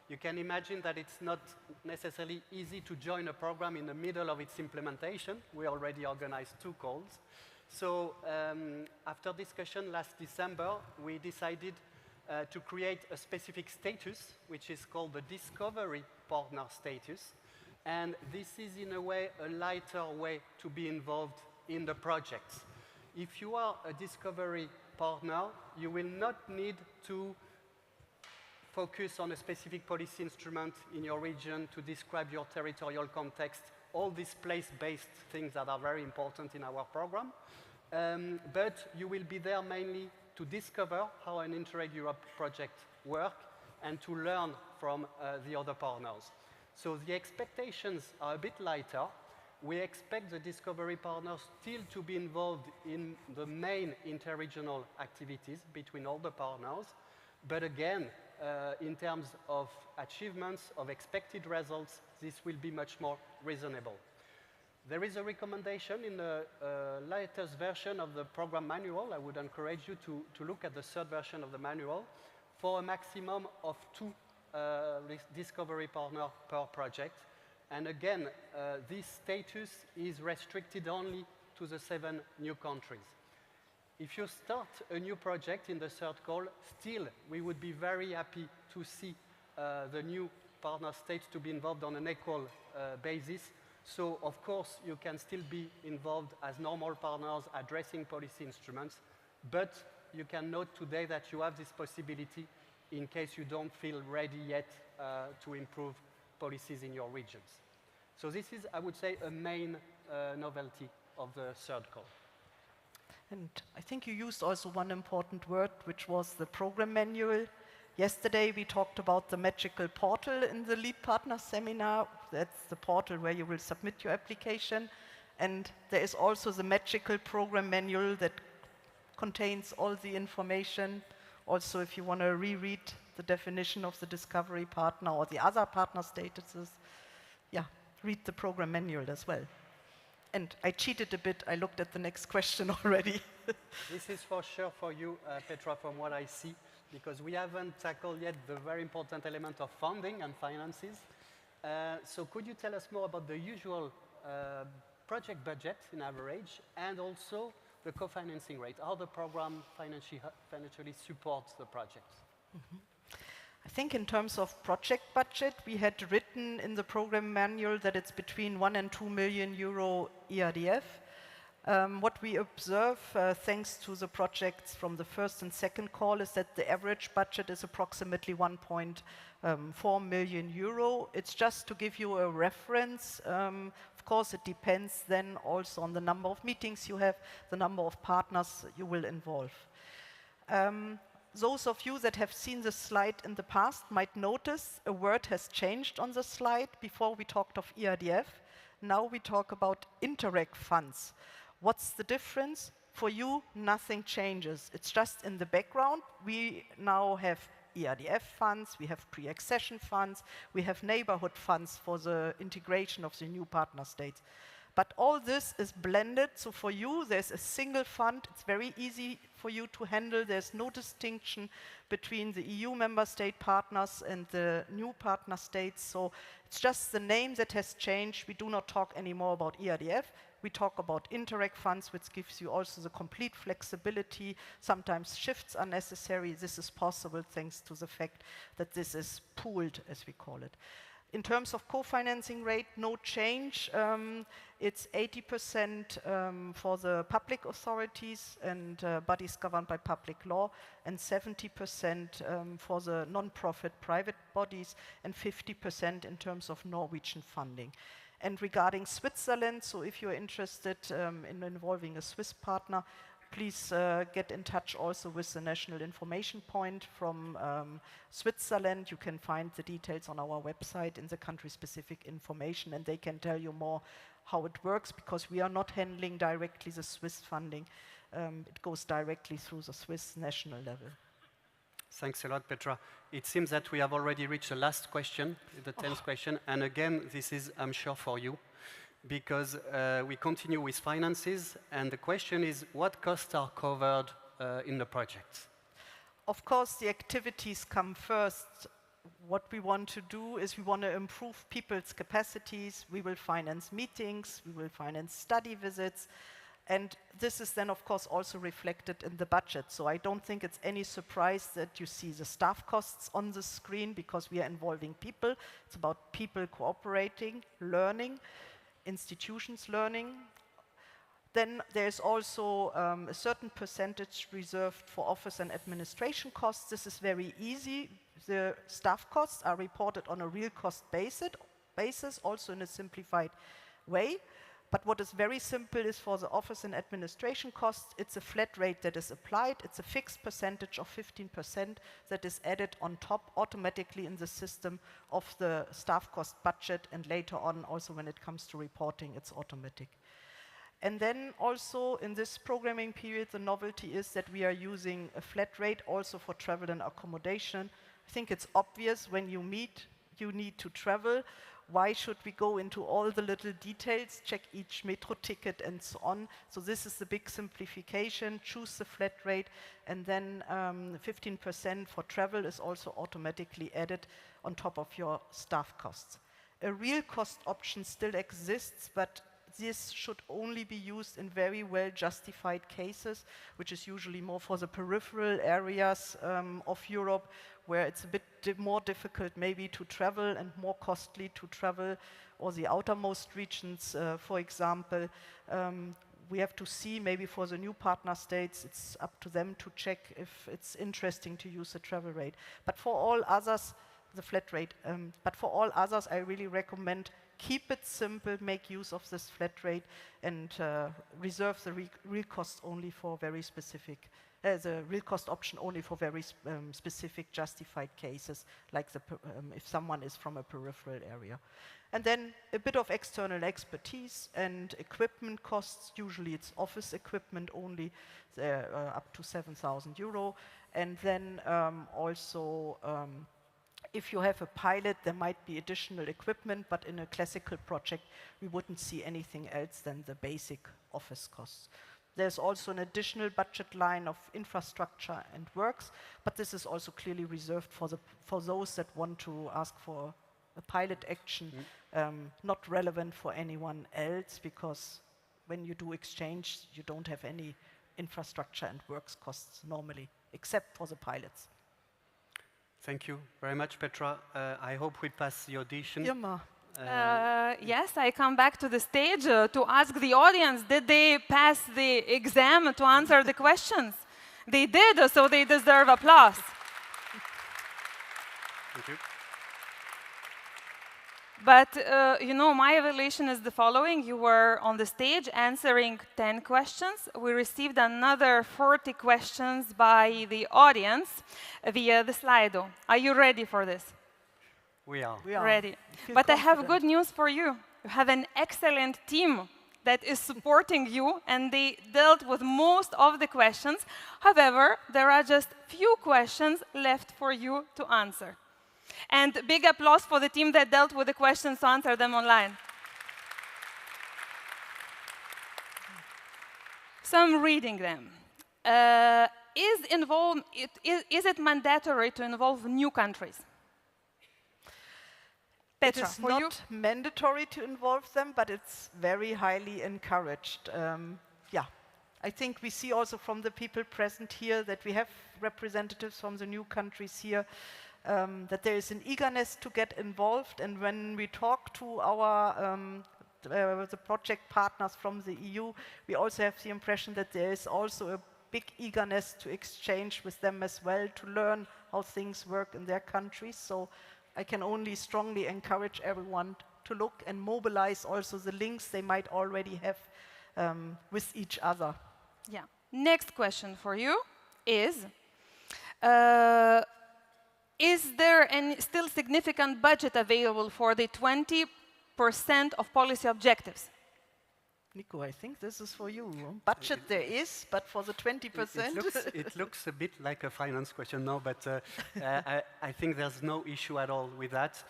You can imagine that it's not necessarily easy to join a program in the middle of its implementation. We already organized 2 calls. So after discussion last December, we decided to create a specific status, which is called the Discovery Partner status. And this is in a way a lighter way to be involved in the projects. If you are a discovery partner, you will not need to focus on a specific policy instrument in your region to describe your territorial context, all these place-based things that are very important in our program. But you will be there mainly to discover how an Interreg Europe project works and to learn from the other partners. So the expectations are a bit lighter. We expect the discovery partners still to be involved in the main interregional activities between all the partners. But again, in terms of achievements, of expected results, this will be much more reasonable. There is a recommendation in the latest version of the program manual. I would encourage you to look at the 3rd version of the manual for a maximum of 2 discovery partners per project. And again, this status is restricted only to the 7 new countries. If you start a new project in the 3rd call, still we would be very happy to see the new partner states to be involved on an equal basis. So of course you can still be involved as normal partners addressing policy instruments, but you can note today that you have this possibility in case you don't feel ready yet to improve policies in your regions. So this is, I would say, a main novelty of the 3rd call. And I think you used also one important word, which was the program manual. Yesterday we talked about the magical portal in the lead partner seminar. That's the portal where you will submit your application. And there is also the magical program manual that contains all the information. Also, if you want to reread the definition of the discovery partner or the other partner statuses, yeah, read the program manual as well. And I cheated a bit. I looked at the next question already. This is for sure for you, Petra, from what I see, because we haven't tackled yet the very important element of funding and finances. So could you tell us more about the usual project budget in average and also the co-financing rate, how the program financially supports the projects? Mm-hmm. I think in terms of project budget, we had written in the program manual that it's between 1 and 2 million euro ERDF. What we observe, thanks to the projects from the 1st and 2nd call, is that the average budget is approximately 1.4 million euro. It's just to give you a reference. Of of course, it depends then also on the number of meetings you have, the number of partners you will involve. Those of you that have seen this slide in the past might notice a word has changed on the slide. Before we talked of ERDF, now we talk about Interreg funds. What's the difference? For you, nothing changes. It's just in the background. We now have ERDF funds, we have pre-accession funds, we have neighborhood funds for the integration of the new partner states. But all this is blended, so for you there's a single fund, it's very easy for you to handle, there's no distinction between the EU member state partners and the new partner states, so it's just the name that has changed. We do not talk anymore about ERDF, we talk about Interreg funds, which gives you also the complete flexibility. Sometimes shifts are necessary, this is possible thanks to the fact that this is pooled, as we call it. In terms of co-financing rate, no change. It's 80% for the public authorities and bodies governed by public law, and 70% for the non-profit private bodies, and 50% in terms of Norwegian funding. And regarding Switzerland, so if you're interested in involving a Swiss partner, please get in touch also with the National Information Point from Switzerland. You can find the details on our website in the country-specific information, and they can tell you more how it works, because we are not handling directly the Swiss funding. It goes directly through the Swiss national level. Thanks a lot, Petra. It seems that we have already reached the last question, the 10th question, and again, this is, I'm sure, for you, because we continue with finances, and the question is, what costs are covered in the project? Of course, the activities come first. What we want to do is we want to improve people's capacities. We will finance meetings, we will finance study visits, and this is then, of course, also reflected in the budget. So I don't think it's any surprise that you see the staff costs on the screen, because we are involving people. It's about people cooperating, learning, institutions learning. Then there's also a certain percentage reserved for office and administration costs. This is very easy. The staff costs are reported on a real cost basis, also in a simplified way. But what is very simple is for the office and administration costs, it's a flat rate that is applied. It's a fixed percentage of 15% that is added on top automatically in the system of the staff cost budget, and later on also when it comes to reporting, it's automatic. And then also in this programming period, the novelty is that we are using a flat rate also for travel and accommodation. I think it's obvious when you meet, you need to travel. Why should we go into all the little details, check each metro ticket and so on? So this is the big simplification, choose the flat rate, and then 15% for travel is also automatically added on top of your staff costs. A real cost option still exists, but this should only be used in very well justified cases, which is usually more for the peripheral areas of Europe, where it's a bit more difficult maybe to travel and more costly to travel, or the outermost regions, for example. We have to see, maybe for the new partner states, it's up to them to check if it's interesting to use the travel rate. But for all others, the flat rate, but for all others, I really recommend keep it simple, make use of this flat rate, and reserve the real cost only for very specific, the real cost option only for very specific justified cases, like if someone is from a peripheral area. And then a bit of external expertise and equipment costs. Usually it's office equipment only, up to 7,000 euro. And then also, if you have a pilot, there might be additional equipment, but in a classical project, we wouldn't see anything else than the basic office costs. There's also an additional budget line of infrastructure and works, but this is also clearly reserved for those that want to ask for a pilot action, not relevant for anyone else, because when you do exchange, you don't have any infrastructure and works costs normally, except for the pilots. Thank you very much, Petra. I hope we pass the audition. Irma. Yes, I come back to the stage to ask the audience, did they pass the exam to answer the questions? They did, so they deserve applause. Thank you. But, you know, my evaluation is the following. You were on the stage answering 10 questions. We received another 40 questions by the audience via the Slido. Are you ready for this? We are. Ready. But I have good news for you. You have an excellent team that is supporting you, and they dealt with most of the questions. However, there are just few questions left for you to answer. And big applause for the team that dealt with the questions to answer them online. So I'm reading them. Is it mandatory to involve new countries? It Petra, is for you? not mandatory to involve them, but it's very highly encouraged. Yeah, I think we see also from the people present here that we have representatives from the new countries here, that there is an eagerness to get involved. And when we talk to our the project partners from the EU, we also have the impression that there is also a big eagerness to exchange with them as well, to learn how things work in their countries. So I can only strongly encourage everyone to look and mobilize also the links they might already have with each other. Yeah. Next question for you is there any still significant budget available for the 20% of policy objectives? Nico, I think this is for you. Budget there is, but for the 20%? It looks a bit like a finance question now, but I think there's no issue at all with that.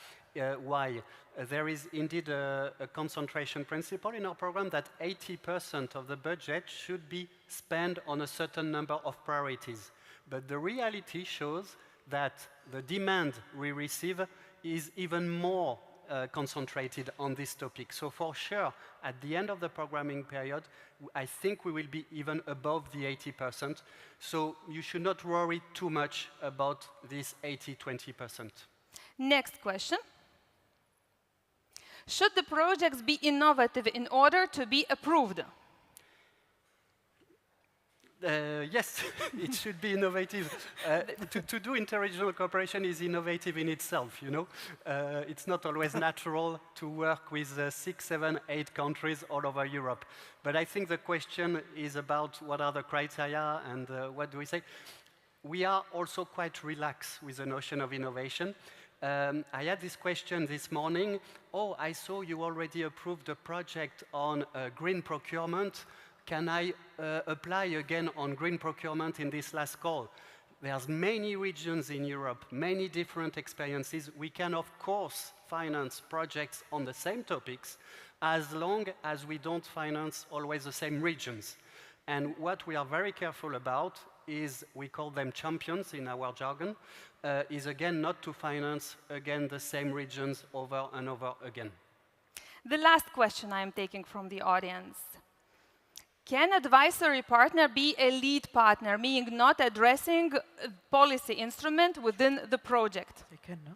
Why? There is indeed a concentration principle in our program that 80% of the budget should be spent on a certain number of priorities. But the reality shows that the demand we receive is even more concentrated on this topic. So for sure, at the end of the programming period, I think we will be even above the 80%. So you should not worry too much about this 80-20%. Next question. Should the projects be innovative in order to be approved? Yes, it should be innovative. To do interregional cooperation is innovative in itself, you know. It's not always natural to work with 6, 7, 8 countries all over Europe. But I think the question is about what are the criteria and what do we say. We are also quite relaxed with the notion of innovation. I had this question this morning. Oh, I saw you already approved a project on green procurement. Can I apply again on green procurement in this last call? There's many regions in Europe, many different experiences. We can, of course, finance projects on the same topics as long as we don't finance always the same regions. And what we are very careful about is, we call them champions in our jargon, is again not to finance again the same regions over and over again. The last question I am taking from the audience. Can advisory partner be a lead partner, meaning not addressing a policy instrument within the project? They can, no?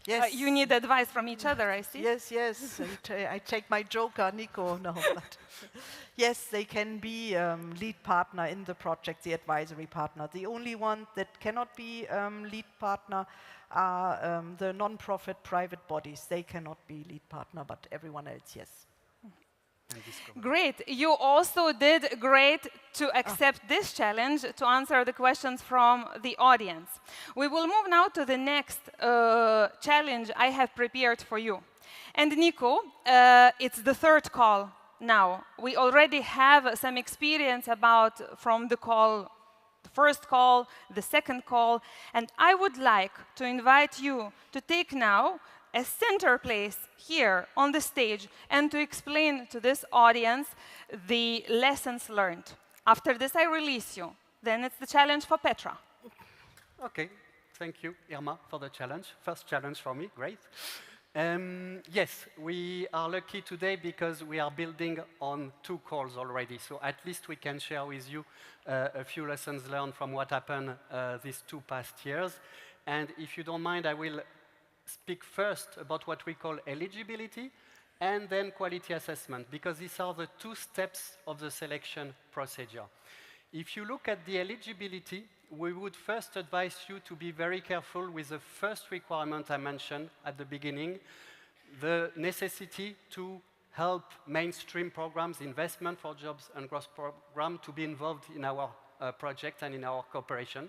Yes. You need advice from each other, I see. Yes, yes. I take my joker, Nico. No, but yes, they can be lead partner in the project, the advisory partner. The only one that cannot be lead partner are the non-profit private bodies. They cannot be lead partner, but everyone else, yes. Great. You also did great to accept this challenge to answer the questions from the audience. We will move now to the next challenge I have prepared for you. And Nico, it's the third call now. We already have some experience from the call, the first call, the second call, and I would like to invite you to take now a center place here on the stage and to explain to this audience the lessons learned. After this, I release you. Then it's the challenge for Petra. Okay, thank you, Irma, for the challenge. First challenge for me, great. Yes, we are lucky today because we are building on 2 calls already. So at least we can share with you a few lessons learned from what happened these 2 past years. And if you don't mind, I will speak first about what we call eligibility and then quality assessment, because these are the 2 steps of the selection procedure. If you look at the eligibility, we would first advise you to be very careful with the first requirement I mentioned at the beginning, the necessity to help mainstream programs, investment for jobs and growth program to be involved in our project and in our cooperation.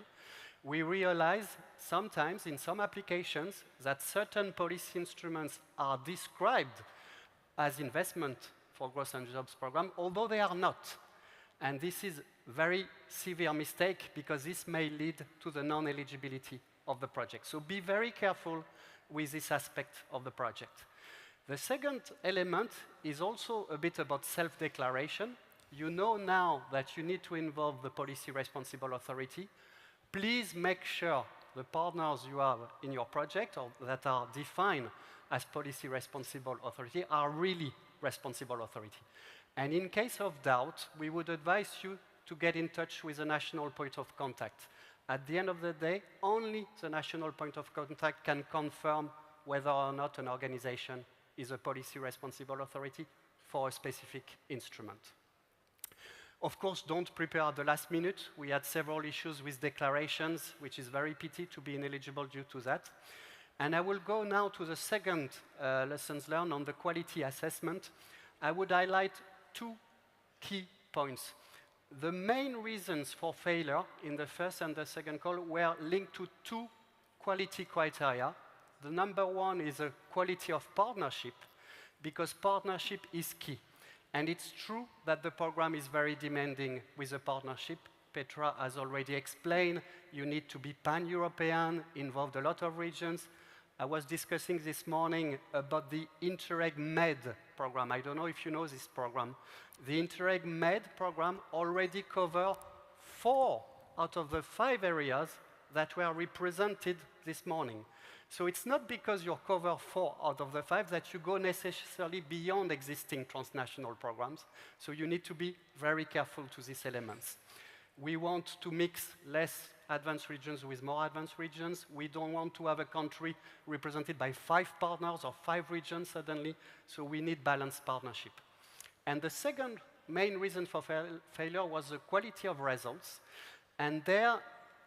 We realize sometimes in some applications that certain policy instruments are described as investment for growth and jobs program, although they are not. And this is a very severe mistake because this may lead to the non-eligibility of the project. So be very careful with this aspect of the project. The second element is also a bit about self-declaration. You know now that you need to involve the policy responsible authority. Please make sure the partners you have in your project or that are defined as policy responsible authority are really responsible authority. And in case of doubt, we would advise you to get in touch with a national point of contact. At the end of the day, only the national point of contact can confirm whether or not an organization is a policy responsible authority for a specific instrument. Of course, don't prepare at the last minute. We had several issues with declarations, which is very pity to be ineligible due to that. And I will go now to the second lessons learned on the quality assessment. I would highlight two key points. The main reasons for failure in the first and the second call were linked to two quality criteria. The number one is a quality of partnership, because partnership is key. And it's true that the program is very demanding with a partnership. Petra has already explained, you need to be pan-European, involve a lot of regions. I was discussing this morning about the Interreg Med program. I don't know if you know this program. The Interreg Med program already covers 4 out of the 5 areas that were represented this morning. So it's not because you cover 4 out of the 5 that you go necessarily beyond existing transnational programs. So you need to be very careful to these elements. We want to mix less advanced regions with more advanced regions. We don't want to have a country represented by 5 partners or 5 regions suddenly. So we need balanced partnership. And the second main reason for failure was the quality of results. And there,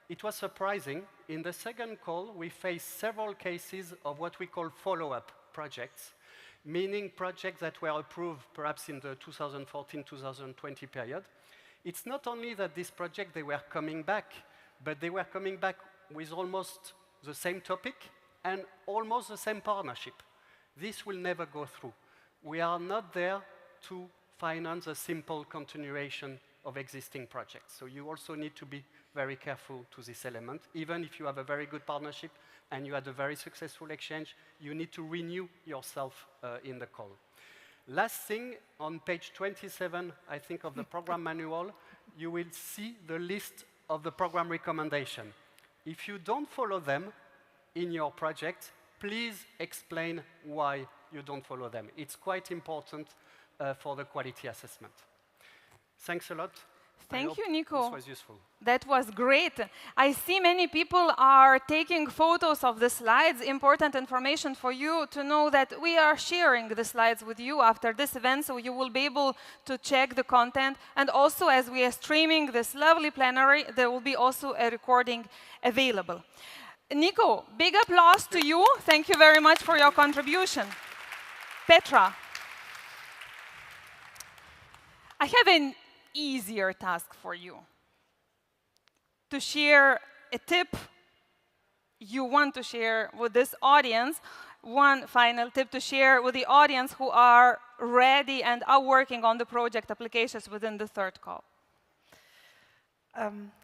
it was surprising. In the second call, we faced several cases of what we call follow-up projects, meaning projects that were approved perhaps in the 2014-2020 period. It's not only that this project, they were coming back, but they were coming back with almost the same topic and almost the same partnership. This will never go through. We are not there to finance a simple continuation of existing projects. So you also need to be very careful to this element. Even if you have a very good partnership and you had a very successful exchange, you need to renew yourself in the call. Last thing, on page 27, I think, of the program manual, you will see the list of the program recommendation. If you don't follow them in your project, please explain why you don't follow them. It's quite important for the quality assessment. Thanks a lot. Thank you, Nico. This was useful. That was great. I see many people are taking photos of the slides. Important information for you to know that we are sharing the slides with you after this event, so you will be able to check the content. And also, as we are streaming this lovely plenary, there will be also a recording available. Nico, big applause to you. Thank you very much for your contribution. Petra, I have an easier task for you. To share a tip you want to share with this audience, one final tip to share with the audience who are ready and are working on the project applications within the third call.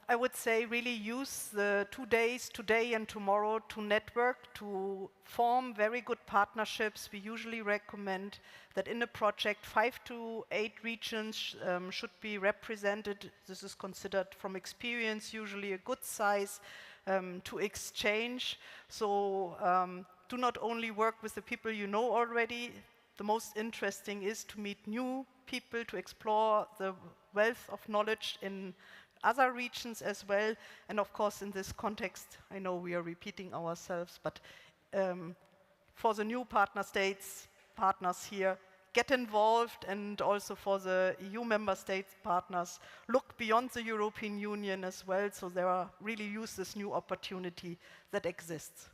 I would say really use the 2 days, today and tomorrow, to network, to form very good partnerships. We usually recommend that in a project 5 to 8 regions should be represented. This is considered from experience usually a good size to exchange. So do not only work with the people you know already. The most interesting is to meet new people, to explore the wealth of knowledge in other regions as well. And of course, in this context, I know we are repeating ourselves, but for the new partner states, partners here, get involved, and also for the EU member states partners, look beyond the European Union as well, so there are really use this new opportunity that exists.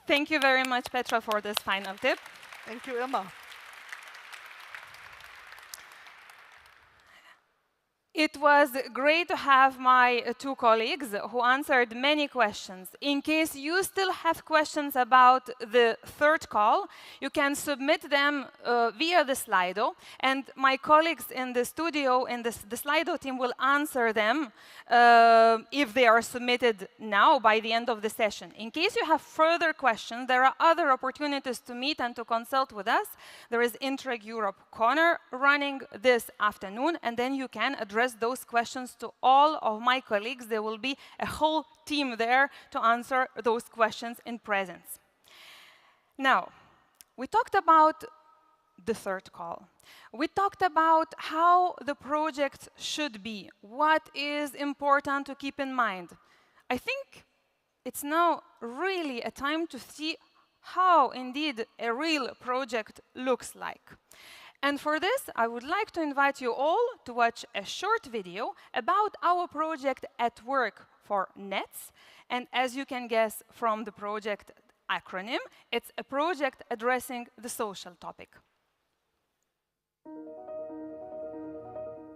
Thank you very much, Petra, for this final tip. Thank you, Irma. It was great to have my two colleagues who answered many questions. In case you still have questions about the third call, you can submit them via the Slido, and my colleagues in the studio and the Slido team will answer them if they are submitted now by the end of the session. In case you have further questions, there are other opportunities to meet and to consult with us. There is Interreg Europe Corner running this afternoon, and then you can address those questions to all of my colleagues. There will be a whole team there to answer those questions in presence. Now, we talked about the third call. We talked about how the project should be, what is important to keep in mind. I think it's now really a time to see how indeed a real project looks like. And for this, I would like to invite you all to watch a short video about our project at work for NETS. And as you can guess from the project acronym, it's a project addressing the social topic.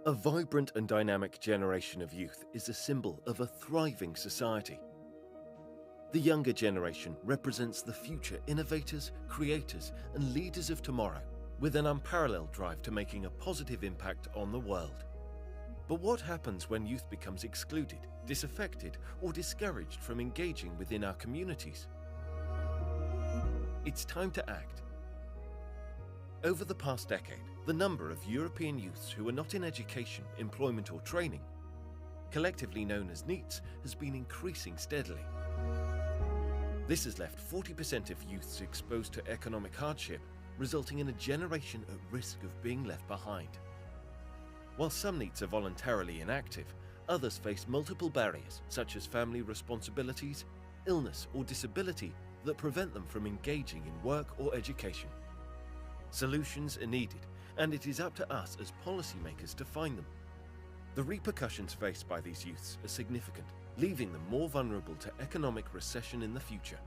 A vibrant and dynamic generation of youth is a symbol of a thriving society. The younger generation represents the future innovators, creators, and leaders of tomorrow, with an unparalleled drive to making a positive impact on the world. But what happens when youth becomes excluded, disaffected, or discouraged from engaging within our communities? It's time to act. Over the past decade, the number of European youths who are not in education, employment, or training, collectively known as NEETs, has been increasing steadily. This has left 40% of youths exposed to economic hardship, resulting in a generation at risk of being left behind. While some NEETs are voluntarily inactive, others face multiple barriers, such as family responsibilities, illness, or disability that prevent them from engaging in work or education. Solutions are needed, and it is up to us as policymakers to find them. The repercussions faced by these youths are significant, leaving them more vulnerable to economic recession in the future.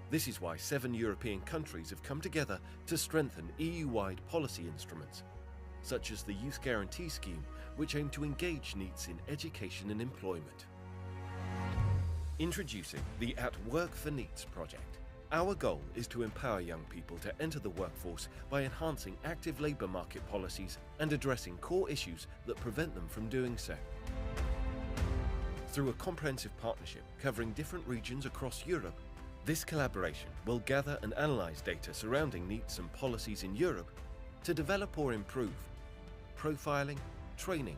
This is why 7 European countries have come together to strengthen EU-wide policy instruments, such as the Youth Guarantee Scheme, which aim to engage NEETs in education and employment. Introducing the At Work for NEETs project. Our goal is to empower young people to enter the workforce by enhancing active labour market policies and addressing core issues that prevent them from doing so. Through a comprehensive partnership covering different regions across Europe, this collaboration will gather and analyse data surrounding NEETs and policies in Europe to develop or improve profiling, training,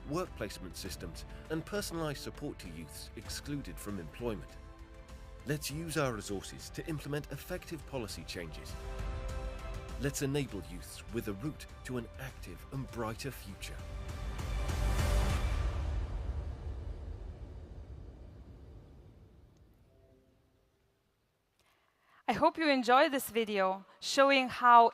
work placement systems, and personalised support to youths excluded from employment. Let's use our resources to implement effective policy changes. Let's enable youths with a route to an active and brighter future. I hope you enjoyed this video showing how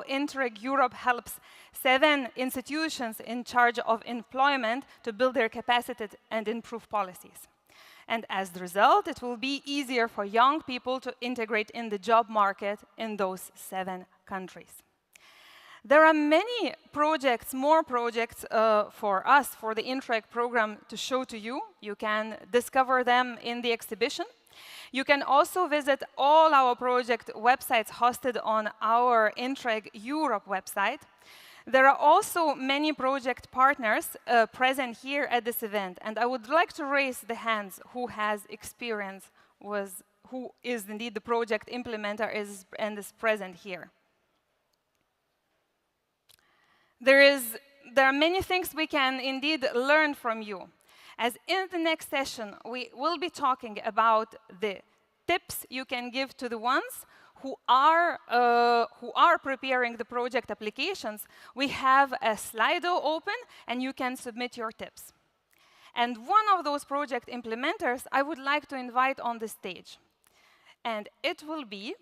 Interreg Europe helps 7 institutions in charge of employment to build their capacity and improve policies. And as the result, it will be easier for young people to integrate in the job market in those 7 countries. There are many projects, more projects for us, for the Interreg program to show to you. You can discover them in the exhibition. You can also visit all our project websites hosted on our Interreg Europe website. There are also many project partners present here at this event, and I would like to raise the hands who has experience with, who is indeed the project implementer and is present here. There are many things we can indeed learn from you. As in the next session, we will be talking about the tips you can give to the ones who are preparing the project applications. We have a Slido open, and you can submit your tips. And one of those project implementers I would like to invite on the stage. And it will be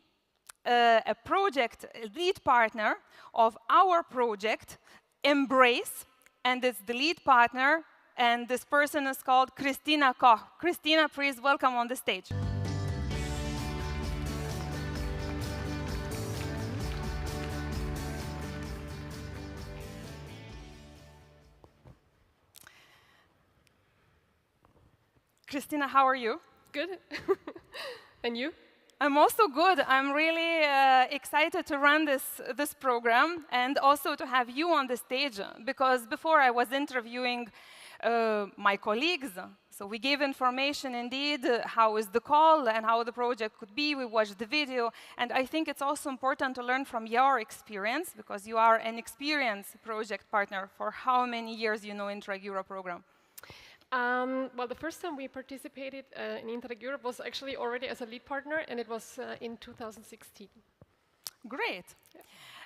a project lead partner of our project, Embrace, and it's the lead partner, and this person is called Christina Koch. Christina, please welcome on the stage. Christina, how are you? Good. And you? I'm also good. I'm really excited to run this program and also to have you on the stage, because before I was interviewing my colleagues. So we gave information indeed, how is the call and how the project could be. We watched the video. And I think it's also important to learn from your experience, because you are an experienced project partner. For how many years you know Interreg Europe program? Well, the first time we participated in Interreg Europe was actually already as a lead partner, and it was in 2016. Great.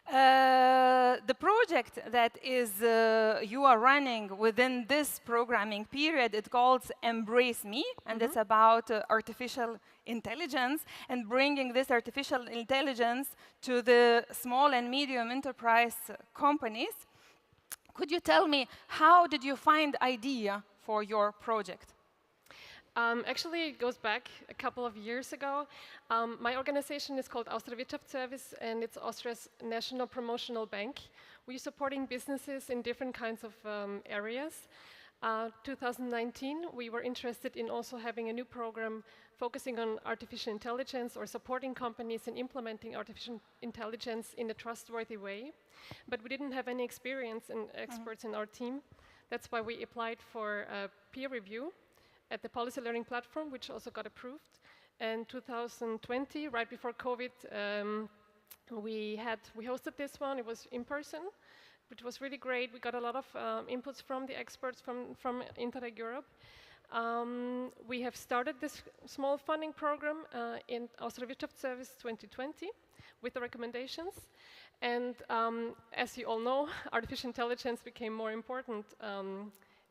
The project that you are running within this programming period, it's called Embrace Me, and it's about artificial intelligence and bringing this artificial intelligence to the small and medium enterprise companies. Could you tell me, how did you find idea for your project? Actually, it goes back a couple of years ago. My organization is called Austria Wirtschaftsservice, and it's Austria's national promotional bank. We're supporting businesses in different kinds of areas. 2019, we were interested in also having a new program focusing on artificial intelligence or supporting companies in implementing artificial intelligence in a trustworthy way. But we didn't have any experience and experts in our team. That's why we applied for a peer review at the Policy Learning Platform, which also got approved. And 2020, right before COVID, we hosted this one. It was in person, which was really great. We got a lot of inputs from the experts from Interreg Europe. We have started this small funding program in Austria Wirtschaftsservice 2020 with the recommendations. And as you all know, artificial intelligence became more important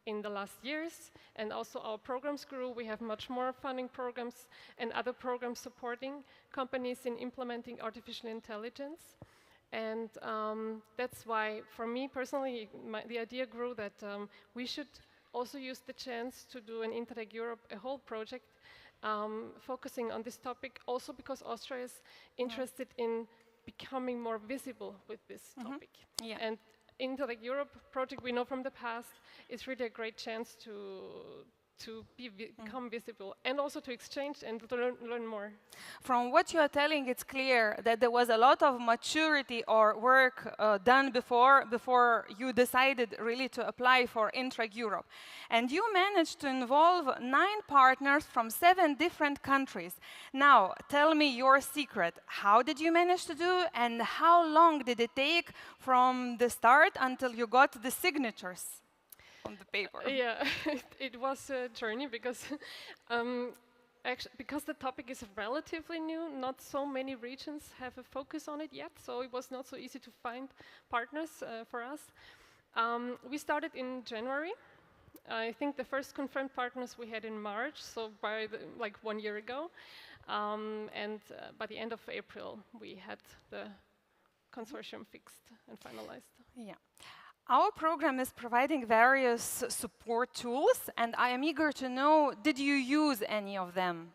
in the last years, and also our programs grew. We have much more funding programs and other programs supporting companies in implementing artificial intelligence. And that's why, for me personally, the idea grew that we should also use the chance to do an Interreg Europe, a whole project, focusing on this topic, also because Austria is interested in becoming more visible with this topic. Yeah. And Interreg Europe project, we know from the past, is really a great chance to become visible and also to exchange and to learn more. From what you are telling, it's clear that there was a lot of maturity or work done before you decided really to apply for Interreg Europe. And you managed to involve 9 partners from 7 different countries. Now, tell me your secret. How did you manage to do, and how long did it take from the start until you got the signatures on the paper? Yeah, it was a journey because because the topic is relatively new, not so many regions have a focus on it yet, so it was not so easy to find partners for us. We started in January. I think the first confirmed partners we had in March, so by like 1 year ago, and by the end of April we had the consortium fixed and finalized. Yeah. Our program is providing various support tools, and I am eager to know, did you use any of them?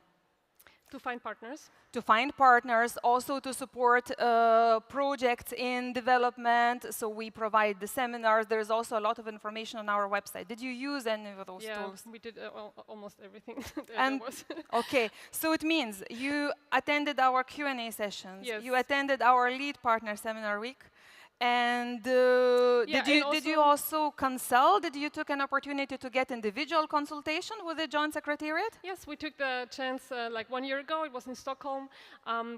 To find partners. To find partners, also to support projects in development. So we provide the seminars. There's also a lot of information on our website. Did you use any of those tools? Yeah, we did almost everything. And okay, so it means you attended our Q&A sessions. Yes. You attended our lead partner seminar week. And did you also consult? Did you took an opportunity to get individual consultation with the Joint Secretariat? Yes, we took the chance like 1 year ago. It was in Stockholm.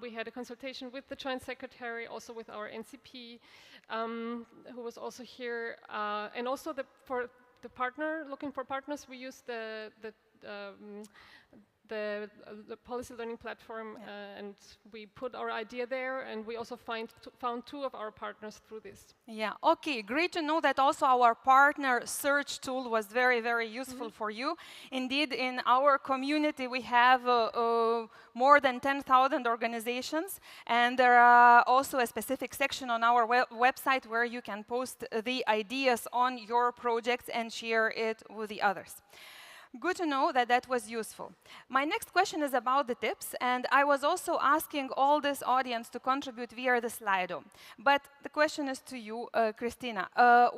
We had a consultation with the Joint Secretary, also with our NCP, who was also here. And also for the partner, looking for partners, we used the the policy learning platform, and we put our idea there, and we also found 2 of our partners through this. Yeah, okay, great to know that also our partner search tool was very, very useful for you. Indeed, in our community, we have more than 10,000 organizations, and there are also a specific section on our website where you can post the ideas on your projects and share it with the others. Good to know that that was useful. My next question is about the tips, and I was also asking all this audience to contribute via the Slido. But the question is to you, Christina.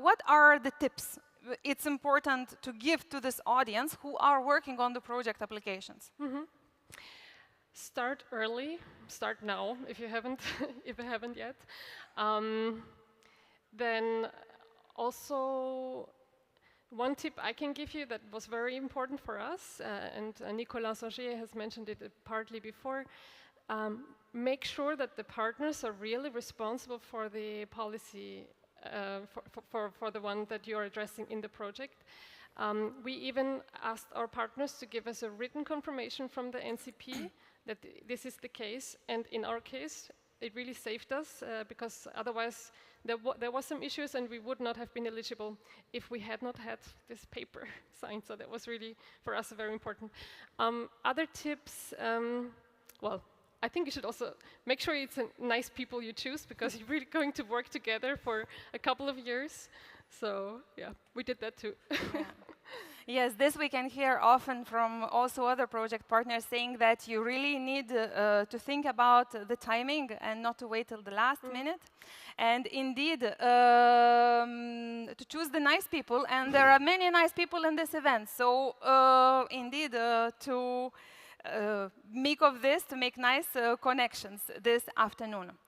What are the tips it's important to give to this audience who are working on the project applications? Start early. Start now if you haven't, if you haven't yet. Then also, one tip I can give you that was very important for us, and Nicolas Sauger has mentioned it partly before, make sure that the partners are really responsible for the policy, for the one that you're addressing in the project. We even asked our partners to give us a written confirmation from the NCP that this is the case, and in our case, it really saved us because otherwise there was some issues and we would not have been eligible if we had not had this paper signed. So that was really, for us, very important. Other tips, well, I think you should also make sure it's nice people you choose because you're really going to work together for a couple of years. So yeah, we did that too. Yeah. Yes, this we can hear often from also other project partners saying that you really need to think about the timing and not to wait till the last minute. And indeed, to choose the nice people, and there are many nice people in this event. So indeed, to make of this, to make nice connections this afternoon.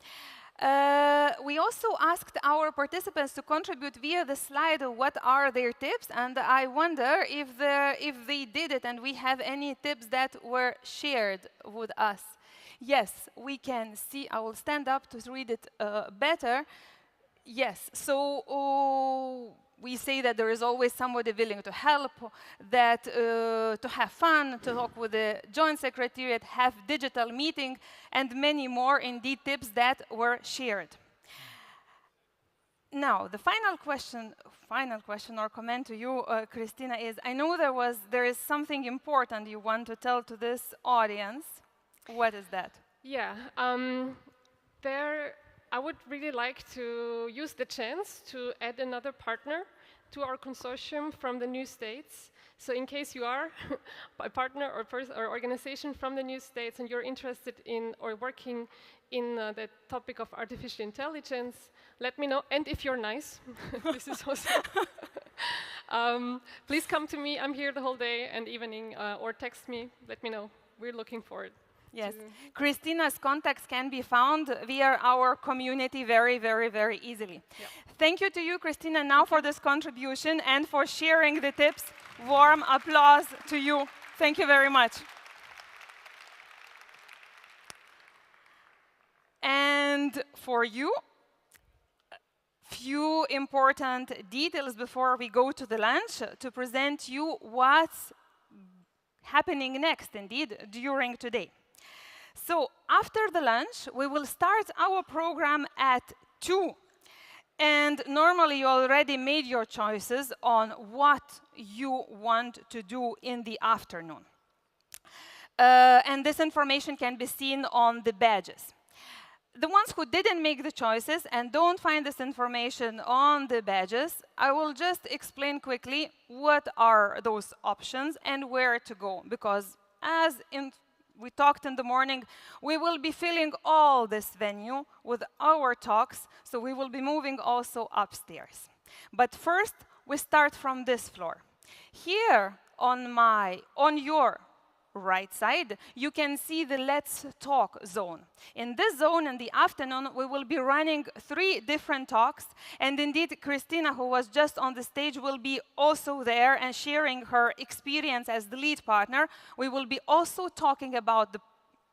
We also asked our participants to contribute via the slide what are their tips, and I wonder if they did it and we have any tips that were shared with us. Yes, we can see. I will stand up to read it better. Yes, so we say that there is always somebody willing to help, that to have fun, to talk with the joint secretariat, have digital meeting, and many more indeed tips that were shared. Now, the final question or comment to you, Christina, is I know there is something important you want to tell to this audience. What is that? Yeah, I would really like to use the chance to add another partner to our consortium from the new states. So in case you are a partner or organization from the new states and you're interested in or working in the topic of artificial intelligence, let me know. And if you're nice, this is also, please come to me. I'm here the whole day and evening, or text me, let me know. We're looking forward. Yes, Christina's contacts can be found via our community very, very, very easily. Yeah. Thank you to you, Christina, now for this contribution and for sharing the tips. Warm applause to you. Thank you very much. And for you, few important details before we go to the lunch to present you what's happening next, indeed, during today. So after the lunch, we will start our program at 2. And normally you already made your choices on what you want to do in the afternoon. And this information can be seen on the badges. The ones who didn't make the choices and don't find this information on the badges, I will just explain quickly what are those options and where to go. Because as we talked in the morning, we will be filling all this venue with our talks, so we will be moving also upstairs. But first, we start from this floor. Here on your right side, you can see the Let's Talk zone. In this zone, in the afternoon, we will be running 3 different talks. And indeed, Christina, who was just on the stage, will be also there and sharing her experience as the lead partner. We will be also talking about the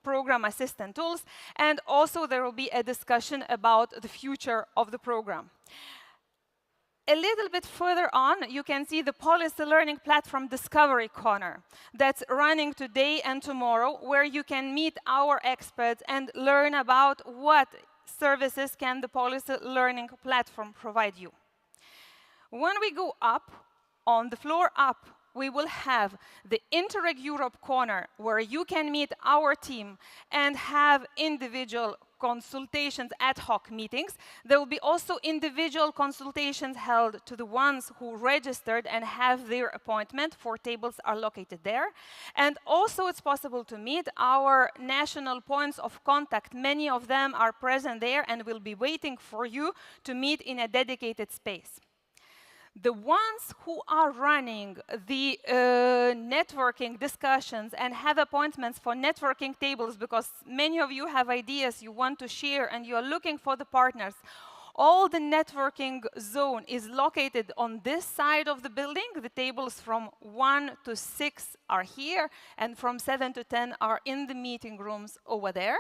program assistant tools, and also there will be a discussion about the future of the program. A little bit further on, you can see the Policy Learning Platform Discovery Corner that's running today and tomorrow, where you can meet our experts and learn about what services can the Policy Learning Platform provide you. When we go up, on the floor up, we will have the Interreg Europe corner, where you can meet our team and have individual consultations, ad hoc meetings. There will be also individual consultations held to the ones who registered and have their appointment. 4 tables are located there. And also it's possible to meet our national points of contact. Many of them are present there and will be waiting for you to meet in a dedicated space. The ones who are running the networking discussions and have appointments for networking tables, because many of you have ideas you want to share and you are looking for the partners, all the networking zone is located on this side of the building. The tables from 1 to 6 are here, and from 7 to 10 are in the meeting rooms over there.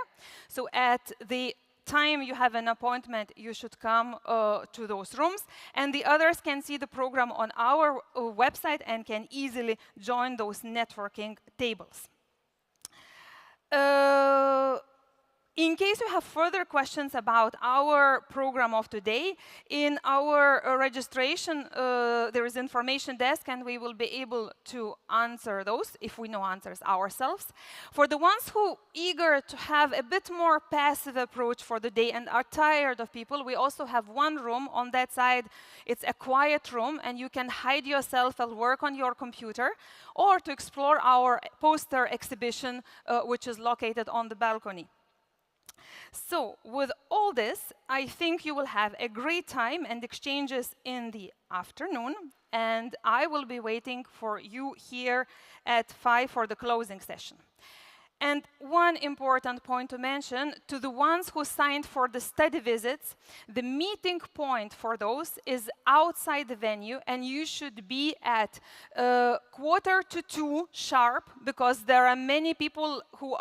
So at the time you have an appointment, you should come to those rooms, and the others can see the program on our website and can easily join those networking tables. In case you have further questions about our program of today, in our registration there is information desk, and we will be able to answer those if we know answers ourselves. For the ones who are eager to have a bit more passive approach for the day and are tired of people, we also have one room on that side. It's a quiet room, and you can hide yourself and work on your computer, or to explore our poster exhibition, which is located on the balcony. So with all this, I think you will have a great time and exchanges in the afternoon, and I will be waiting for you here at 5 for the closing session. And one important point to mention, to the ones who signed for the study visits, the meeting point for those is outside the venue, and you should be at 1:45 sharp, because there are many people who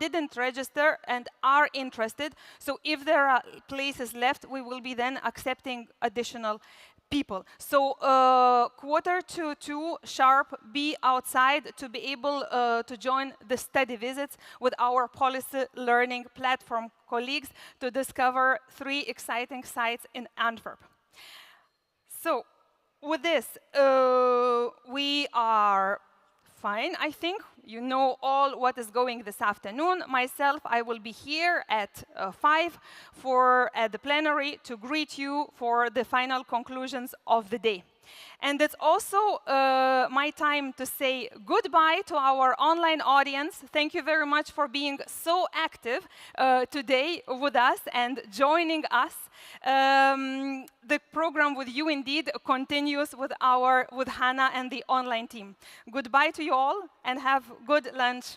didn't register and are interested. So if there are places left, we will be then accepting additional people. So 1:45 sharp, be outside to be able to join the study visits with our Policy Learning Platform colleagues to discover 3 exciting sites in Antwerp. So with this, we are fine, I think. You know all what is going this afternoon. Myself, I will be here at 5 at the plenary to greet you for the final conclusions of the day. And it's also my time to say goodbye to our online audience. Thank you very much for being so active today with us and joining us. The program with you indeed continues with Hannah and the online team. Goodbye to you all, and have good lunch.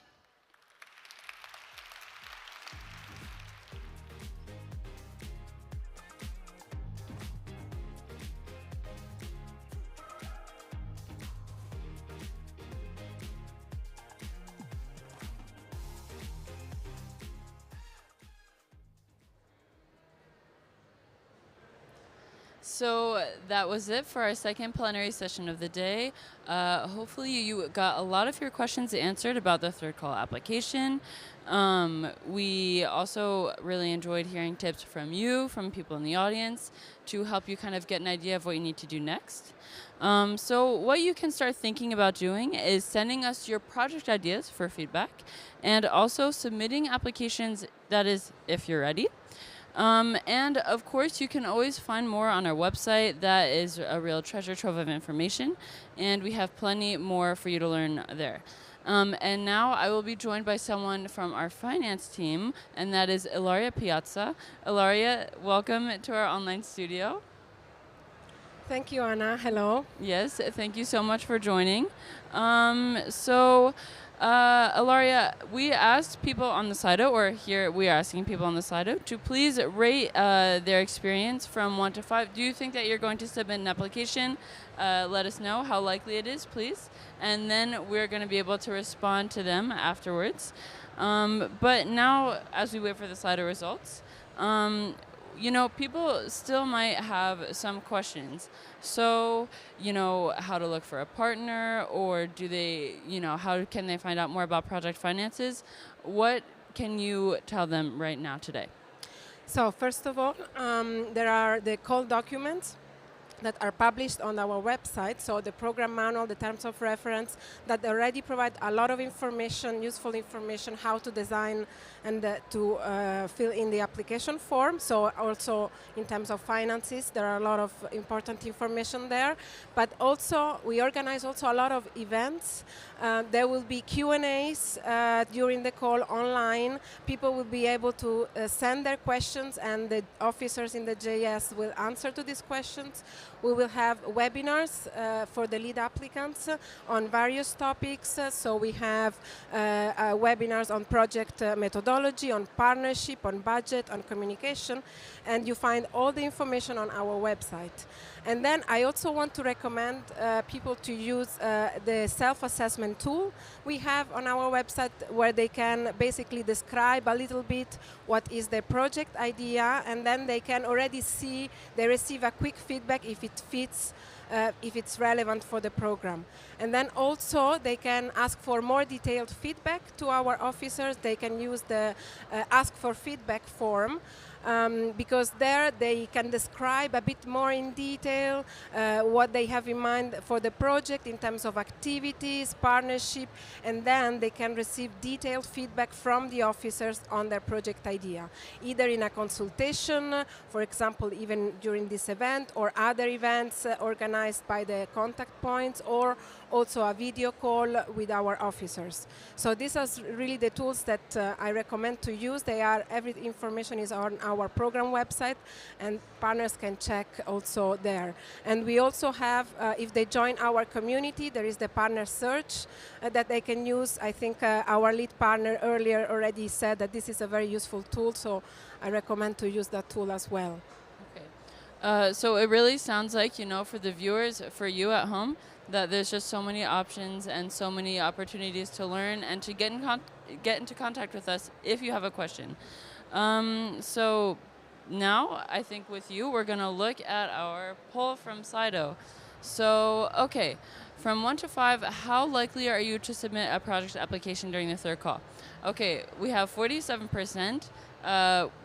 So that was it for our second plenary session of the day. Hopefully you got a lot of your questions answered about the third call application. We also really enjoyed hearing tips from you, from people in the audience, to help you kind of get an idea of what you need to do next. So what you can start thinking about doing is sending us your project ideas for feedback, and also submitting applications, that is, if you're ready. And of course, you can always find more on our website. That is a real treasure trove of information, and we have plenty more for you to learn there. And now I will be joined by someone from our finance team, and that is Ilaria Piazza. Ilaria, welcome to our online studio. Thank you, Anna. Hello. Yes, thank you so much for joining. Ilaria, we asked people on the Slido, or here we are asking people on the Slido, to please rate their experience from 1 to 5. Do you think that you're going to submit an application? Let us know how likely it is, please. And then we're going to be able to respond to them afterwards. But now, as we wait for the Slido results, people still might have some questions. So, how to look for a partner, or do they, how can they find out more about project finances? What can you tell them right now today? So first of all, there are the call documents that are published on our website. So the program manual, the terms of reference, that already provide a lot of information, useful information, how to design and to fill in the application form. So also in terms of finances, there are a lot of important information there. But also, we organize also a lot of events. There will be Q&As during the call online. People will be able to send their questions, and the officers in the JS will answer to these questions. We will have webinars for the lead applicants on various topics. So we have webinars on project methodology, on partnership, on budget, on communication, and you find all the information on our website. And then I also want to recommend people to use the self-assessment tool we have on our website, where they can basically describe a little bit what is their project idea, and then they can already see, they receive a quick feedback if it fits, if it's relevant for the program. And then also they can ask for more detailed feedback to our officers. They can use the ask for feedback form, because there they can describe a bit more in detail what they have in mind for the project in terms of activities, partnership, and then they can receive detailed feedback from the officers on their project idea, either in a consultation, for example, even during this event, or other events organized by the contact points, or also a video call with our officers. So these are really the tools that I recommend to use. Every information is on our program website, and partners can check also there. And we also have, if they join our community, there is the partner search that they can use. I think our lead partner earlier already said that this is a very useful tool, so I recommend to use that tool as well. Okay. So it really sounds like, for the viewers, for you at home, that there's just so many options and so many opportunities to learn and to get into contact with us if you have a question. So now I think with you, we're going to look at our poll from Slido. So, okay, from 1 to 5, how likely are you to submit a project application during the third call? Okay, we have 47%,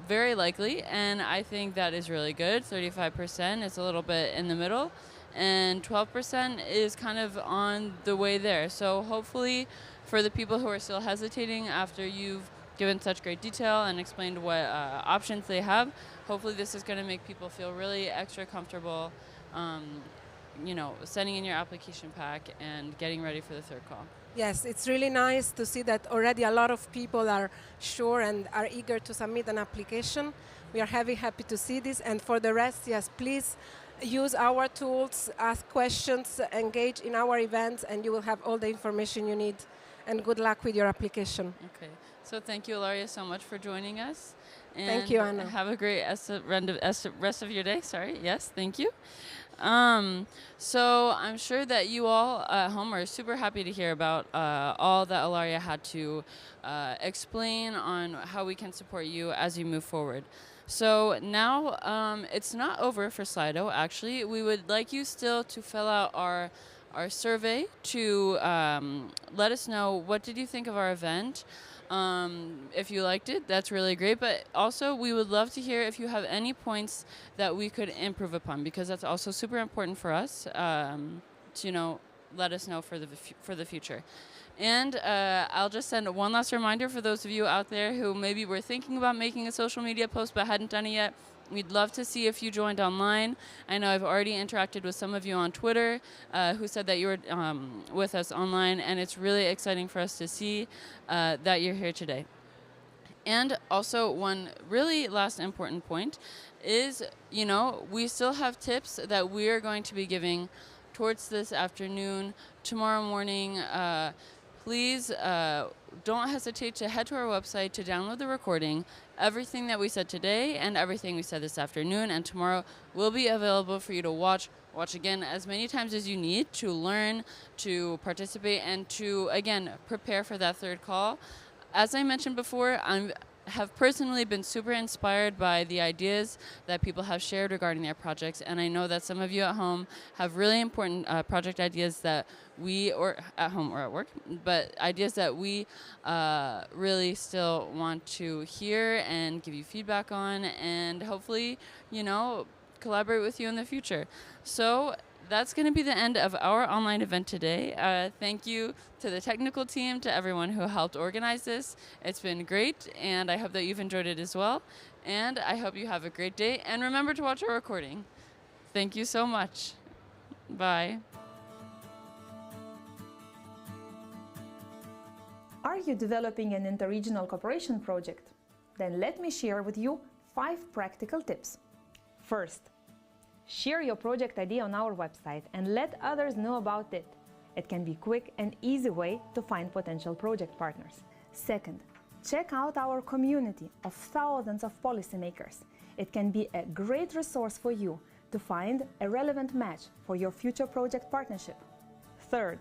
very likely, and I think that is really good. 35% is a little bit in the middle, and 12% is kind of on the way there. So hopefully for the people who are still hesitating after you've given such great detail and explained what options they have, hopefully this is going to make people feel really extra comfortable, sending in your application pack and getting ready for the third call. Yes, it's really nice to see that already a lot of people are sure and are eager to submit an application. We are happy to see this. And for the rest, yes, please use our tools, ask questions, engage in our events, and you will have all the information you need. And good luck with your application. Okay. So thank you, Ilaria, so much for joining us. And thank you, Anna. Have a great rest of your day. Sorry. Yes, thank you. So I'm sure that you all at home are super happy to hear about all that Ilaria had to explain on how we can support you as you move forward. So now it's not over for Slido, actually. We would like you still to fill out our survey to let us know what did you think of our event. If you liked it, that's really great. But also, we would love to hear if you have any points that we could improve upon, because that's also super important for us to let us know for the future. And I'll just send one last reminder for those of you out there who maybe were thinking about making a social media post but hadn't done it yet. We'd love to see if you joined online. I know I've already interacted with some of you on Twitter who said that you were with us online, and it's really exciting for us to see that you're here today. And also, one really last important point is, we still have tips that we are going to be giving towards this afternoon, tomorrow morning. Please don't hesitate to head to our website to download the recording. Everything that we said today and everything we said this afternoon and tomorrow will be available for you to watch again as many times as you need to learn, to participate, and to, again, prepare for that third call. As I mentioned before, I'm have personally been super inspired by the ideas that people have shared regarding their projects, and I know that some of you at home have really important project ideas that we, or at home or at work, but ideas that we really still want to hear and give you feedback on, and hopefully, you know, collaborate with you in the future. So that's going to be the end of our online event today. Thank you to the technical team, to everyone who helped organize this. It's been great, and I hope that you've enjoyed it as well. And I hope you have a great day. And remember to watch our recording. Thank you so much. Bye. Are you developing an interregional cooperation project? Then let me share with you 5 practical tips. First, share your project idea on our website and let others know about it. It can be a quick and easy way to find potential project partners. Second, check out our community of thousands of policymakers. It can be a great resource for you to find a relevant match for your future project partnership. Third,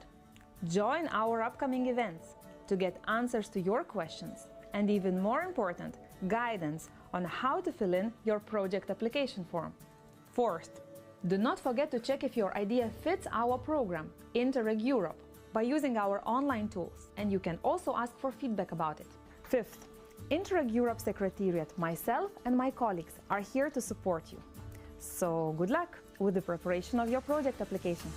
join our upcoming events to get answers to your questions and, even more important, guidance on how to fill in your project application form. Fourth, do not forget to check if your idea fits our program, Interreg Europe, by using our online tools, and you can also ask for feedback about it. Fifth, Interreg Europe Secretariat, myself and my colleagues are here to support you. So good luck with the preparation of your project application.